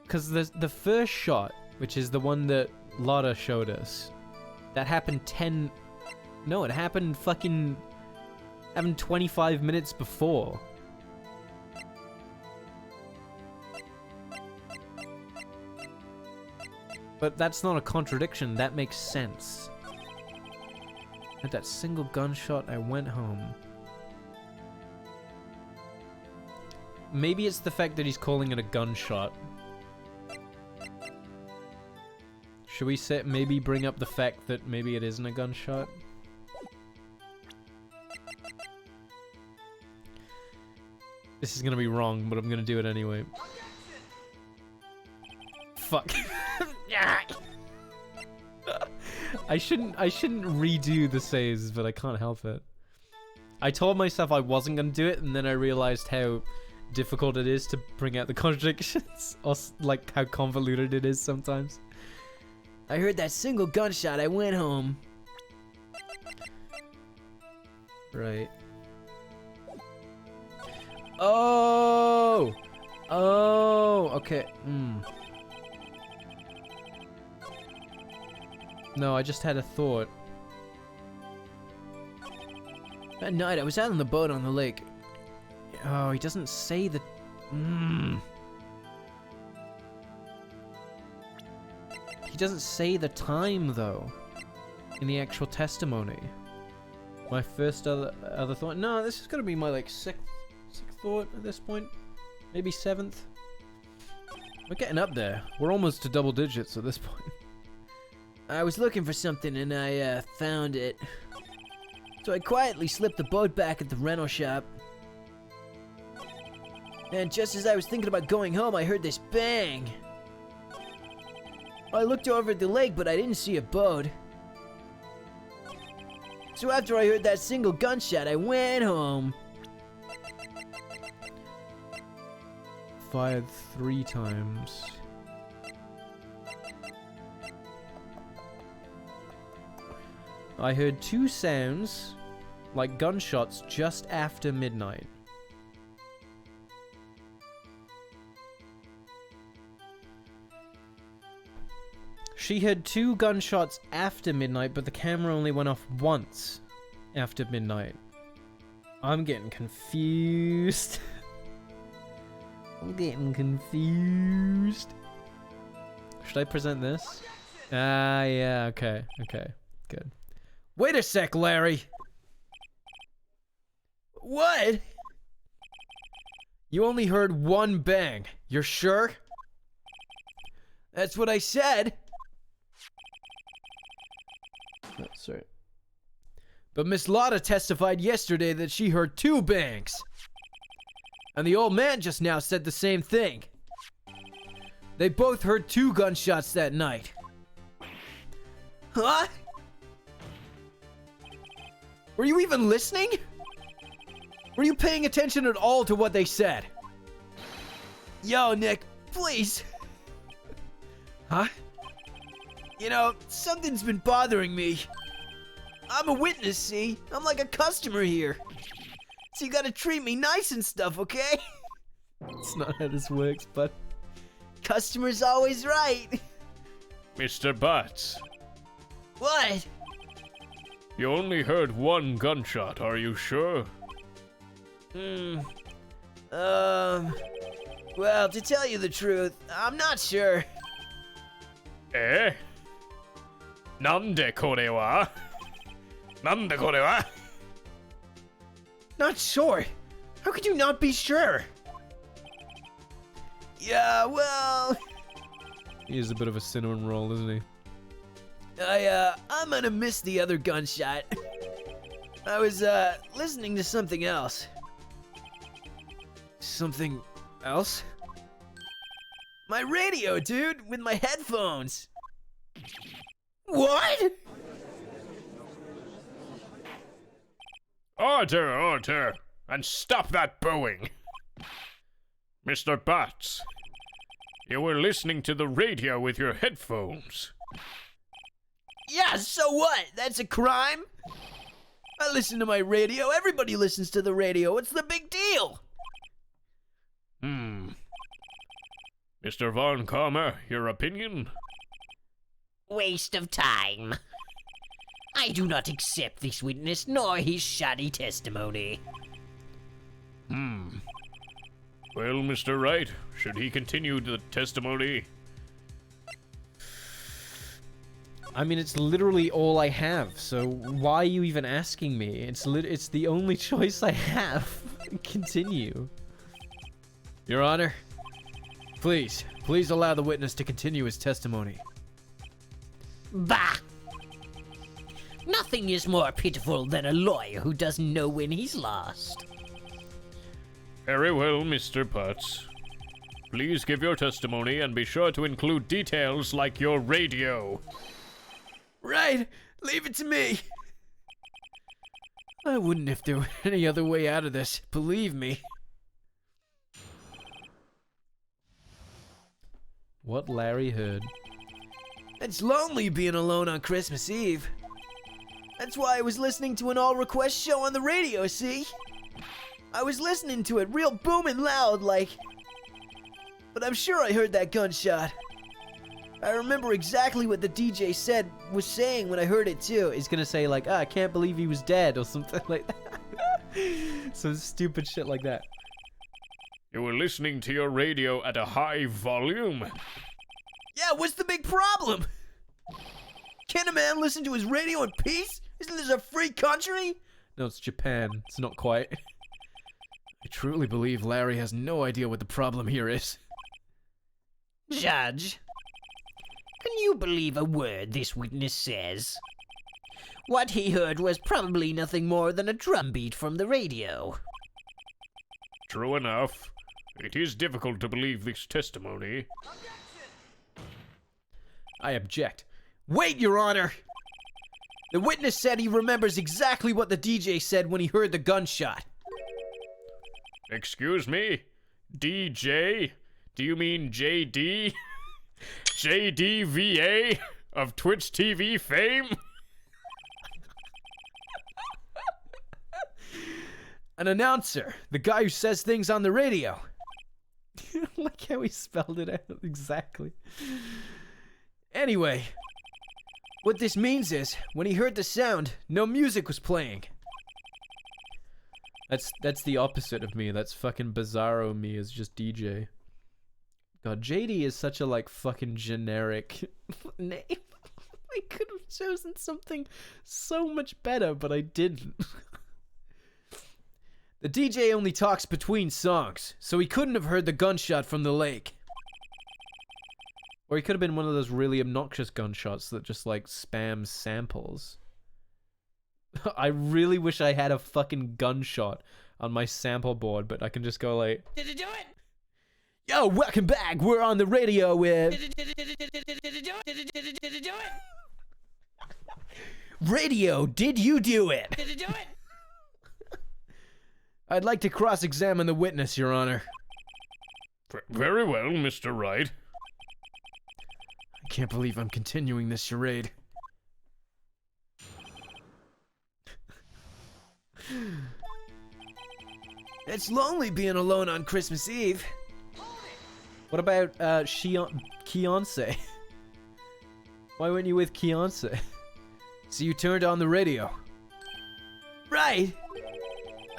Speaker 2: Because the first shot, which is the one that Lotta showed us, that happened No, it happened fucking... happened 25 minutes before. But that's not a contradiction, that makes sense. At that single gunshot, I went home. Maybe it's the fact that he's calling it a gunshot. Should we maybe bring up the fact that maybe it isn't a gunshot? This is gonna be wrong, but I'm gonna do it anyway. Fuck. I shouldn't redo the saves, but I can't help it. I told myself I wasn't gonna do it, and then I realized how difficult it is to bring out the contradictions, or like how convoluted it is sometimes.
Speaker 6: I heard that single gunshot, I went home.
Speaker 2: Right. Oh! Oh! Okay. No, I just had a thought.
Speaker 6: At night, I was out on the boat on the lake.
Speaker 2: Oh, he doesn't say the... He doesn't say the time, though, in the actual testimony. My first other thought... No, this is gonna be my, like, sixth thought at this point. Maybe 7th. We're getting up there. We're almost to double digits at this point.
Speaker 6: I was looking for something and I found it. So I quietly slipped the boat back at the rental shop. And just as I was thinking about going home, I heard this bang. I looked over at the lake, but I didn't see a boat. So after I heard that single gunshot, I went home.
Speaker 2: Fired 3 times. I heard 2 sounds, like gunshots, just after midnight. She heard 2 gunshots after midnight, but the camera only went off once after midnight. I'm getting confused. I'm getting confused. Should I present this? Ah, yeah, okay, good.
Speaker 6: Wait a sec, Larry. What?
Speaker 2: You only heard 1 bang. You're sure?
Speaker 6: That's what I said.
Speaker 2: Oh, sorry.
Speaker 6: But Miss Lotta testified yesterday that she heard 2 bangs. And the old man just now said the same thing. They both heard 2 gunshots that night. Huh? Were you even listening? Were you paying attention at all to what they said? Yo, Nick, please. Huh? You know, something's been bothering me. I'm a witness, see? I'm like a customer here. So you gotta treat me nice and stuff, okay?
Speaker 2: It's not how this works, but...
Speaker 6: Customer's always right.
Speaker 3: Mr. Butts,
Speaker 6: What?
Speaker 3: you only heard 1 gunshot, are you sure?
Speaker 6: Well, to tell you the truth, I'm not sure.
Speaker 3: Eh? Nande kore wa? Nande kore wa?
Speaker 6: Not sure? How could you not be sure? Yeah, well...
Speaker 2: He is a bit of a cinnamon roll, isn't he?
Speaker 6: I'm gonna miss the other gunshot. I was, listening to something else. Something else? My radio, dude, with my headphones. What?
Speaker 3: Order, and stop that booing. Mr. Butts, you were listening to the radio with your headphones.
Speaker 6: Yeah, so what? That's a crime? I listen to my radio. Everybody listens to the radio. What's the big deal?
Speaker 3: Mr. Von Karma, your opinion?
Speaker 4: Waste of time. I do not accept this witness nor his shoddy testimony.
Speaker 3: Well, Mr. Wright, should he continue the testimony?
Speaker 2: I mean, it's literally all I have, so why are you even asking me? It's the only choice I have. Continue.
Speaker 6: Your Honor, please allow the witness to continue his testimony.
Speaker 4: Bah! Nothing is more pitiful than a lawyer who doesn't know when he's lost.
Speaker 3: Very well, Mr. Butts. Please give your testimony and be sure to include details like your radio.
Speaker 6: Right, leave it to me. I wouldn't if there were any other way out of this, believe me.
Speaker 2: What Larry heard.
Speaker 6: It's lonely being alone on Christmas Eve. That's why I was listening to an all-request show on the radio, see? I was listening to it real booming loud, like... But I'm sure I heard that gunshot. I remember exactly what the DJ was saying when I heard it too.
Speaker 2: He's gonna say like, I can't believe he was dead or something like that. Some stupid shit like that.
Speaker 3: You were listening to your radio at a high volume.
Speaker 6: Yeah, what's the big problem? Can a man listen to his radio in peace? Isn't this a free country?
Speaker 2: No, it's Japan. It's not quite.
Speaker 6: I truly believe Larry has no idea what the problem here is.
Speaker 4: Judge, can you believe a word this witness says? What he heard was probably nothing more than a drumbeat from the radio.
Speaker 3: True enough. It is difficult to believe this testimony.
Speaker 6: I object. Wait, Your Honor! The witness said he remembers exactly what the DJ said when he heard the gunshot.
Speaker 3: Excuse me? DJ? Do you mean JD? JDVA of Twitch TV fame?
Speaker 6: An announcer, the guy who says things on the radio.
Speaker 2: Like how he spelled it out exactly.
Speaker 6: Anyway, what this means is, when he heard the sound, no music was playing.
Speaker 2: That's the opposite of me. That's fucking bizarro me is just DJ. God, JD is such a like fucking generic name. I could have chosen something so much better, but I didn't.
Speaker 6: The DJ only talks between songs, so he couldn't have heard the gunshot from the lake.
Speaker 2: Or he could have been one of those really obnoxious gunshots that just, like, spams samples. I really wish I had a fucking gunshot on my sample board, but I can just go like...
Speaker 6: Did you do it?
Speaker 2: Yo, welcome back! We're on the radio with...
Speaker 6: Did you do it?
Speaker 2: Radio, did you do it?
Speaker 6: Did you do it?
Speaker 2: I'd like to cross-examine the witness, Your Honor.
Speaker 3: Very well, Mr. Wright.
Speaker 2: I can't believe I'm continuing this charade.
Speaker 6: It's lonely being alone on Christmas Eve.
Speaker 2: What about, Keonce? Why weren't you with Keonce? So you turned on the radio.
Speaker 6: Right.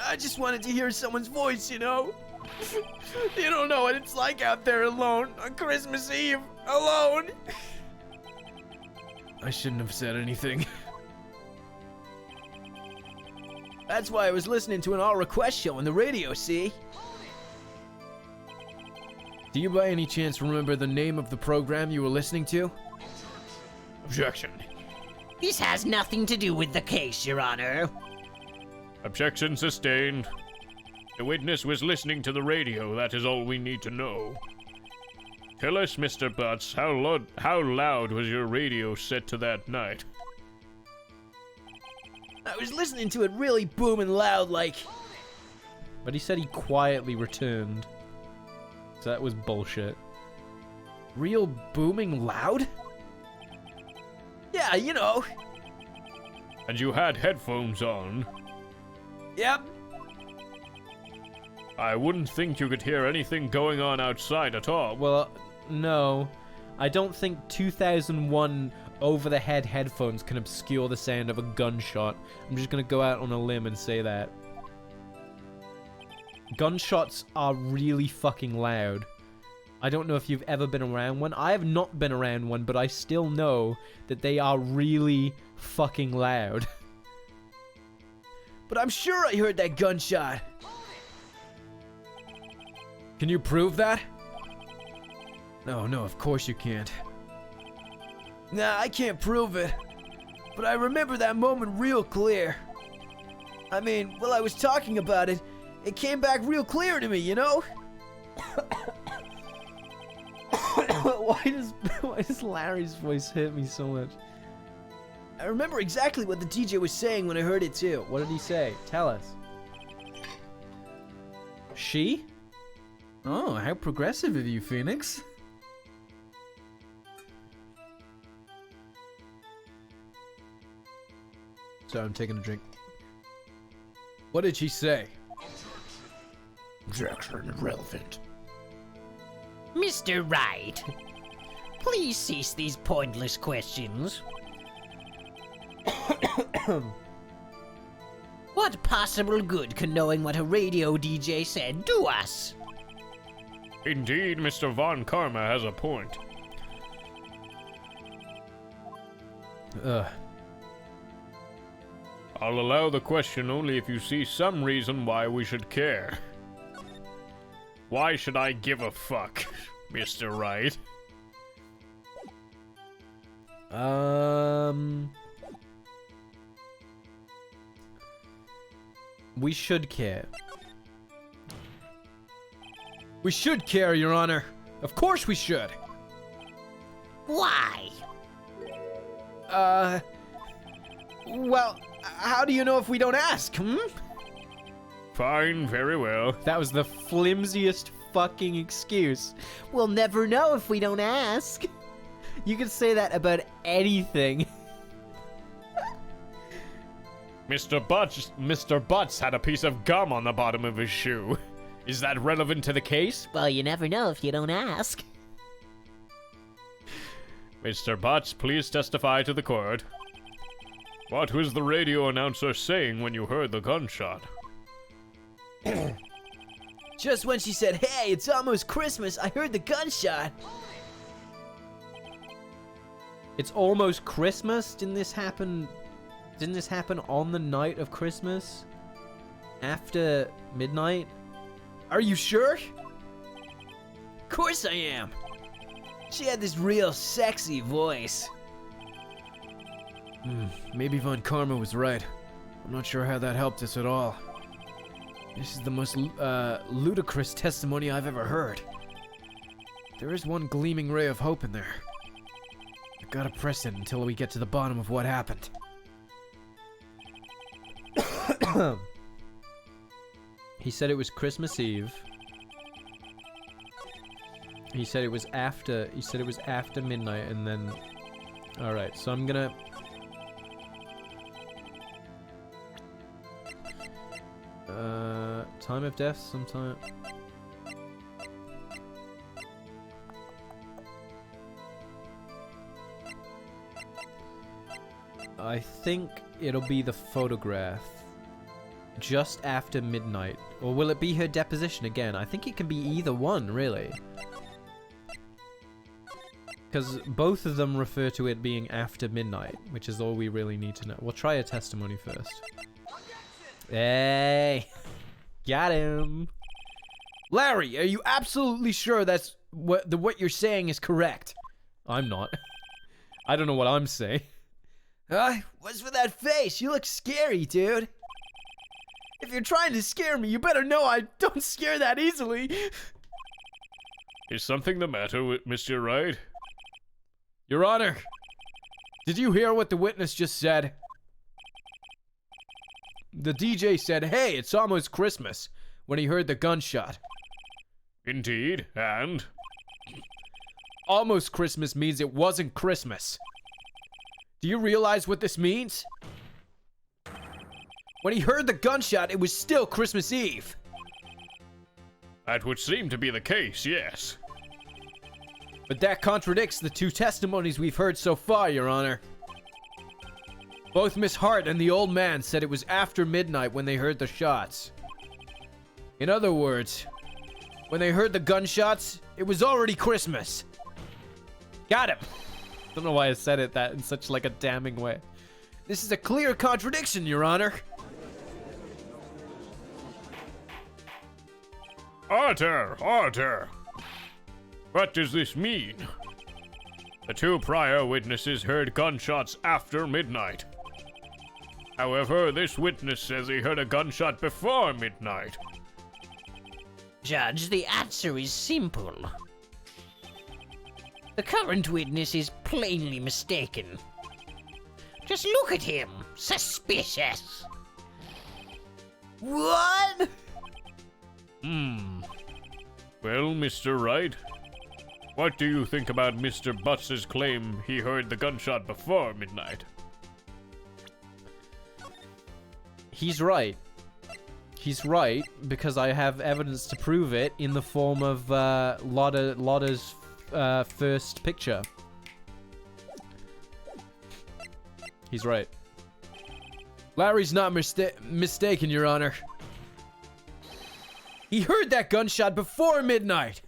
Speaker 6: I just wanted to hear someone's voice, you know? You don't know what it's like out there alone on Christmas Eve. Alone.
Speaker 2: I shouldn't have said anything.
Speaker 6: That's why I was listening to an all-request show on the radio, see?
Speaker 2: Do you by any chance remember the name of the program you were listening to?
Speaker 3: Objection.
Speaker 4: This has nothing to do with the case, Your Honor.
Speaker 3: Objection sustained. The witness was listening to the radio, that is all we need to know. Tell us, Mr. Butts, how loud was your radio set to that night?
Speaker 6: I was listening to it really booming loud like...
Speaker 2: But he said he quietly returned. So that was bullshit. Real booming loud?
Speaker 6: Yeah, you know.
Speaker 3: And you had headphones on.
Speaker 6: Yep.
Speaker 3: I wouldn't think you could hear anything going on outside at all.
Speaker 2: Well, no. I don't think 2001 over-the-head headphones can obscure the sound of a gunshot. I'm just gonna go out on a limb and say that. Gunshots are really fucking loud. I don't know if you've ever been around one. I have not been around one, but I still know that they are really fucking loud.
Speaker 6: But I'm sure I heard that gunshot.
Speaker 2: Can you prove that? No, of course you can't.
Speaker 6: Nah, I can't prove it. But I remember that moment real clear. I mean, while I was talking about it, it came back real clear to me, you know?
Speaker 2: Why does Larry's voice hit me so much?
Speaker 6: I remember exactly what the DJ was saying when I heard it too.
Speaker 2: What did he say? Tell us. She? Oh, how progressive of you, Phoenix. So I'm taking a drink. What did she say?
Speaker 3: Objection irrelevant.
Speaker 4: Mr. Wright, please cease these pointless questions. What possible good can knowing what a radio DJ said do us?
Speaker 3: Indeed, Mr. Von Karma has a point. I'll allow the question only if you see some reason why we should care. Why should I give a fuck, Mr. Wright?
Speaker 2: We should care. We should care, Your Honor. Of course we should.
Speaker 4: Why?
Speaker 6: Well, how do you know if we don't ask,
Speaker 3: Fine, very well.
Speaker 2: That was the flimsiest fucking excuse.
Speaker 4: We'll never know if we don't ask.
Speaker 2: You could say that about anything.
Speaker 3: Mr. Butts had a piece of gum on the bottom of his shoe. Is that relevant to the case?
Speaker 4: Well, you never know if you don't ask.
Speaker 3: Mr. Butts, please testify to the court. What was the radio announcer saying when you heard the gunshot?
Speaker 6: Just when she said, "Hey, it's almost Christmas," I heard the gunshot.
Speaker 2: It's almost Christmas. Didn't this happen on the night of Christmas? After midnight?
Speaker 6: Are you sure? Of course I am. She had this real sexy voice.
Speaker 3: Maybe Von Karma was right. I'm not sure how that helped us at all. This is the most ludicrous testimony I've ever heard. There is one gleaming ray of hope in there. I gotta press it until we get to the bottom of what happened.
Speaker 2: He said it was Christmas Eve. He said it was after midnight, and then... Alright, so I'm gonna... time of death sometime... I think it'll be the photograph. Just after midnight. Or will it be her deposition again? I think it can be either one, really. Because both of them refer to it being after midnight, which is all we really need to know. We'll try a testimony first. Hey! Got him!
Speaker 6: Larry, are you absolutely sure that's what you're saying is correct?
Speaker 2: I'm not. I don't know what I'm saying.
Speaker 6: What's with that face? You look scary, dude. If you're trying to scare me, you better know I don't scare that easily.
Speaker 3: Is something the matter with Mr. Wright?
Speaker 6: Your Honor, did you hear what the witness just said? The DJ said, "Hey, it's almost Christmas," when he heard the gunshot.
Speaker 3: Indeed, and?
Speaker 6: Almost Christmas means it wasn't Christmas. Do you realize what this means? When he heard the gunshot, it was still Christmas Eve.
Speaker 3: That would seem to be the case, yes.
Speaker 6: But that contradicts the two testimonies we've heard so far, Your Honor. Both Miss Hart and the old man said it was after midnight when they heard the shots. In other words, when they heard the gunshots, it was already Christmas. Got him.
Speaker 2: I don't know why I said it that in such like a damning way.
Speaker 6: This is a clear contradiction, Your Honor.
Speaker 3: Order! What does this mean? The two prior witnesses heard gunshots after midnight. However, this witness says he heard a gunshot before midnight.
Speaker 4: Judge, the answer is simple. The current witness is plainly mistaken. Just look at him. Suspicious.
Speaker 6: What?
Speaker 3: Well, Mr. Wright, what do you think about Mr. Butts' claim he heard the gunshot before midnight?
Speaker 2: He's right. He's right, because I have evidence to prove it in the form of Lotta's first picture. He's right.
Speaker 6: Larry's not mistaken, Your Honor. He heard that gunshot before midnight.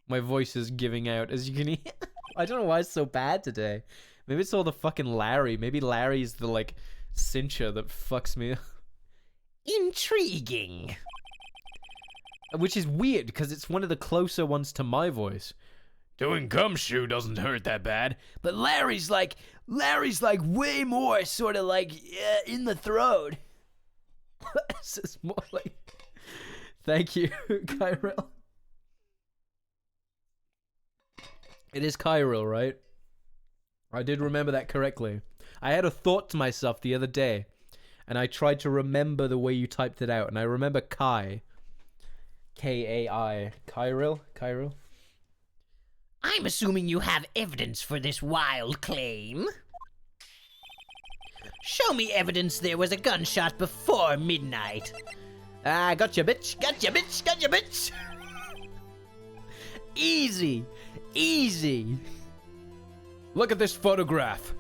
Speaker 2: My voice is giving out, as you can hear. I don't know why it's so bad today. Maybe it's all the fucking Larry. Maybe Larry's the, like, cincher that fucks me up.
Speaker 4: Intriguing.
Speaker 2: Which is weird, because it's one of the closer ones to my voice.
Speaker 6: Doing gumshoe doesn't hurt that bad, but Larry's like way more sort of like in the throat.
Speaker 2: This is more like... Thank you, Kyril. It is Kyril, right? I did remember that correctly. I had a thought to myself the other day, and I tried to remember the way you typed it out, and I remember Kai. K-A-I. Kyril? Kyril?
Speaker 4: I'm assuming you have evidence for this wild claim. Show me evidence there was a gunshot before midnight. Ah, gotcha, bitch. Gotcha, bitch. Gotcha, bitch.
Speaker 6: Easy. Easy. Look at this photograph.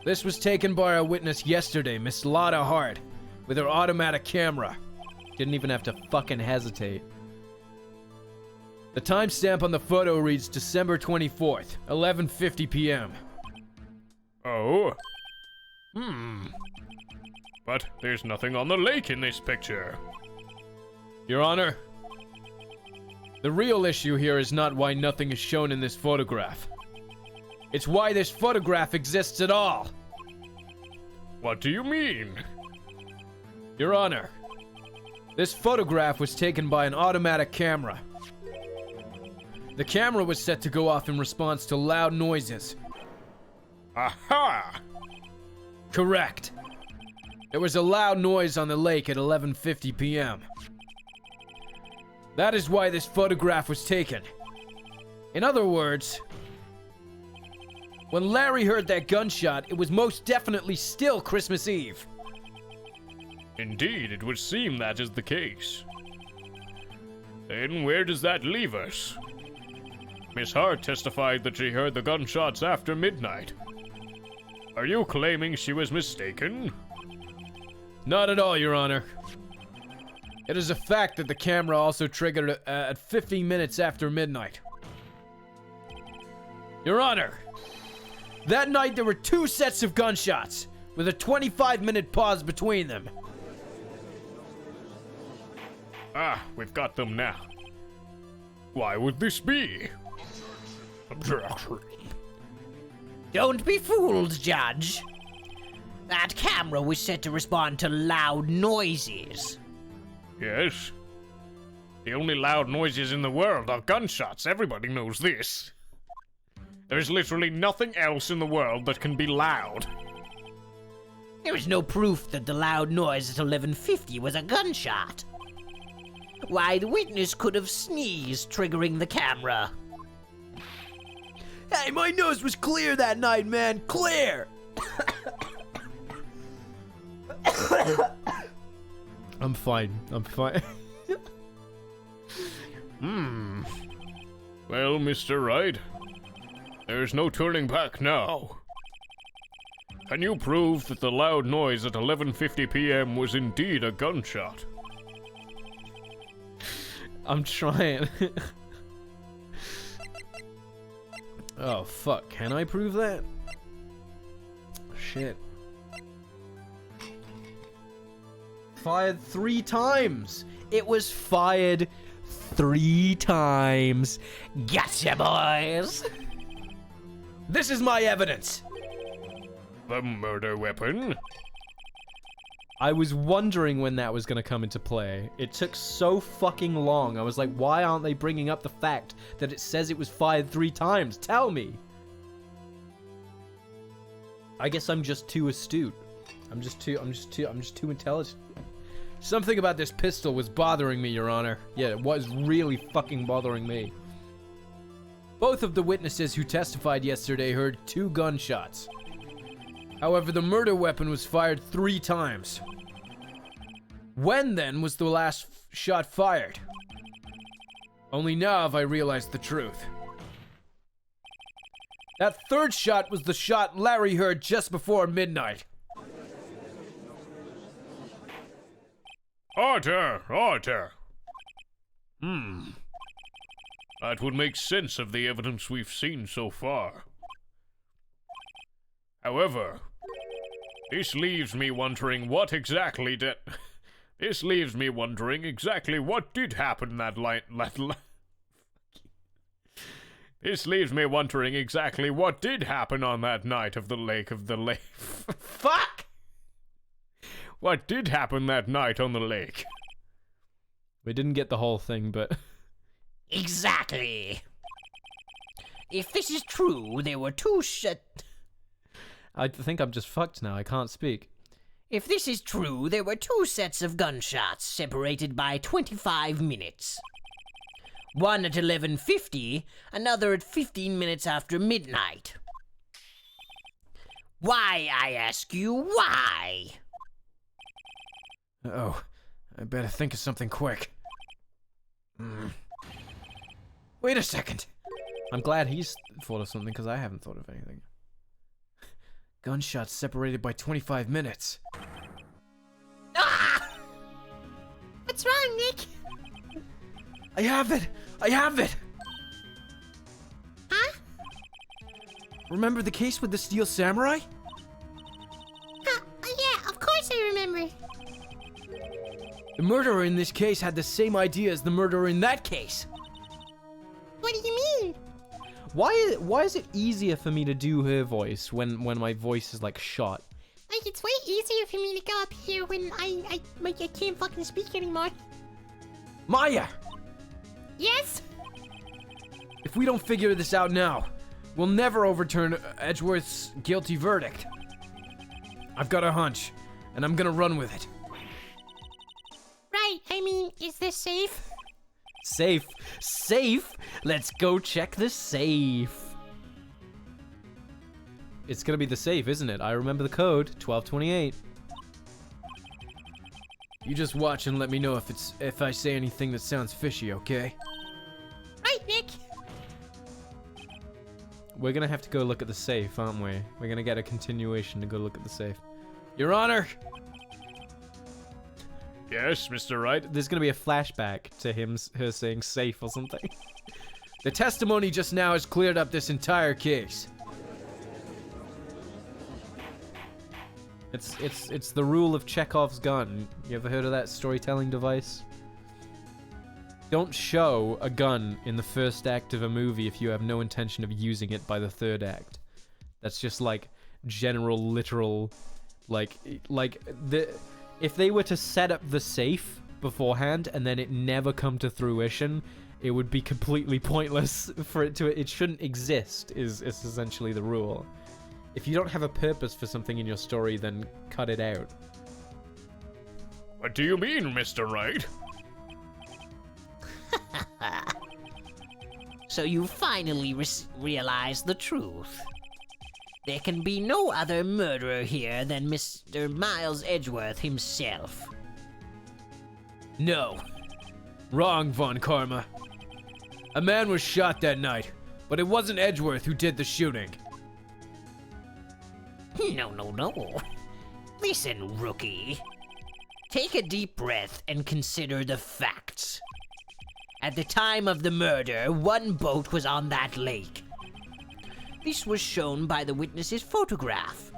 Speaker 6: This was taken by our witness yesterday, Miss Lotta Hart, with her automatic camera.
Speaker 2: Didn't even have to fucking hesitate.
Speaker 6: The timestamp on the photo reads December 24th, 11:50 p.m.
Speaker 3: Oh? But there's nothing on the lake in this picture.
Speaker 6: Your Honor,
Speaker 2: The real issue here is not why nothing is shown in this photograph. It's why this photograph exists at all.
Speaker 3: What do you mean?
Speaker 2: Your Honor, this photograph was taken by an automatic camera. The camera was set to go off in response to loud noises.
Speaker 3: Aha!
Speaker 2: Correct. There was a loud noise on the lake at 11:50 p.m. That is why this photograph was taken. In other words, when Larry heard that gunshot, it was most definitely still Christmas Eve.
Speaker 3: Indeed, it would seem that is the case. Then where does that leave us? Miss Hart testified that she heard the gunshots after midnight. Are you claiming she was mistaken?
Speaker 2: Not at all, Your Honor. It is a fact that the camera also triggered at 15 minutes after midnight. Your Honor, that night there were 2 sets of gunshots, with a 25-minute pause between them.
Speaker 3: Ah, we've got them now. Why would this be? Objection.
Speaker 4: Don't be fooled, Judge. That camera was set to respond to loud noises.
Speaker 3: Yes. The only loud noises in the world are gunshots. Everybody knows this. There's literally nothing else in the world that can be loud.
Speaker 4: There is no proof that the loud noise at 11:50 was a gunshot. Why, the witness could have sneezed, triggering the camera.
Speaker 6: Hey, my nose was clear that night, man. Clear!
Speaker 2: I'm fine. I'm fine.
Speaker 3: Well, Mr. Wright, there's no turning back now. Can you prove that the loud noise at 11:50 p.m. was indeed a gunshot?
Speaker 2: I'm trying. Oh, fuck. Can I prove that? Shit. Fired 3 times. It was fired 3 times.
Speaker 4: Gotcha, boys!
Speaker 2: This is my evidence.
Speaker 3: The murder weapon?
Speaker 2: I was wondering when that was going to come into play. It took so fucking long. I was like, why aren't they bringing up the fact that it says it was fired 3 times? Tell me. I guess I'm just too astute. I'm just too intelligent. Something about this pistol was bothering me, Your Honor. Yeah, it was really fucking bothering me. Both of the witnesses who testified yesterday heard 2 gunshots. However, the murder weapon was fired 3 times. When, then, was the last shot fired? Only now have I realized the truth. That 3rd shot was the shot Larry heard just before midnight.
Speaker 3: Order! Order! That would make sense of the evidence we've seen so far. However, this leaves me wondering what exactly did happen This leaves me wondering exactly what did happen on that night of the lake. Fuck! What did happen that night on the lake?
Speaker 2: We didn't get the whole thing, but...
Speaker 4: Exactly. If this is true, there were 2
Speaker 2: I think I'm just fucked now. I can't speak.
Speaker 4: If this is true, there were 2 sets of gunshots separated by 25 minutes. One at 11:50, another at 15 minutes after midnight. Why, I ask you, why?
Speaker 2: Uh-oh. I better think of something quick. Wait a second. I'm glad he's thought of something, because I haven't thought of anything. Gunshots separated by 25 minutes.
Speaker 5: Ah! What's wrong, Nick?
Speaker 6: I have it! I have it!
Speaker 5: Huh?
Speaker 6: Remember the case with the Steel Samurai?
Speaker 5: Yeah, of course I remember.
Speaker 6: The murderer in this case had the same idea as the murderer in that case.
Speaker 2: Why is it easier for me to do her voice when my voice is like shot?
Speaker 5: Like, it's way easier for me to go up here when I can't fucking speak anymore.
Speaker 2: Maya!
Speaker 5: Yes?
Speaker 2: If we don't figure this out now, we'll never overturn Edgeworth's guilty verdict. I've got a hunch, and I'm gonna run with it.
Speaker 5: Right, I mean, is this safe?
Speaker 2: Safe? Safe? Let's go check the safe. It's gonna be the safe, isn't it? I remember the code, 1228. You just watch and let me know if I say anything that sounds fishy, okay?
Speaker 5: Right, Nick.
Speaker 2: We're gonna have to go look at the safe, aren't we? We're gonna get a continuation to go look at the safe. Your Honor!
Speaker 3: Yes, Mr. Wright?
Speaker 2: There's gonna be a flashback to her saying safe or something. The testimony just now has cleared up this entire case. It's the rule of Chekhov's gun. You ever heard of that storytelling device? Don't show a gun in the first act of a movie if you have no intention of using it by the third act. That's just like general literal if they were to set up the safe beforehand and then it never come to fruition, it would be completely pointless for it shouldn't exist is essentially the rule. If you don't have a purpose for something in your story, then cut it out.
Speaker 3: What do you mean, Mr. Wright?
Speaker 4: So you finally realize the truth. There can be no other murderer here than Mr. Miles Edgeworth himself.
Speaker 2: No. Wrong, Von Karma. A man was shot that night, but it wasn't Edgeworth who did the shooting.
Speaker 4: No. Listen, rookie. Take a deep breath and consider the facts. At the time of the murder, one boat was on that lake. This was shown by the witness's photograph.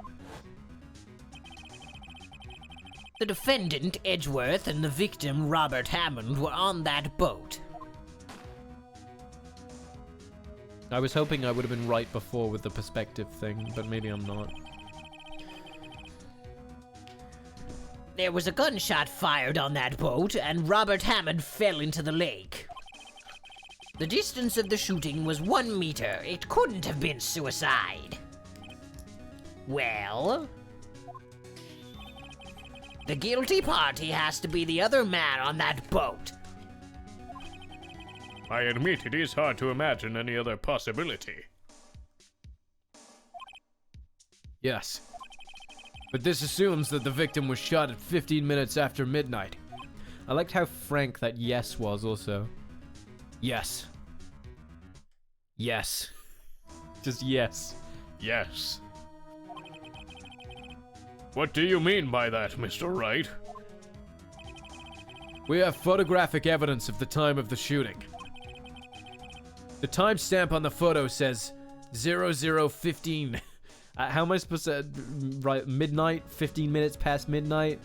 Speaker 4: The defendant, Edgeworth, and the victim, Robert Hammond, were on that boat.
Speaker 2: I was hoping I would have been right before with the perspective thing, but maybe I'm not.
Speaker 4: There was a gunshot fired on that boat, and Robert Hammond fell into the lake. The distance of the shooting was 1 meter. It couldn't have been suicide. Well, the guilty party has to be the other man on that boat.
Speaker 3: I admit it is hard to imagine any other possibility.
Speaker 2: Yes. But this assumes that the victim was shot at 15 minutes after midnight. I liked how frank that yes was also. Yes. Yes. Just yes.
Speaker 3: Yes. What do you mean by that, Mr. Wright?
Speaker 2: We have photographic evidence of the time of the shooting. The timestamp on the photo says 00:15. How am I supposed to write midnight? 15 minutes past midnight?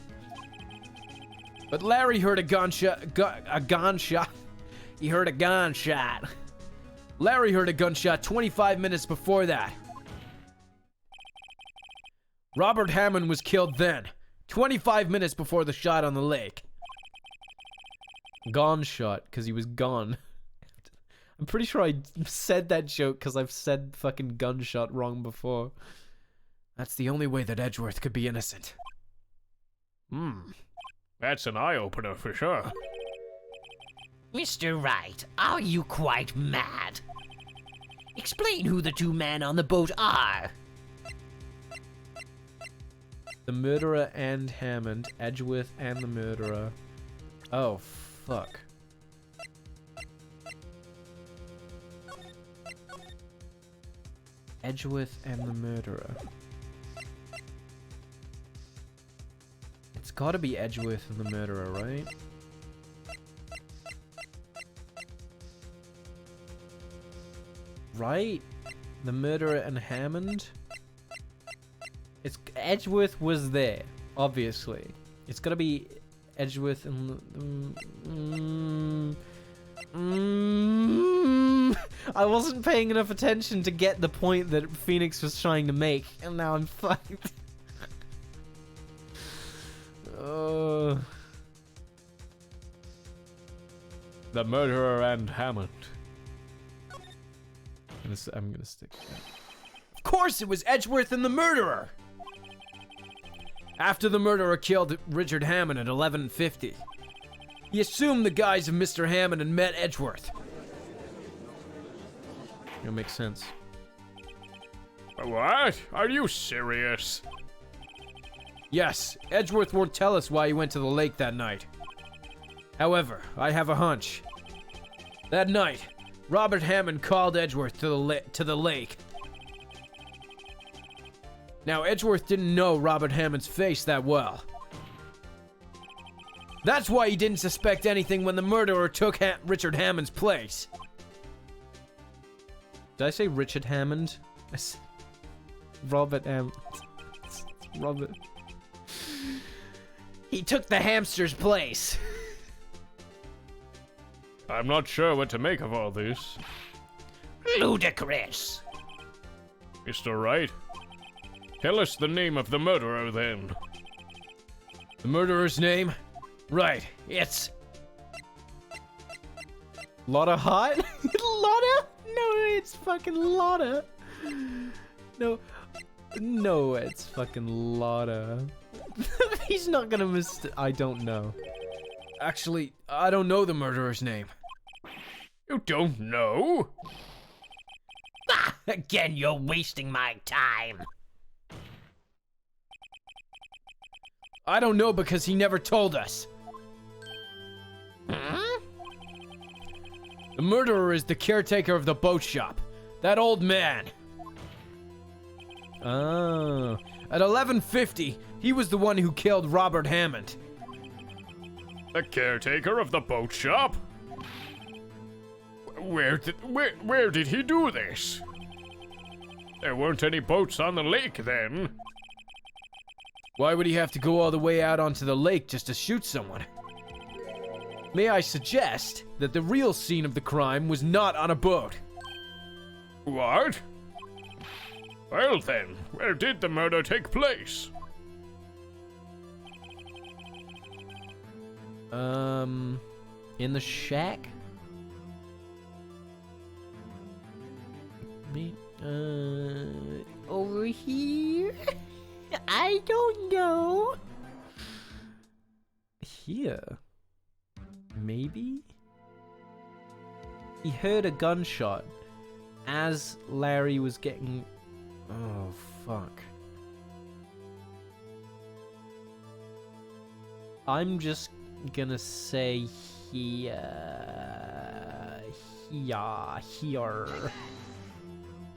Speaker 2: But Larry heard a gunshot. He heard a gunshot. Larry heard a gunshot 25 minutes before that. Robert Hammond was killed then, 25 minutes before the shot on the lake. Gone shot, because he was gone. I'm pretty sure I said that joke because I've said fucking gunshot wrong before. That's the only way that Edgeworth could be innocent.
Speaker 3: That's an eye-opener for sure.
Speaker 4: Mr. Wright, are you quite mad? Explain who the two men on the boat are.
Speaker 2: The murderer and Hammond, Edgeworth and the murderer. Oh, fuck. Edgeworth and the murderer. It's gotta be Edgeworth and the murderer, right? Right? The murderer and Hammond? It's Edgeworth was there, obviously. It's gotta be Edgeworth and I wasn't paying enough attention to get the point that Phoenix was trying to make, and now I'm fucked.
Speaker 3: The murderer and Hammond.
Speaker 2: I'm gonna stick to that.
Speaker 6: Of course it was Edgeworth and the murderer! After the murderer killed Richard Hammond at 11:50, he assumed the guise of Mr. Hammond and met Edgeworth.
Speaker 2: That makes sense.
Speaker 3: What? Are you serious?
Speaker 6: Yes, Edgeworth won't tell us why he went to the lake that night. However, I have a hunch. That night, Robert Hammond called Edgeworth to the lake. Now, Edgeworth didn't know Robert Hammond's face that well. That's why he didn't suspect anything when the murderer took Richard Hammond's place.
Speaker 2: Did I say Richard Hammond? Robert Hammond. Robert.
Speaker 6: He took the hamster's place.
Speaker 3: I'm not sure what to make of all this.
Speaker 4: Ludicrous.
Speaker 3: Mr. Wright, tell us the name of the murderer then.
Speaker 6: The murderer's name? Right, it's...
Speaker 2: Lotta Hot? Lotta? No, it's fucking Lotta. No, it's fucking Lotta. He's not gonna I don't know.
Speaker 6: Actually, I don't know the murderer's name.
Speaker 3: You don't know?
Speaker 4: Ah, again, you're wasting my time.
Speaker 6: I don't know because he never told us.
Speaker 4: Huh?
Speaker 6: The murderer is the caretaker of the boat shop. That old man.
Speaker 2: Oh.
Speaker 6: At 11:50, he was the one who killed Robert Hammond.
Speaker 3: The caretaker of the boat shop? Where did he do this? There weren't any boats on the lake then.
Speaker 6: Why would he have to go all the way out onto the lake just to shoot someone? May I suggest that the real scene of the crime was not on a boat?
Speaker 3: What? Well then, where did the murder take place?
Speaker 2: In the shack? Over here? I don't know. Here? Maybe? He heard a gunshot as Larry was getting... Oh, fuck. I'm just gonna say here.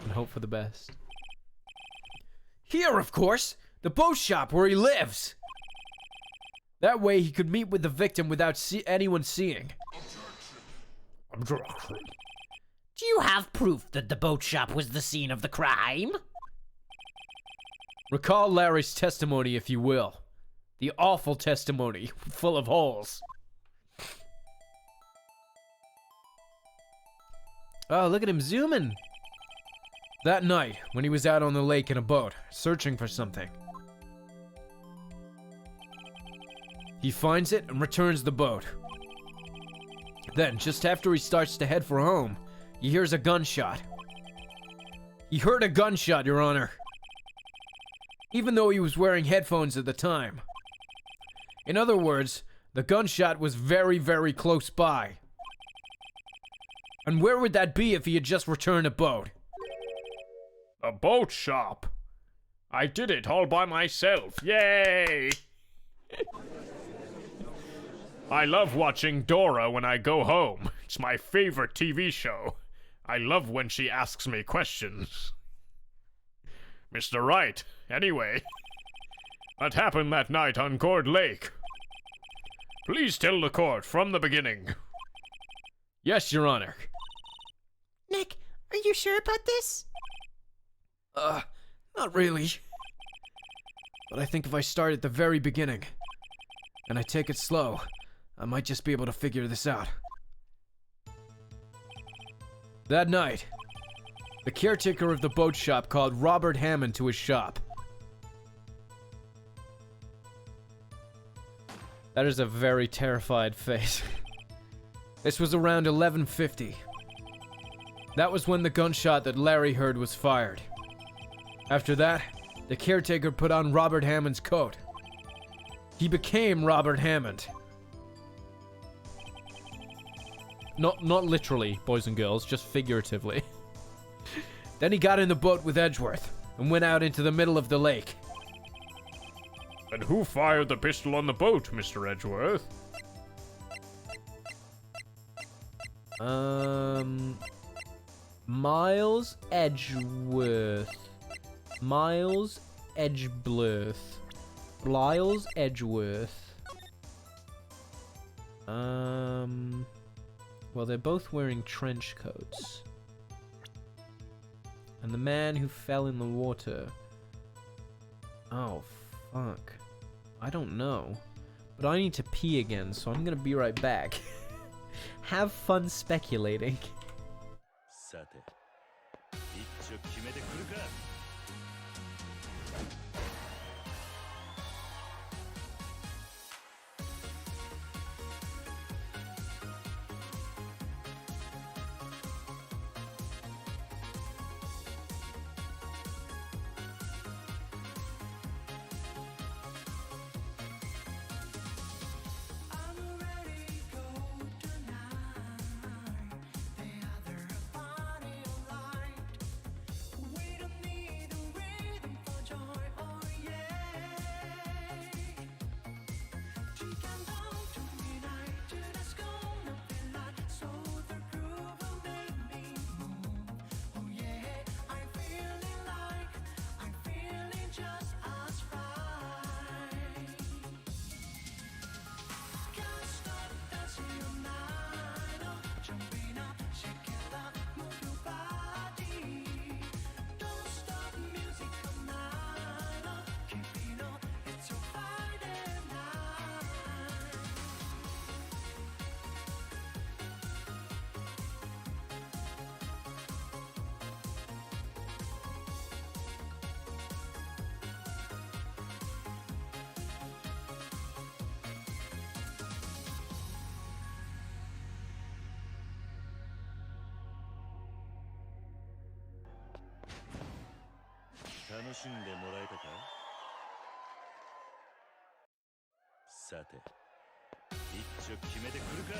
Speaker 2: And hope for the best.
Speaker 6: Here, of course! The boat shop where he lives! That way he could meet with the victim without anyone seeing.
Speaker 3: Objection.
Speaker 4: Do you have proof that the boat shop was the scene of the crime?
Speaker 6: Recall Larry's testimony, if you will. The awful testimony, full of holes.
Speaker 2: Oh, look at him zooming.
Speaker 6: That night, when he was out on the lake in a boat, searching for something. He finds it and returns the boat. Then, just after he starts to head for home, he hears a gunshot. He heard a gunshot, Your Honor. Even though he was wearing headphones at the time. In other words, the gunshot was very, very close by. And where would that be if he had just returned a boat?
Speaker 3: A boat shop. I did it all by myself. Yay! I love watching Dora when I go home. It's my favorite TV show. I love when she asks me questions. Mr. Wright, anyway, what happened that night on Cord Lake? Please tell the court from the beginning.
Speaker 6: Yes, Your Honor.
Speaker 5: Nick, are you sure about this?
Speaker 6: Not really. But I think if I start at the very beginning, and I take it slow, I might just be able to figure this out.
Speaker 2: That night, the caretaker of the boat shop called Robert Hammond to his shop. That is a very terrified face. This was around 11:50. That was when the gunshot that Larry heard was fired. After that, the caretaker put on Robert Hammond's coat. He became Robert Hammond. Not literally, boys and girls, just figuratively. Then he got in the boat with Edgeworth and went out into the middle of the lake.
Speaker 3: And who fired the pistol on the boat, Mr. Edgeworth?
Speaker 2: Miles Edgeworth. Miles Edgeworth. Lyles Edgeworth. Well, they're both wearing trench coats. And the man who fell in the water. Oh, fuck. I don't know. But I need to pee again, so I'm gonna be right back. Have fun speculating.
Speaker 1: さて、一丁決めてくるか。楽しんでもらえたか。さて、一丁決めてくるか。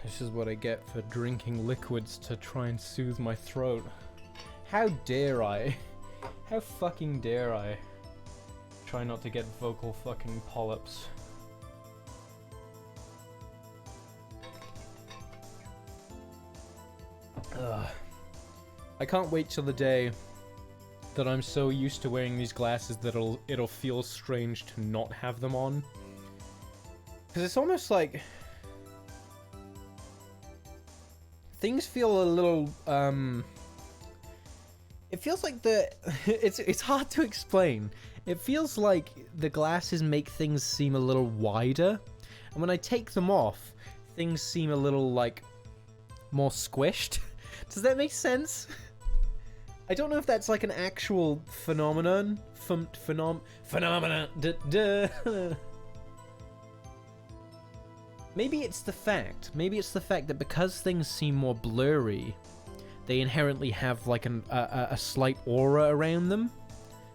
Speaker 2: This is what I get for drinking liquids to try and soothe my throat. How dare I? How fucking dare I? Try not to get vocal fucking polyps. Ugh. I can't wait till the day that I'm so used to wearing these glasses that it'll feel strange to not have them on. 'Cause it's almost like things feel a little it feels like it's hard to explain. It feels like the glasses make things seem a little wider, and when I take them off, things seem a little like more squished. Does that make sense? I don't know if that's like an actual phenomenon. Phenomenon. Maybe it's the fact. Maybe it's the fact that because things seem more blurry, they inherently have like a slight aura around them.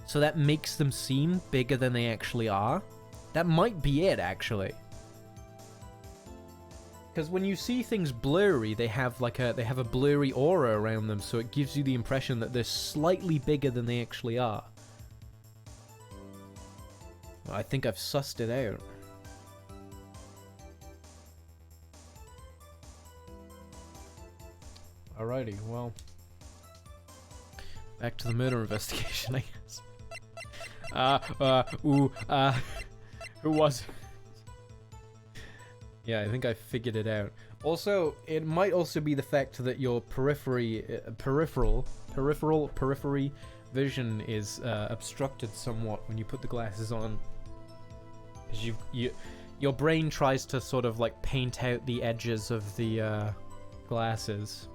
Speaker 2: So that makes them seem bigger than they actually are. That might be it, actually. Because when you see things blurry, they have a blurry aura around them, so it gives you the impression that they're slightly bigger than they actually are. Well, I think I've sussed it out. Alrighty, well, back to the murder investigation, I guess. Who was? Yeah, I think I figured it out. Also, it might also be the fact that your periphery vision is obstructed somewhat when you put the glasses on. Because your brain tries to sort of like paint out the edges of the glasses,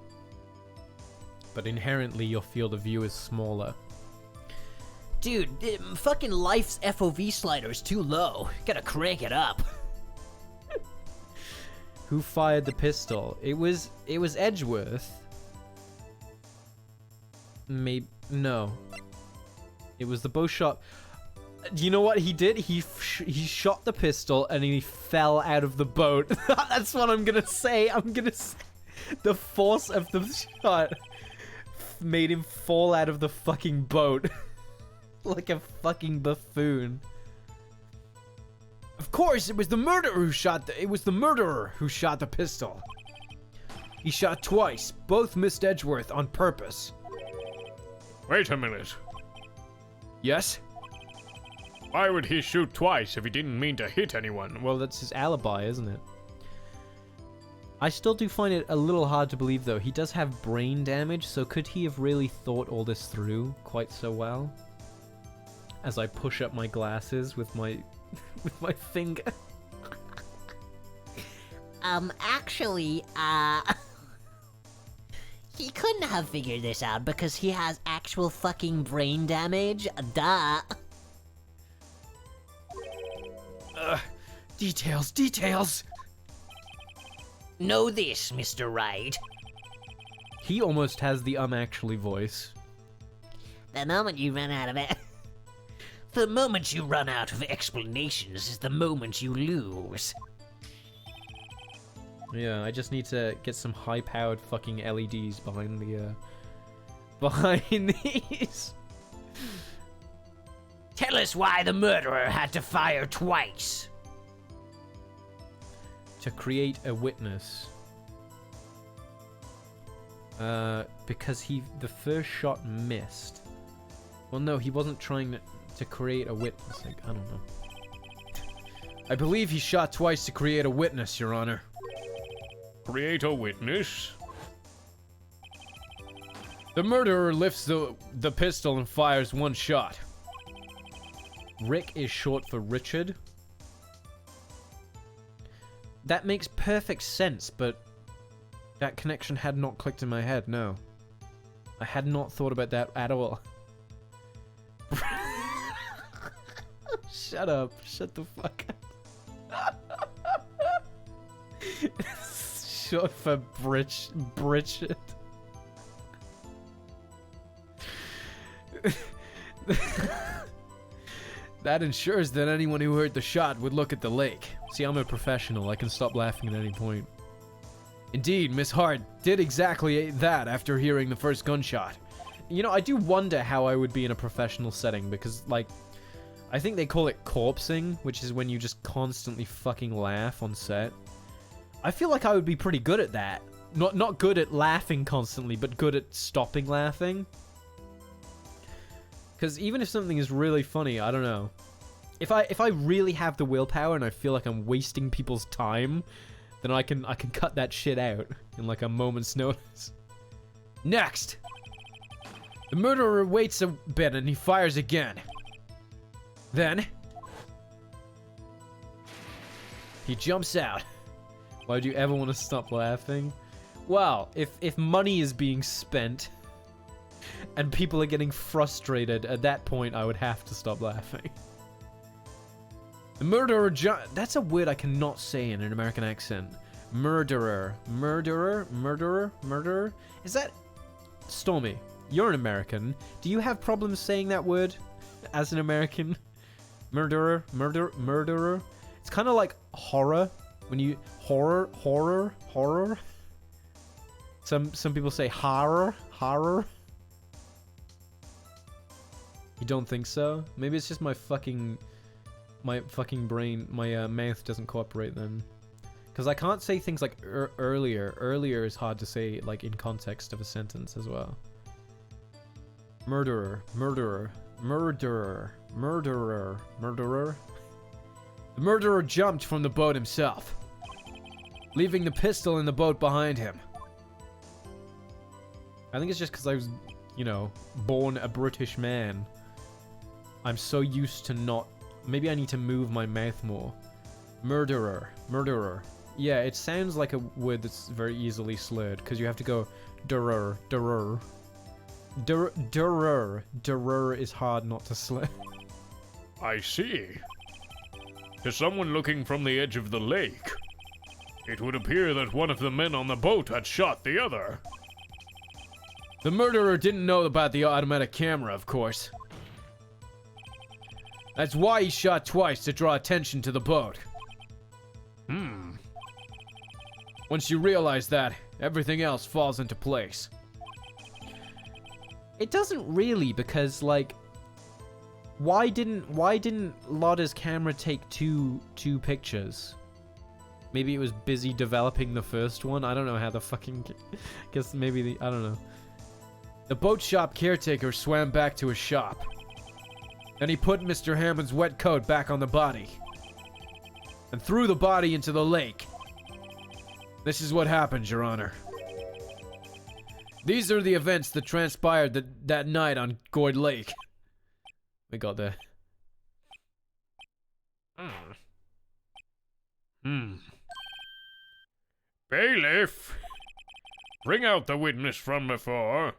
Speaker 2: but inherently your field of view is smaller.
Speaker 4: Dude, fucking Life's FOV slider is too low. Gotta crank it up.
Speaker 2: Who fired the pistol? It was Edgeworth. Maybe no. It was the bow shot. Do you know what he did? He shot the pistol and he fell out of the boat. That's what I'm gonna say. I'm gonna say the force of the shot made him fall out of the fucking boat like a fucking buffoon. Of course, it was the murderer who shot the pistol. He shot twice. Both missed Edgeworth on purpose.
Speaker 3: Wait a minute.
Speaker 2: Yes?
Speaker 3: Why would he shoot twice if he didn't mean to hit anyone?
Speaker 2: Well, that's his alibi, isn't it? I still do find it a little hard to believe, though. He does have brain damage, so could he have really thought all this through quite so well? As I push up my glasses with my with my finger.
Speaker 4: Actually, he couldn't have figured this out because he has actual fucking brain damage. Duh.
Speaker 2: Details.
Speaker 4: Know this, Mr. Wright.
Speaker 2: He almost has the actually voice.
Speaker 4: The moment you run out of it. The moment you run out of explanations is the moment you lose.
Speaker 2: Yeah, I just need to get some high-powered fucking LEDs behind these.
Speaker 4: Tell us why the murderer had to fire twice.
Speaker 2: To create a witness. Because the first shot missed. Well, no, he wasn't trying to create a witness. Like, I don't know. I believe he shot twice to create a witness, Your Honor.
Speaker 3: Create a witness?
Speaker 2: The murderer lifts the pistol and fires one shot. Rick is short for Richard. That makes perfect sense, but that connection had not clicked in my head, no. I had not thought about that at all. Shut up. Shut the fuck up. Short for Bridget. That ensures that anyone who heard the shot would look at the lake. See, I'm a professional. I can stop laughing at any point. Indeed, Miss Hart did exactly that after hearing the first gunshot. You know, I do wonder how I would be in a professional setting, because, like, I think they call it corpsing, which is when you just constantly fucking laugh on set. I feel like I would be pretty good at that. Not good at laughing constantly, but good at stopping laughing. Because even if something is really funny, I don't know. If I really have the willpower and I feel like I'm wasting people's time, then I can cut that shit out in like a moment's notice. Next! The murderer waits a bit and he fires again. Then he jumps out. Why would you ever want to stop laughing? Well, if money is being spent and people are getting frustrated, at that point I would have to stop laughing. The murderer that's a word I cannot say in an American accent. Murderer. Is that... Stormy, you're an American. Do you have problems saying that word as an American? Murderer. It's kind of like horror. When you... Horror. Some people say horror. You don't think so? Maybe it's just my fucking brain, my mouth doesn't cooperate then. Because I can't say things like earlier. Earlier is hard to say, like, in context of a sentence as well. Murderer. The murderer jumped from the boat himself, leaving the pistol in the boat behind him. I think it's just because I was, you know, born a British man. I'm so used to not... Maybe I need to move my mouth more. Murderer. Yeah, it sounds like a word that's very easily slurred, because you have to go durer. Durer is hard not to slur.
Speaker 3: I see. To someone looking from the edge of the lake, it would appear that one of the men on the boat had shot the other.
Speaker 2: The murderer didn't know about the automatic camera, of course. That's why he shot twice, to draw attention to the boat. Once you realize that, everything else falls into place. It doesn't really, because, like, why didn't Lotta's camera take two pictures? Maybe it was busy developing the first one. I don't know how the fucking... Guess maybe I don't know. The boat shop caretaker swam back to his shop. Then he put Mr. Hammond's wet coat back on the body and threw the body into the lake. This is what happened, Your Honor. These are the events that transpired that night on Gourd Lake. We got there.
Speaker 3: Bailiff, bring out the witness from before.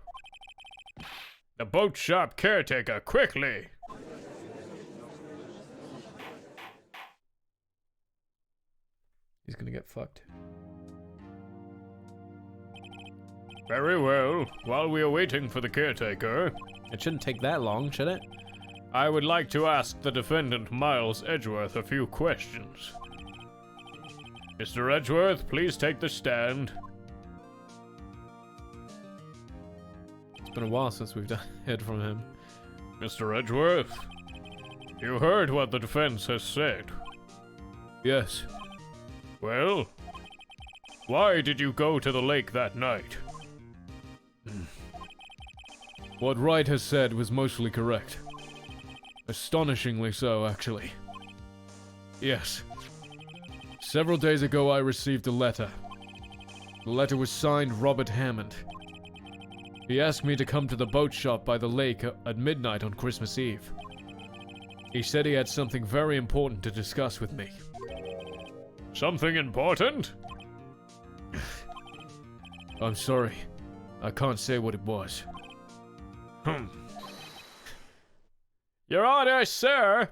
Speaker 3: The boat shop caretaker, quickly.
Speaker 2: He's gonna get fucked.
Speaker 3: Very well. While we are waiting for the caretaker,
Speaker 2: It shouldn't take that long, should it?
Speaker 3: I would like to ask the defendant, Miles Edgeworth, a few questions. Mr. Edgeworth, please take the stand.
Speaker 2: It's been a while since we've heard from him.
Speaker 3: Mr. Edgeworth, you heard what the defense has said.
Speaker 2: Yes.
Speaker 3: Well, why did you go to the lake that night?
Speaker 2: What Wright has said was mostly correct. Astonishingly so, actually. Yes. Several days ago I received a letter. The letter was signed Robert Hammond. He asked me to come to the boat shop by the lake at midnight on Christmas Eve. He said he had something very important to discuss with me.
Speaker 3: Something important?
Speaker 2: I'm sorry. I can't say what it was.
Speaker 3: Your Honor, sir!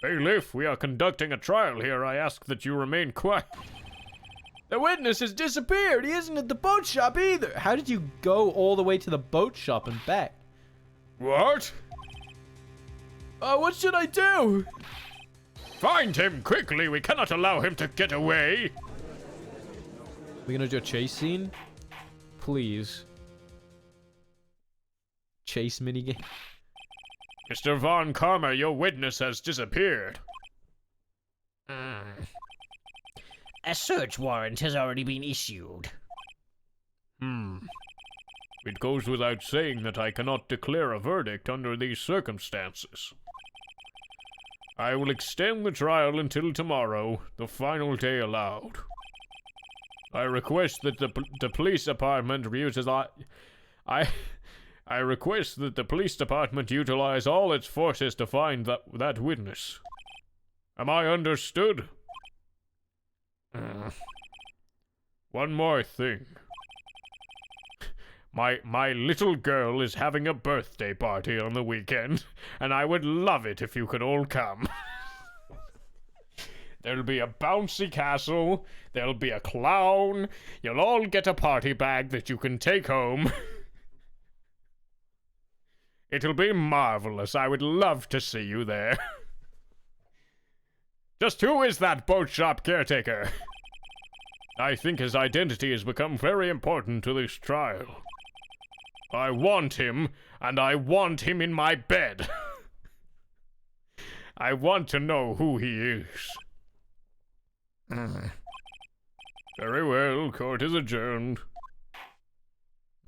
Speaker 3: Bailiff, we are conducting a trial here. I ask that you remain quiet.
Speaker 2: The witness has disappeared! He isn't at the boat shop either! How did you go all the way to the boat shop and back?
Speaker 3: What?
Speaker 2: What should I do?
Speaker 3: Find him quickly! We cannot allow him to get away!
Speaker 2: We're gonna do a chase scene? Please. Chase minigame.
Speaker 3: Mr. Von Karma, your witness has disappeared.
Speaker 4: A search warrant has already been issued.
Speaker 3: It goes without saying that I cannot declare a verdict under these circumstances. I will extend the trial until tomorrow, the final day allowed. I request that the police department I request that the police department utilize all its forces to find that witness. Am I understood? One more thing. My little girl is having a birthday party on the weekend, and I would love it if you could all come. There'll be a bouncy castle, there'll be a clown, you'll all get a party bag that you can take home. It'll be marvelous. I would love to see you there. Just who is that boat shop caretaker? I think his identity has become very important to this trial. I want him, and I want him in my bed. I want to know who he is. Very well, court is adjourned.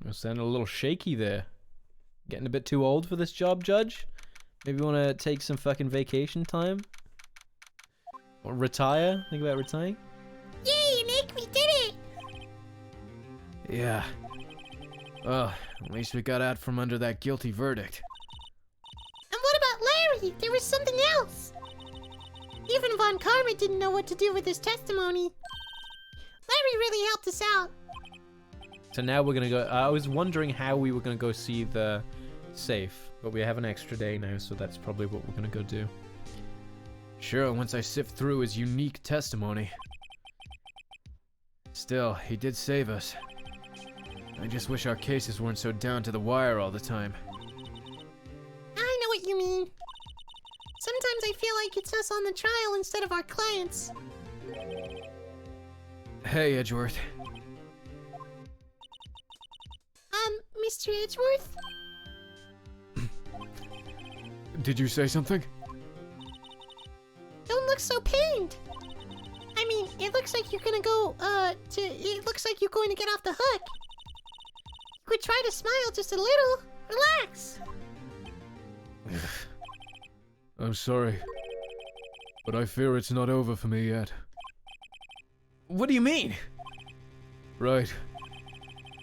Speaker 2: You're sounding a little shaky there. Getting a bit too old for this job, Judge? Maybe you want to take some fucking vacation time? Or retire? Think about retiring?
Speaker 5: Yay, Nick, we did it!
Speaker 6: Yeah. Well, at least we got out from under that guilty verdict.
Speaker 5: And what about Larry? There was something else. Even Von Karma didn't know what to do with his testimony. Larry really helped us out.
Speaker 2: So now we're gonna go. I was wondering how we were gonna go see the safe, but we have an extra day now, so that's probably what we're gonna go do.
Speaker 6: Sure, once I sift through his unique testimony. Still, he did save us. I just wish our cases weren't so down to the wire all the time.
Speaker 5: I know what you mean. Sometimes I feel like it's us on the trial instead of our clients.
Speaker 6: Hey, Edgeworth.
Speaker 5: Mr. Edgeworth?
Speaker 6: Did you say something?
Speaker 5: Don't look so pained. I mean, it looks like you're gonna go, it looks like you're going to get off the hook. You could try to smile just a little. Relax.
Speaker 6: I'm sorry, but I fear it's not over for me yet.
Speaker 2: What do you mean?
Speaker 6: Right.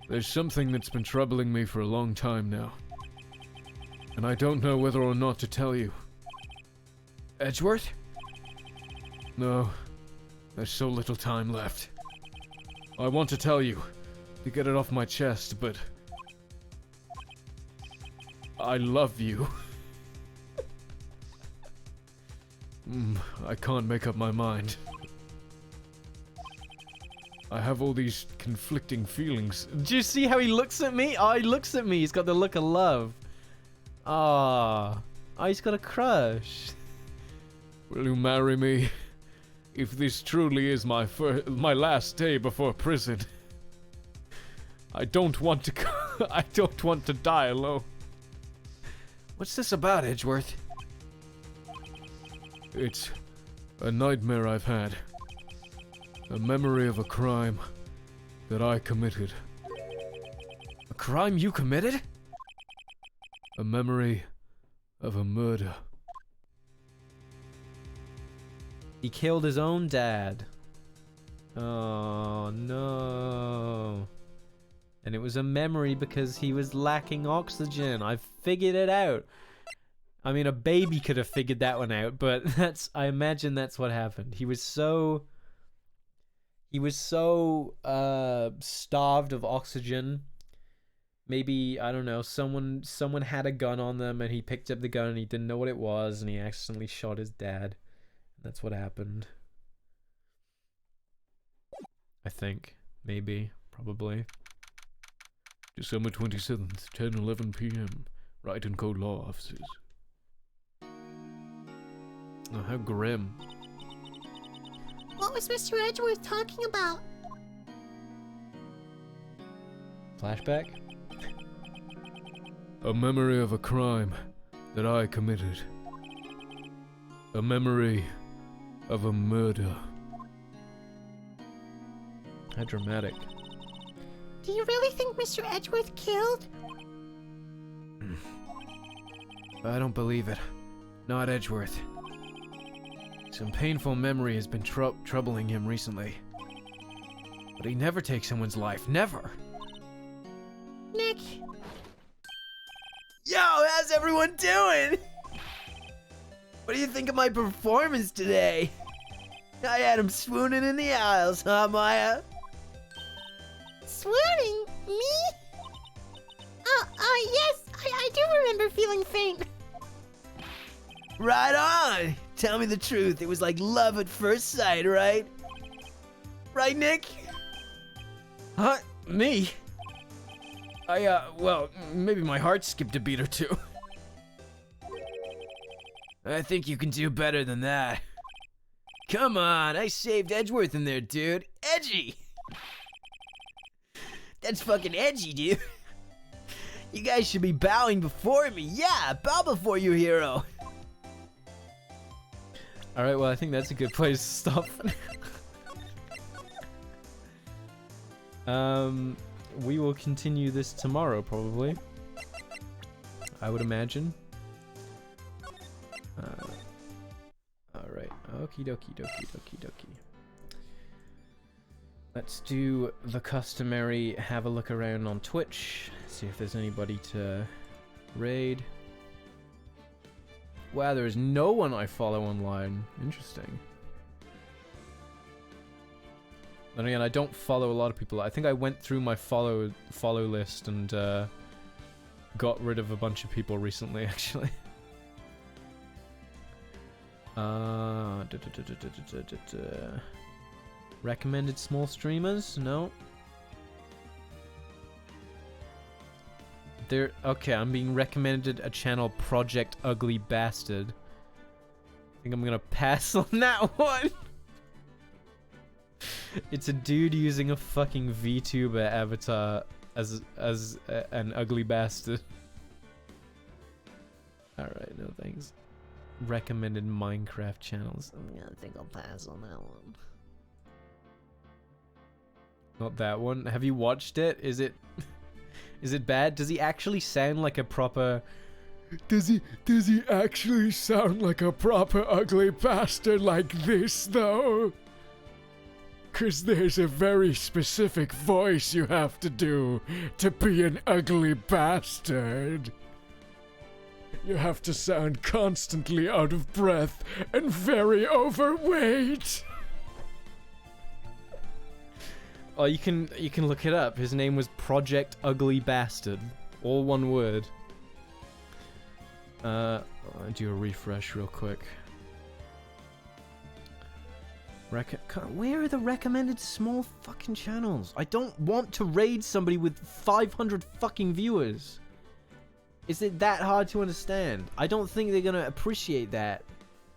Speaker 6: There's something that's been troubling me for a long time now. And I don't know whether or not to tell you. Edgeworth? No. There's so little time left. I want to tell you, to get it off my chest, but... I love you. I can't make up my mind. I have all these conflicting feelings.
Speaker 2: Do you see how he looks at me? Oh, he looks at me. He's got the look of love. Ah, oh, he's got a crush.
Speaker 6: Will you marry me? If this truly is my last day before prison. I don't want to I don't want to die alone. What's this about, Edgeworth? It's a nightmare I've had. A memory of a crime that I committed. A crime you committed? A memory of a murder.
Speaker 2: He killed his own dad. Oh no. And it was a memory because he was lacking oxygen. I figured it out. I mean, a baby could have figured that one out, but I imagine that's what happened. He was so starved of oxygen. Maybe, I don't know, someone had a gun on them and he picked up the gun and he didn't know what it was and he accidentally shot his dad. That's what happened. I think. Maybe. Probably.
Speaker 6: December 27th, 10:11 p.m. Right and Code Law offices.
Speaker 2: Oh, how grim.
Speaker 5: What was Mr. Edgeworth talking about?
Speaker 2: Flashback?
Speaker 6: A memory of a crime that I committed. A memory of a murder.
Speaker 2: How dramatic.
Speaker 5: Do you really think Mr. Edgeworth killed?
Speaker 6: I don't believe it. Not Edgeworth. Some painful memory has been troubling him recently. But he never takes someone's life. Never!
Speaker 5: Nick.
Speaker 4: Yo, how's everyone doing? What do you think of my performance today? I had him swooning in the aisles, huh, Maya?
Speaker 5: Swooning? Me? Yes, I do remember feeling faint.
Speaker 6: Right on! Tell me the truth, it was like love at first sight, right? Right, Nick?
Speaker 2: Huh? Me? Well, maybe my heart skipped a beat or two.
Speaker 6: I think you can do better than that. Come on, I saved Edgeworth in there, dude. Edgy! That's fucking edgy, dude. You guys should be bowing before me. Yeah, bow before your hero.
Speaker 2: Alright, well, I think that's a good place to stop. We will continue this tomorrow, probably. I would imagine. Alright, okie dokie dokie dokie dokie. Let's do the customary have a look around on Twitch, see if there's anybody to raid. Wow, there is no one I follow online. Interesting. Then again, I don't follow a lot of people. I think I went through my follow list and got rid of a bunch of people recently, actually. Recommended small streamers? No. Okay, I'm being recommended a channel, Project Ugly Bastard. I think I'm gonna pass on that one. It's a dude using a fucking VTuber avatar as an ugly bastard. Alright, no thanks. Recommended Minecraft channels.
Speaker 4: I think I'll pass on that one.
Speaker 2: Not that one. Have you watched it? Is it bad? Does he actually sound like a proper...
Speaker 3: Does he actually sound like a proper ugly bastard like this, though? 'Cause there's a very specific voice you have to do to be an ugly bastard. You have to sound constantly out of breath and very overweight.
Speaker 2: Oh, you can look it up. His name was Project Ugly Bastard. All one word. I'll do a refresh real quick. Where are the recommended small fucking channels? I don't want to raid somebody with 500 fucking viewers. Is it that hard to understand? I don't think they're gonna appreciate that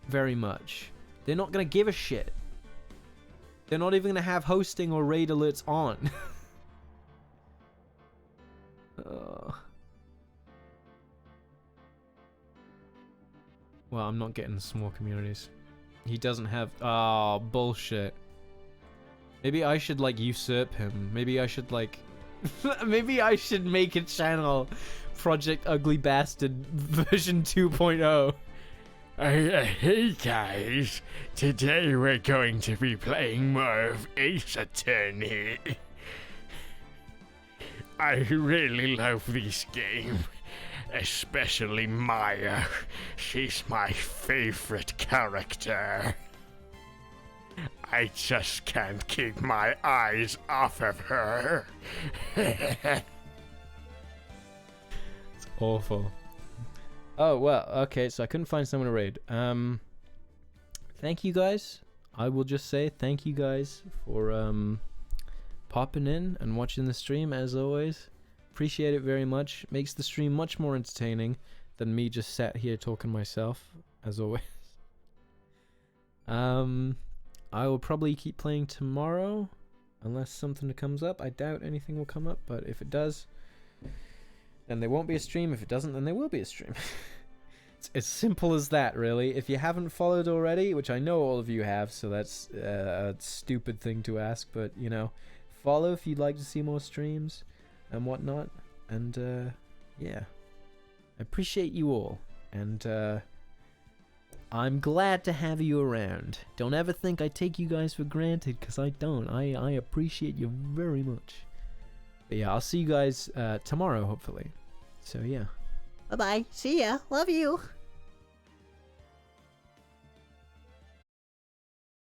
Speaker 2: very much. They're not gonna give a shit. They're not even gonna have hosting or raid alerts on. Well, I'm not getting small communities. He doesn't have... Oh, bullshit. Maybe I should, like, usurp him. Maybe I should, like... Maybe I should make a channel. Project Ugly Bastard version 2.0.
Speaker 3: Hey guys, today we're going to be playing more of Ace Attorney. I really love this game, especially Maya. She's my favorite character. I just can't keep my eyes off of her.
Speaker 2: It's awful. Oh, well, okay, so I couldn't find someone to raid. Thank you guys. I will just say thank you guys for popping in and watching the stream, as always. Appreciate it very much. Makes the stream much more entertaining than me just sat here talking myself, as always. I will probably keep playing tomorrow, unless something comes up. I doubt anything will come up, but if it does... then there won't be a stream. If it doesn't, then there will be a stream. It's as simple as that, really. If you haven't followed already, which I know all of you have, so that's a stupid thing to ask, but, you know, follow if you'd like to see more streams and whatnot. And, yeah. I appreciate you all. And, I'm glad to have you around. Don't ever think I take you guys for granted, because I don't. I appreciate you very much. But yeah, I'll see you guys tomorrow, hopefully. So yeah.
Speaker 4: Bye-bye. See ya. Love you.